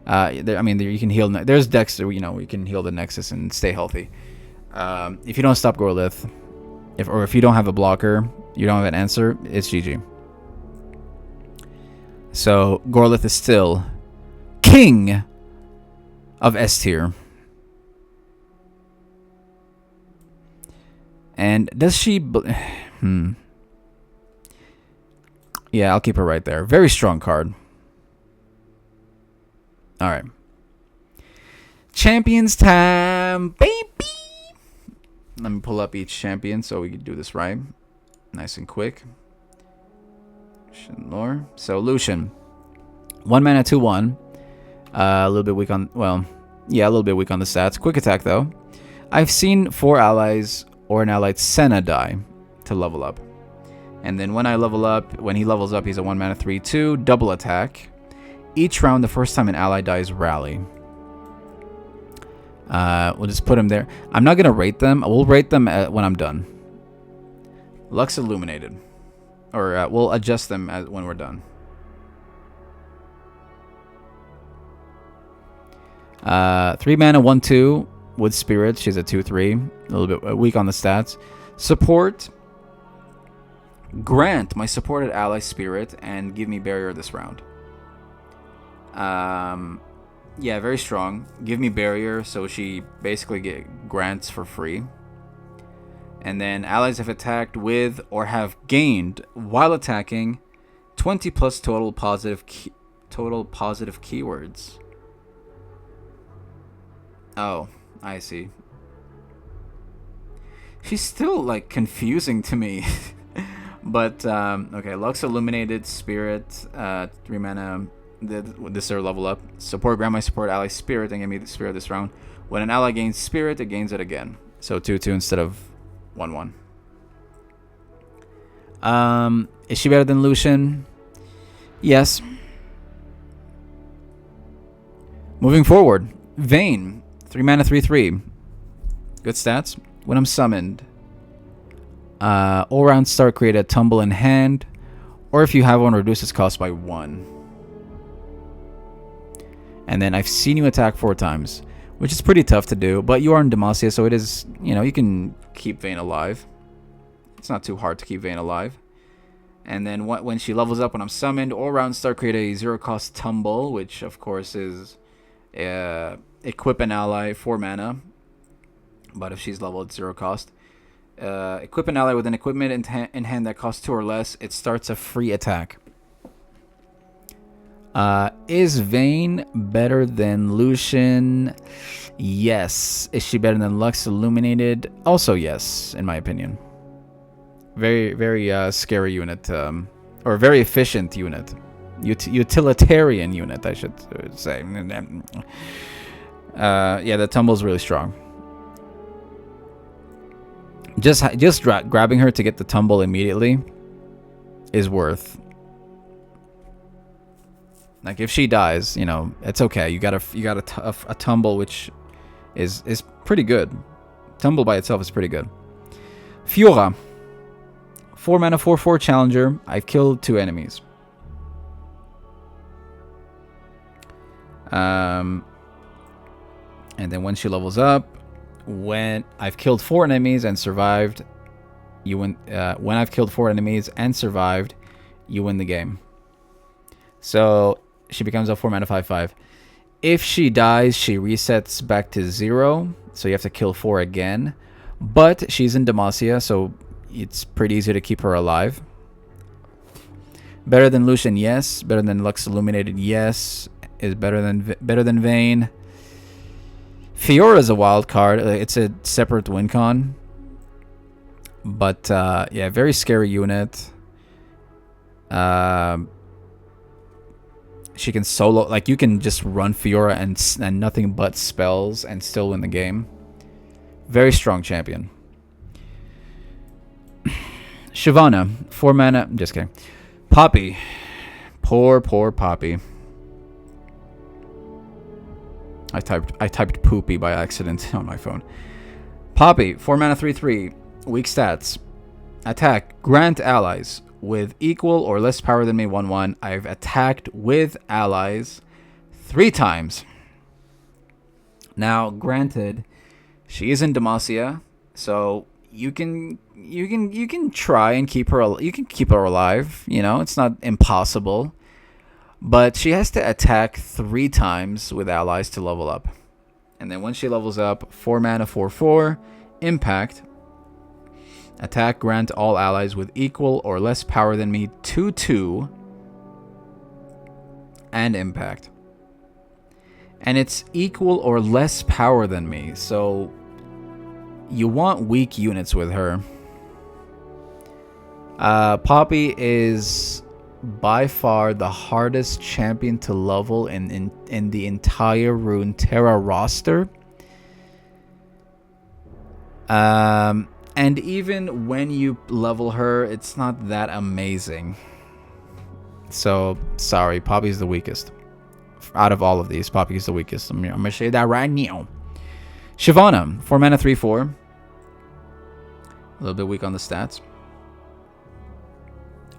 you can heal. There's decks that you can heal the Nexus and stay healthy. If you don't stop Gorlith, if you don't have a blocker, you don't have an answer, it's GG. So Gorlith is still king of S tier. And does she? Yeah, I'll keep her right there. Very strong card. All right. Champions time, baby. Let me pull up each champion so we can do this right. Nice and quick. Lore. So Lucian. 1 mana, 2/1. A little bit weak on, a little bit weak on the stats. Quick attack though. I've seen 4 allies or an allied Senna die to level up. And then when he levels up, he's a 1 mana, 3/2, double attack. Each round, the first time an ally dies, rally. We'll just put him there. I'm not going to rate them. We'll rate them when I'm done. Lux Illuminated. Or we'll adjust them when we're done. 3 mana, 1/2 with Spirit. She's a 2/3. A little bit weak on the stats. Support. Grant my supported ally Spirit and give me Barrier this round. Yeah, very strong. Give me Barrier, so she basically grants for free. And then allies have attacked with or have gained while attacking 20 plus total positive keywords. Oh, I see. She's still like confusing to me. But okay, Lux Illuminated Spirit, 3 mana. This is level up. Support, grant my support ally Spirit and give me the Spirit this round. When an ally gains Spirit, it gains it again. So 2/2 instead of 1/1. Is she better than Lucian? Yes. Moving forward, Vayne, 3 mana, 3/3. Good stats. When I'm summoned, all round start create a tumble in hand, or if you have one, reduce its cost by 1. And then I've seen you attack 4 times, which is pretty tough to do, but you are in Demacia, so it is, you can keep Vayne alive. It's not too hard to keep Vayne alive. And then when she levels up, when I'm summoned or round start, create a 0-cost tumble, which of course is equip an ally 4 mana. But if she's leveled 0 cost, equip an ally with an equipment in hand that costs 2 or less. It starts a free attack. Is Vayne better than Lucian? Yes. Is she better than Lux Illuminated? Also yes, in my opinion. Very, very scary unit, or very efficient unit, utilitarian unit, I should say. Yeah, the tumble's really strong. Just grabbing her to get the tumble immediately is worth. Like if she dies, you know, it's okay. You got a tumble, which is pretty good. Tumble by itself is pretty good. Fiora. 4 mana, 4/4 challenger. I've killed 2 enemies. And then when she levels up, when I've killed 4 enemies and survived, you win. When I've killed 4 enemies and survived, you win the game. So she becomes a 4 mana 5/5. If she dies, she resets back to 0. So you have to kill 4 again. But she's in Demacia, so it's pretty easy to keep her alive. Better than Lucian, yes. Better than Lux Illuminated, yes. Is better than Vayne. Fiora is a wild card. It's a separate win con. But yeah, very scary unit. She can solo, like you can just run Fiora and nothing but spells and still win the game. Very strong champion. Shyvana, 4 mana. I'm just kidding. Poppy. Poor Poppy. I typed poopy by accident on my phone. Poppy, 4 mana 3/3. Weak stats. Attack. Grant allies with equal or less power than me 1/1. I've attacked with allies 3 times. Now, granted, she is in Demacia, so you can try and keep her. You can keep her alive. You know, it's not impossible. But she has to attack 3 times with allies to level up. And then when she levels up, 4 mana 4/4, impact. Attack, grant all allies with equal or less power than me 2/2, and impact. And it's equal or less power than me, so you want weak units with her. Poppy is by far the hardest champion to level in the entire Runeterra roster. And even when you level her, it's not that amazing. So, sorry, Poppy's the weakest. Out of all of these, Poppy is the weakest. I'm going to show you that right now. Shyvana, 4 mana 3/4. A little bit weak on the stats.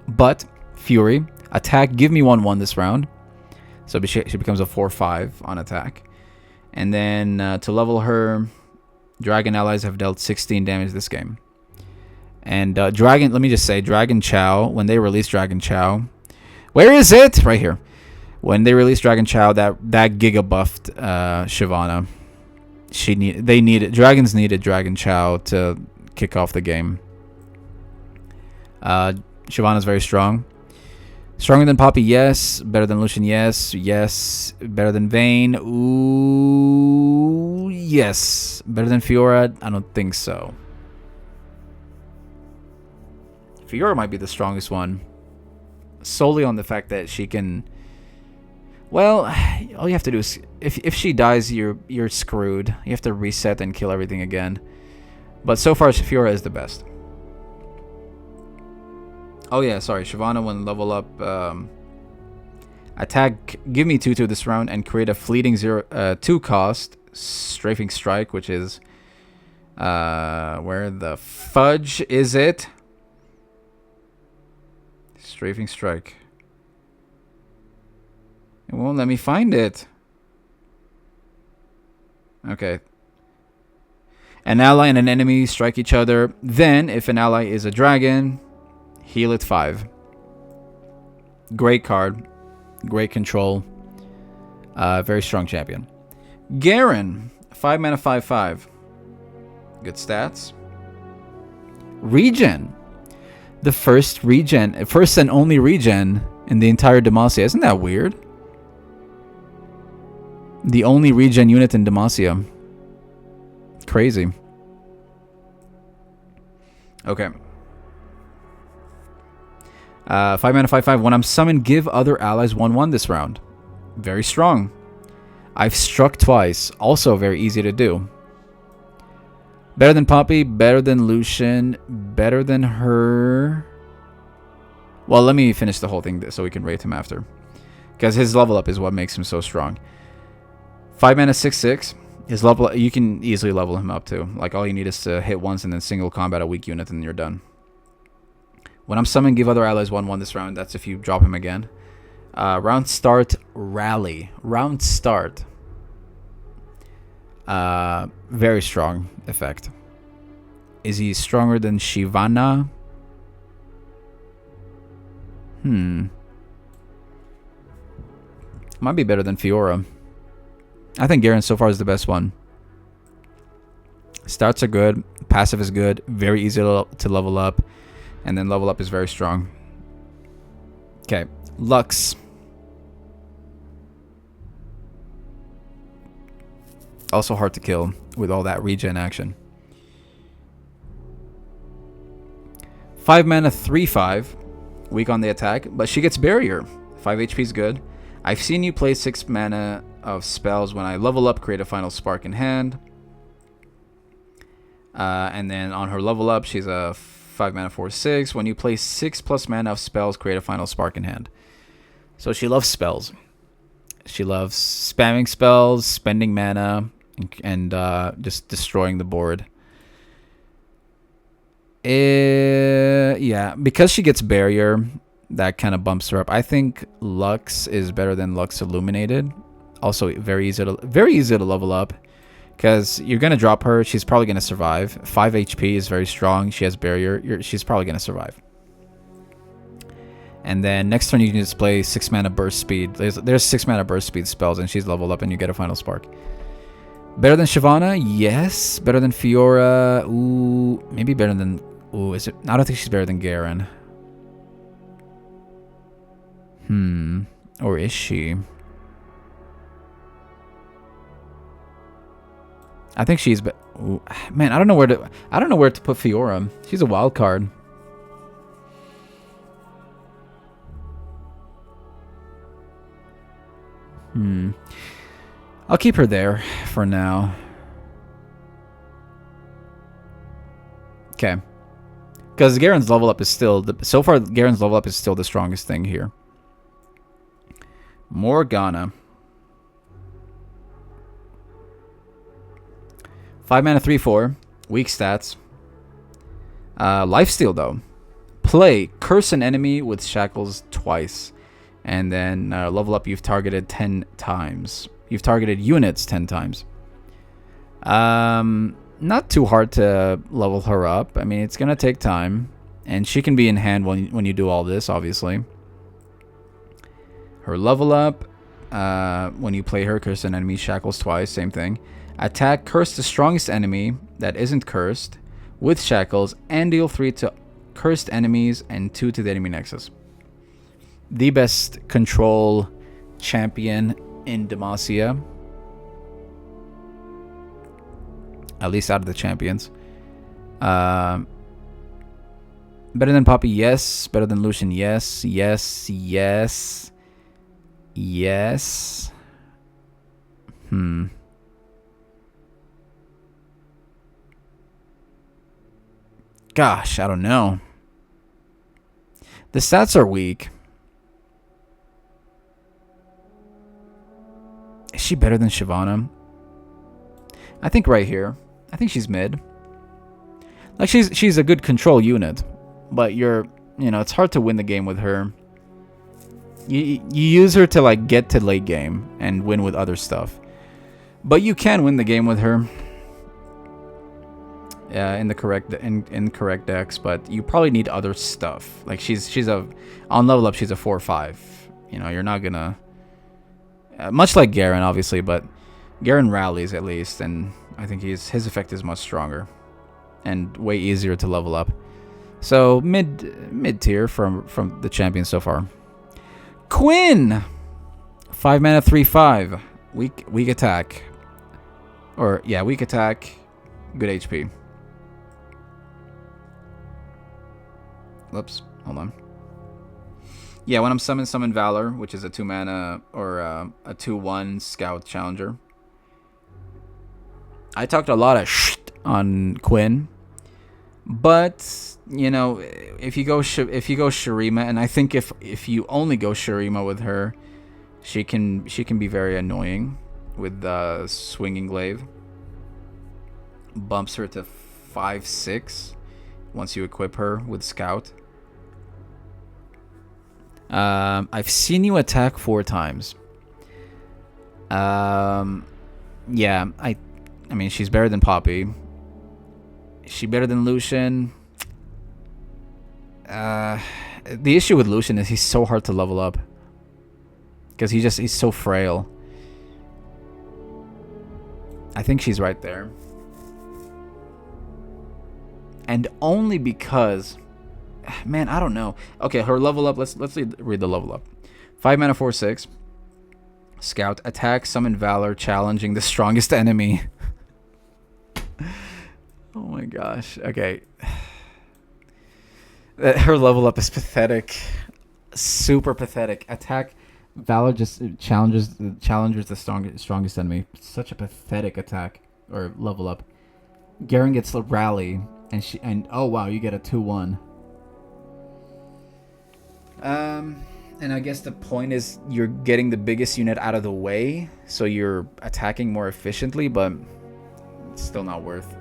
But Fury, attack, give me 1/1 this round. So she becomes a 4/5 on attack. And then to level her, Dragon allies have dealt 16 damage this game. And Dragon, let me just say, Dragon Chow, when they released Dragon Chow, where is it? Right here. When they released Dragon Chow, that giga buffed Shyvana. Dragons needed Dragon Chow to kick off the game. Shyvana's very strong. Stronger than Poppy, yes. Better than Lucian, yes. Yes. Better than Vayne, ooh, yes. Better than Fiora, I don't think so. Fiora might be the strongest one, solely on the fact that she can. Well, all you have to do is, if she dies, you're screwed. You have to reset and kill everything again. But so far, Fiora is the best. Oh yeah, sorry. Shyvana, when level up, attack, give me 2/2 this round and create a fleeting 2 cost strafing strike, which is where the fudge is it? Strafing strike. It won't let me find it. Okay. An ally and an enemy strike each other. Then, if an ally is a dragon, heal it 5. Great card. Great control. Very strong champion. Garen. 5 mana, 5/5. Good stats. Regen. The first and only regen in the entire Demacia. Isn't that weird? The only regen unit in Demacia. Crazy. Okay. 5 mana, 5/5. When I'm summoned, give other allies 1/1 this round. Very strong. I've struck twice. Also very easy to do. Better than Poppy, better than Lucian, better than her. Well, let me finish the whole thing so we can rate him after. Because his level up is what makes him so strong. 5 mana, 6/6. His level, you can easily level him up too. Like, all you need is to hit once and then single combat a weak unit and you're done. When I'm summoned, give other allies 1/1 this round. That's if you drop him again. Round start, rally. Round start. Very strong effect. Is he stronger than Shyvana? Might be better than Fiora. I think Garen so far is the best one. Starts are good. Passive is good. Very easy to level up. And then level up is very strong. Okay. Lux. Also hard to kill with all that regen action. 5 mana, 3/5. Weak on the attack, but she gets barrier. 5 HP is good. I've seen you play 6 mana of spells. When I level up, create a final spark in hand. And then on her level up, she's a 5 mana, 4/6. When you play 6+ mana of spells, create a final spark in hand. So she loves spells. She loves spamming spells, spending mana, and just destroying the board. Yeah, because she gets barrier, that kind of bumps her up. I think Lux is better than Lux Illuminated. Also very easy to level up, because you're gonna drop her. She's probably gonna survive. 5 HP is very strong. She has barrier. She's probably gonna survive. And then next turn you can just play 6 mana burst speed. There's 6 mana burst speed spells, and she's leveled up, and you get a final spark. Better than Shyvana? Yes. Better than Fiora? Ooh, maybe better than... Ooh, is it? I don't think she's better than Garen. Or is she? I think she's... Ooh, man, I don't know where to put Fiora. She's a wild card. I'll keep her there for now. Okay. Because Garen's level up is still... So far, Garen's level up is still the strongest thing here. Morgana. 5 mana, 3/4. Weak stats. Lifesteal, though. Play. Curse an enemy with shackles twice. And then level up, you've targeted 10 times. You've targeted units 10 times. Not too hard to level her up. I mean, it's going to take time. And she can be in hand when you do all this, obviously. Her level up, when you play her, curse an enemy, shackles twice, same thing. Attack, curse the strongest enemy that isn't cursed with shackles, and deal 3 to cursed enemies and 2 to the enemy nexus. The best control champion in Demacia. At least out of the champions. Better than Poppy, yes. Better than Lucian, yes. Yes, yes. Yes. Gosh, I don't know. The stats are weak. Is she better than Shyvana? I think right here. I think she's mid. Like, she's a good control unit, but you know, it's hard to win the game with her. You use her to like get to late game and win with other stuff, but you can win the game with her. in the incorrect decks, but you probably need other stuff. Like she's a on level up, she's a 4/5. You know, you're not gonna much like Garen, obviously, but Garen rallies at least, and I think his effect is much stronger and way easier to level up. So mid tier from the champions so far. Quinn, 5 mana 3/5, weak attack, or yeah, weak attack, good HP. Whoops, hold on. Yeah, when I'm summon Valor, which is a 2 mana or a 2/1 scout challenger. I talked a lot of shit on Quinn, but you know, if you go Shurima, and I think if you only go Shurima with her, she can be very annoying with Swinging Glaive. Bumps her to 5/6 once you equip her with Scout. I've seen you attack 4 times. Yeah, I mean, she's better than Poppy. Is she better than Lucian? The issue with Lucian is he's so hard to level up. Because he's so frail. I think she's right there. And only because... Man, I don't know. Okay, her level up. Let's read the level up. 5 mana 4/6. Scout. Attack, summon Valor, challenging the strongest enemy. Oh my gosh. Okay. Her level up is pathetic. Super pathetic. Attack, Valor just challenges the strongest enemy. Such a pathetic attack or level up. Garen gets the rally, and oh wow, you get a 2/1. And I guess the point is you're getting the biggest unit out of the way, so you're attacking more efficiently, but it's still not worth.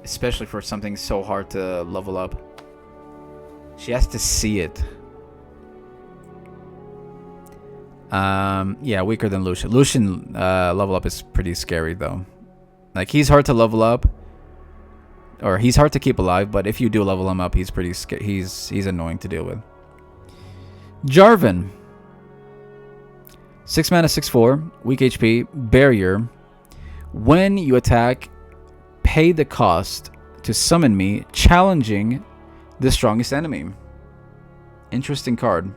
Especially for something so hard to level up. She has to see it. Yeah, weaker than Lucian. Lucian level up is pretty scary though. Like, he's hard to level up, or he's hard to keep alive, but if you do level him up, he's pretty he's annoying to deal with. Jarvan, 6 mana 6/4, weak HP, barrier. When you attack, pay the cost to summon me, challenging the strongest enemy. Interesting card.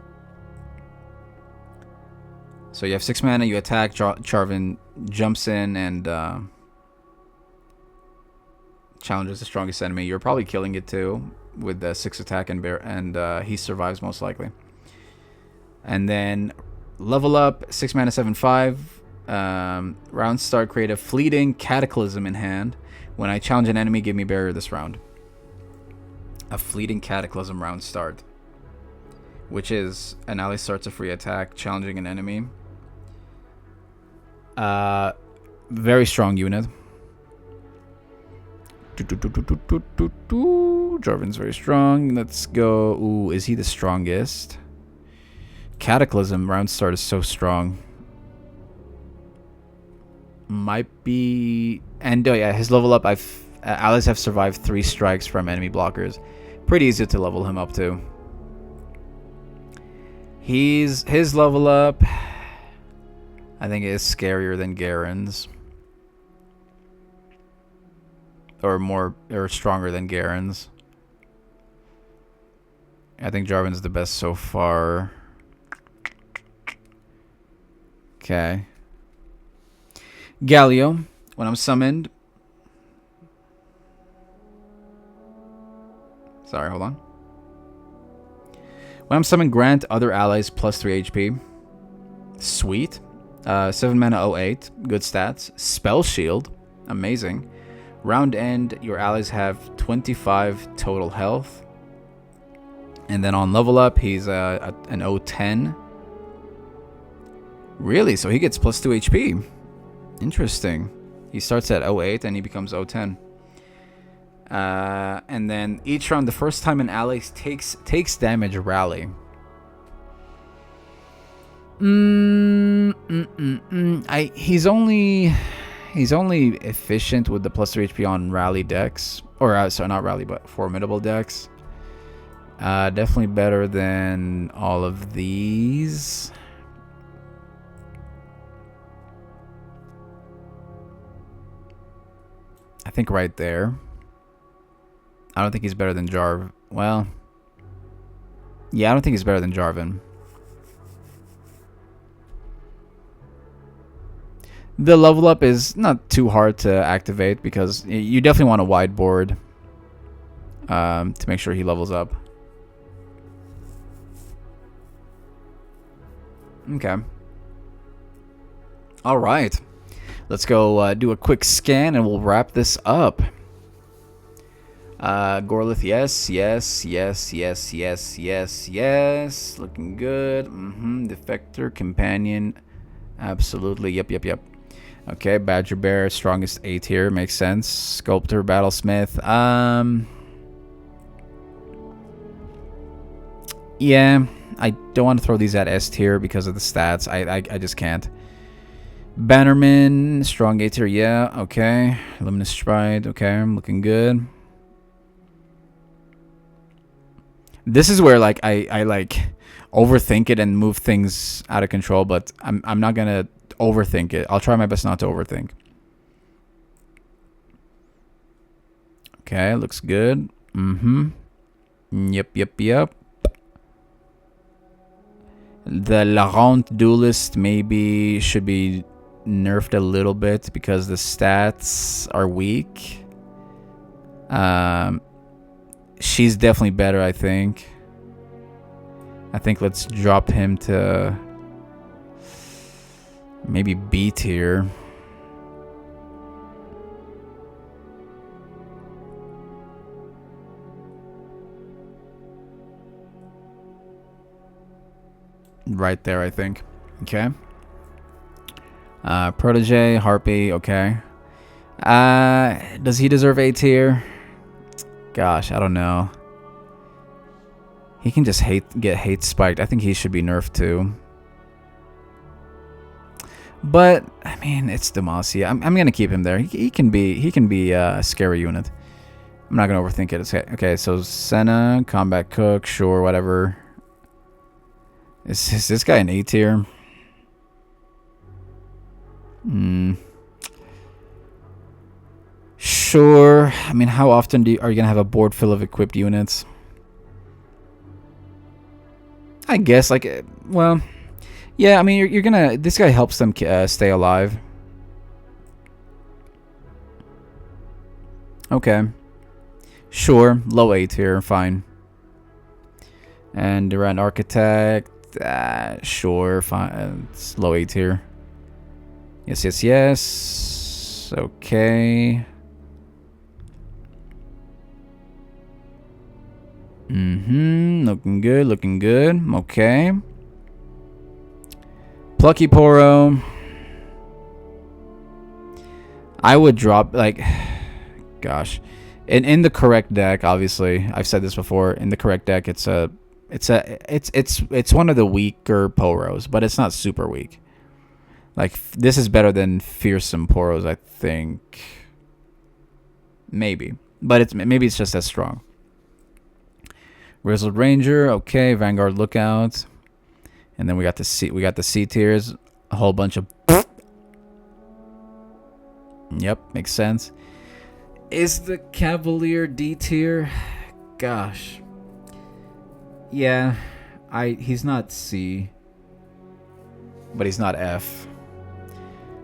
So you have 6 mana, you attack, Jarvan jumps in and challenges the strongest enemy. You're probably killing it too with the 6 attack, and he survives most likely. And then level up, 6 mana 7/5. Round start, create a fleeting Cataclysm in hand. When I challenge an enemy, give me barrier this round. A fleeting Cataclysm round start, which is an ally starts a free attack challenging an enemy. Very strong unit. Jarvan's very strong. Let's go. Ooh, is he the strongest? Cataclysm round start is so strong. Might be. And oh yeah, his level up. Allies have survived 3 strikes from enemy blockers. Pretty easy to level him up too. His level up, I think, is scarier than Garen's. Or stronger than Garen's. I think Jarvan's the best so far. Okay. Galio, when I'm summoned. Sorry, hold on. When I'm summoned, grant other allies plus 3 HP. Sweet. 7 mana 08. Good stats. Spell Shield. Amazing. Round end, your allies have 25 total health. And then on level up, he's an 010. Really? So he gets plus 2 HP. Interesting. He starts at 08 and he becomes 010. And then each round, the first time an ally takes damage, rally. He's only efficient with the plus 3 HP on rally decks. Or, sorry, not rally, but formidable decks. Definitely better than all of these. I think right there. I don't think he's better than Jarv. Well, yeah, I don't think he's better than Jarvan. The level up is not too hard to activate because you definitely want a wide board to make sure he levels up. Okay. All right. Let's go do a quick scan and we'll wrap this up. Gorlith, yes. Looking good. Defector, companion. Absolutely. Yep. Okay, Badger Bear, strongest A tier. Makes sense. Sculptor, Battlesmith. Yeah, I don't want to throw these at S tier because of the stats. I just can't. Bannerman, strong A tier. Yeah, okay. Luminous Sprite. Okay, I'm looking good. This is where like I like overthink it and move things out of control, but I'm not gonna overthink it. I'll try my best not to overthink. Okay, looks good. Yep. The Laurent Duelist maybe should be nerfed a little bit because the stats are weak. She's definitely better, I think. Let's drop him to maybe B tier. Right there, I think. Okay. Protege, Harpy, okay. Does he deserve A tier? Gosh, I don't know. He can just get hate spiked. I think he should be nerfed too. But I mean, it's Demacia. I'm gonna keep him there. He can be a scary unit. I'm not gonna overthink it. Okay, so Senna, Combat Cook, sure, whatever. Is this guy an A tier? Sure. I mean, how often are you gonna have a board full of equipped units? I guess, like, well, yeah. I mean, you're gonna. This guy helps them stay alive. Okay. Sure. Low A tier. Fine. And Durant Architect. Sure. Fine. It's low A tier. Yes. Okay. Looking good. Okay. Plucky Poro. I would drop, like, gosh. In the correct deck, obviously. I've said this before. In the correct deck, it's one of the weaker Poros, but it's not super weak. Like, this is better than fearsome Poros, I think. Maybe. But maybe it's just as strong. Grizzled Ranger, okay. Vanguard Lookout, and then we got the C tiers, a whole bunch of. Yep, makes sense. Is the Cavalier D tier? Gosh, yeah, he's not C, but he's not F.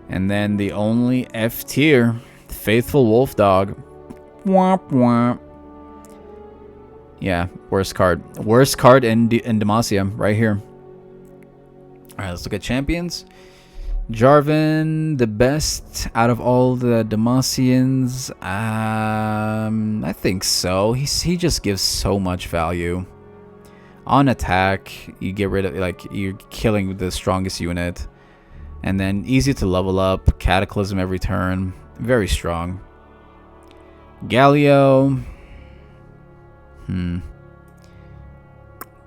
And then the only F tier, Faithful Wolf Dog. Womp womp. Yeah, worst card in Demacia right here. All right, let's look at champions. Jarvan, the best out of all the Demacians. I think so. He just gives so much value. On attack, you get rid of, like, you're killing the strongest unit, and then easy to level up. Cataclysm every turn, very strong. Galio.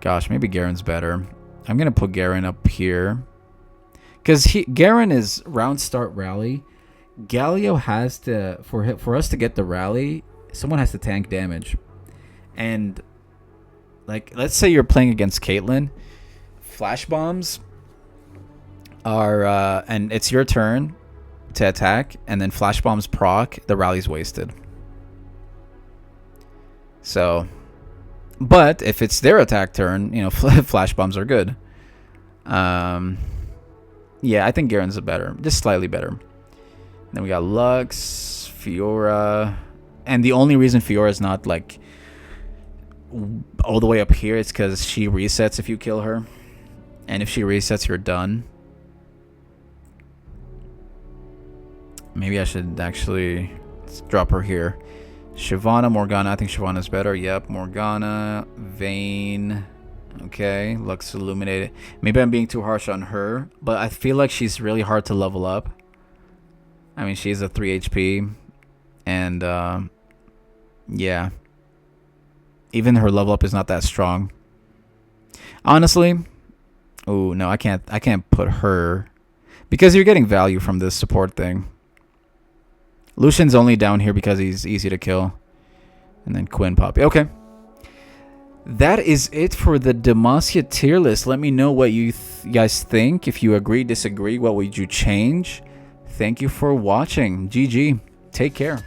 Gosh, maybe Garen's better. I'm gonna put Garen up here because Garen is round start rally. Galio has to for us to get the rally. Someone has to tank damage, and like let's say you're playing against Caitlyn, flash bombs are and it's your turn to attack, and then flash bombs proc, the rally's wasted. So, but if it's their attack turn, you know, flash bombs are good. Yeah, I think Garen's better, just slightly better. Then we got Lux, Fiora, and the only reason Fiora is not like all the way up here is because she resets if you kill her, and if she resets, you're done. Maybe I should actually drop her here. Shyvana, Morgana. I think Shyvana's better. Yep, Morgana, Vayne. Okay, Lux Illuminated. Maybe I'm being too harsh on her, but I feel like she's really hard to level up. I mean, she's a 3 HP, and yeah, even her level up is not that strong. Honestly, oh no, I can't put her because you're getting value from this support thing. Lucian's only down here because he's easy to kill, and then Quinn, Poppy. Okay. That is it for the Demacia tier list. Let me know what you guys think. If you agree, disagree, what would you change? Thank you for watching. GG. Take care.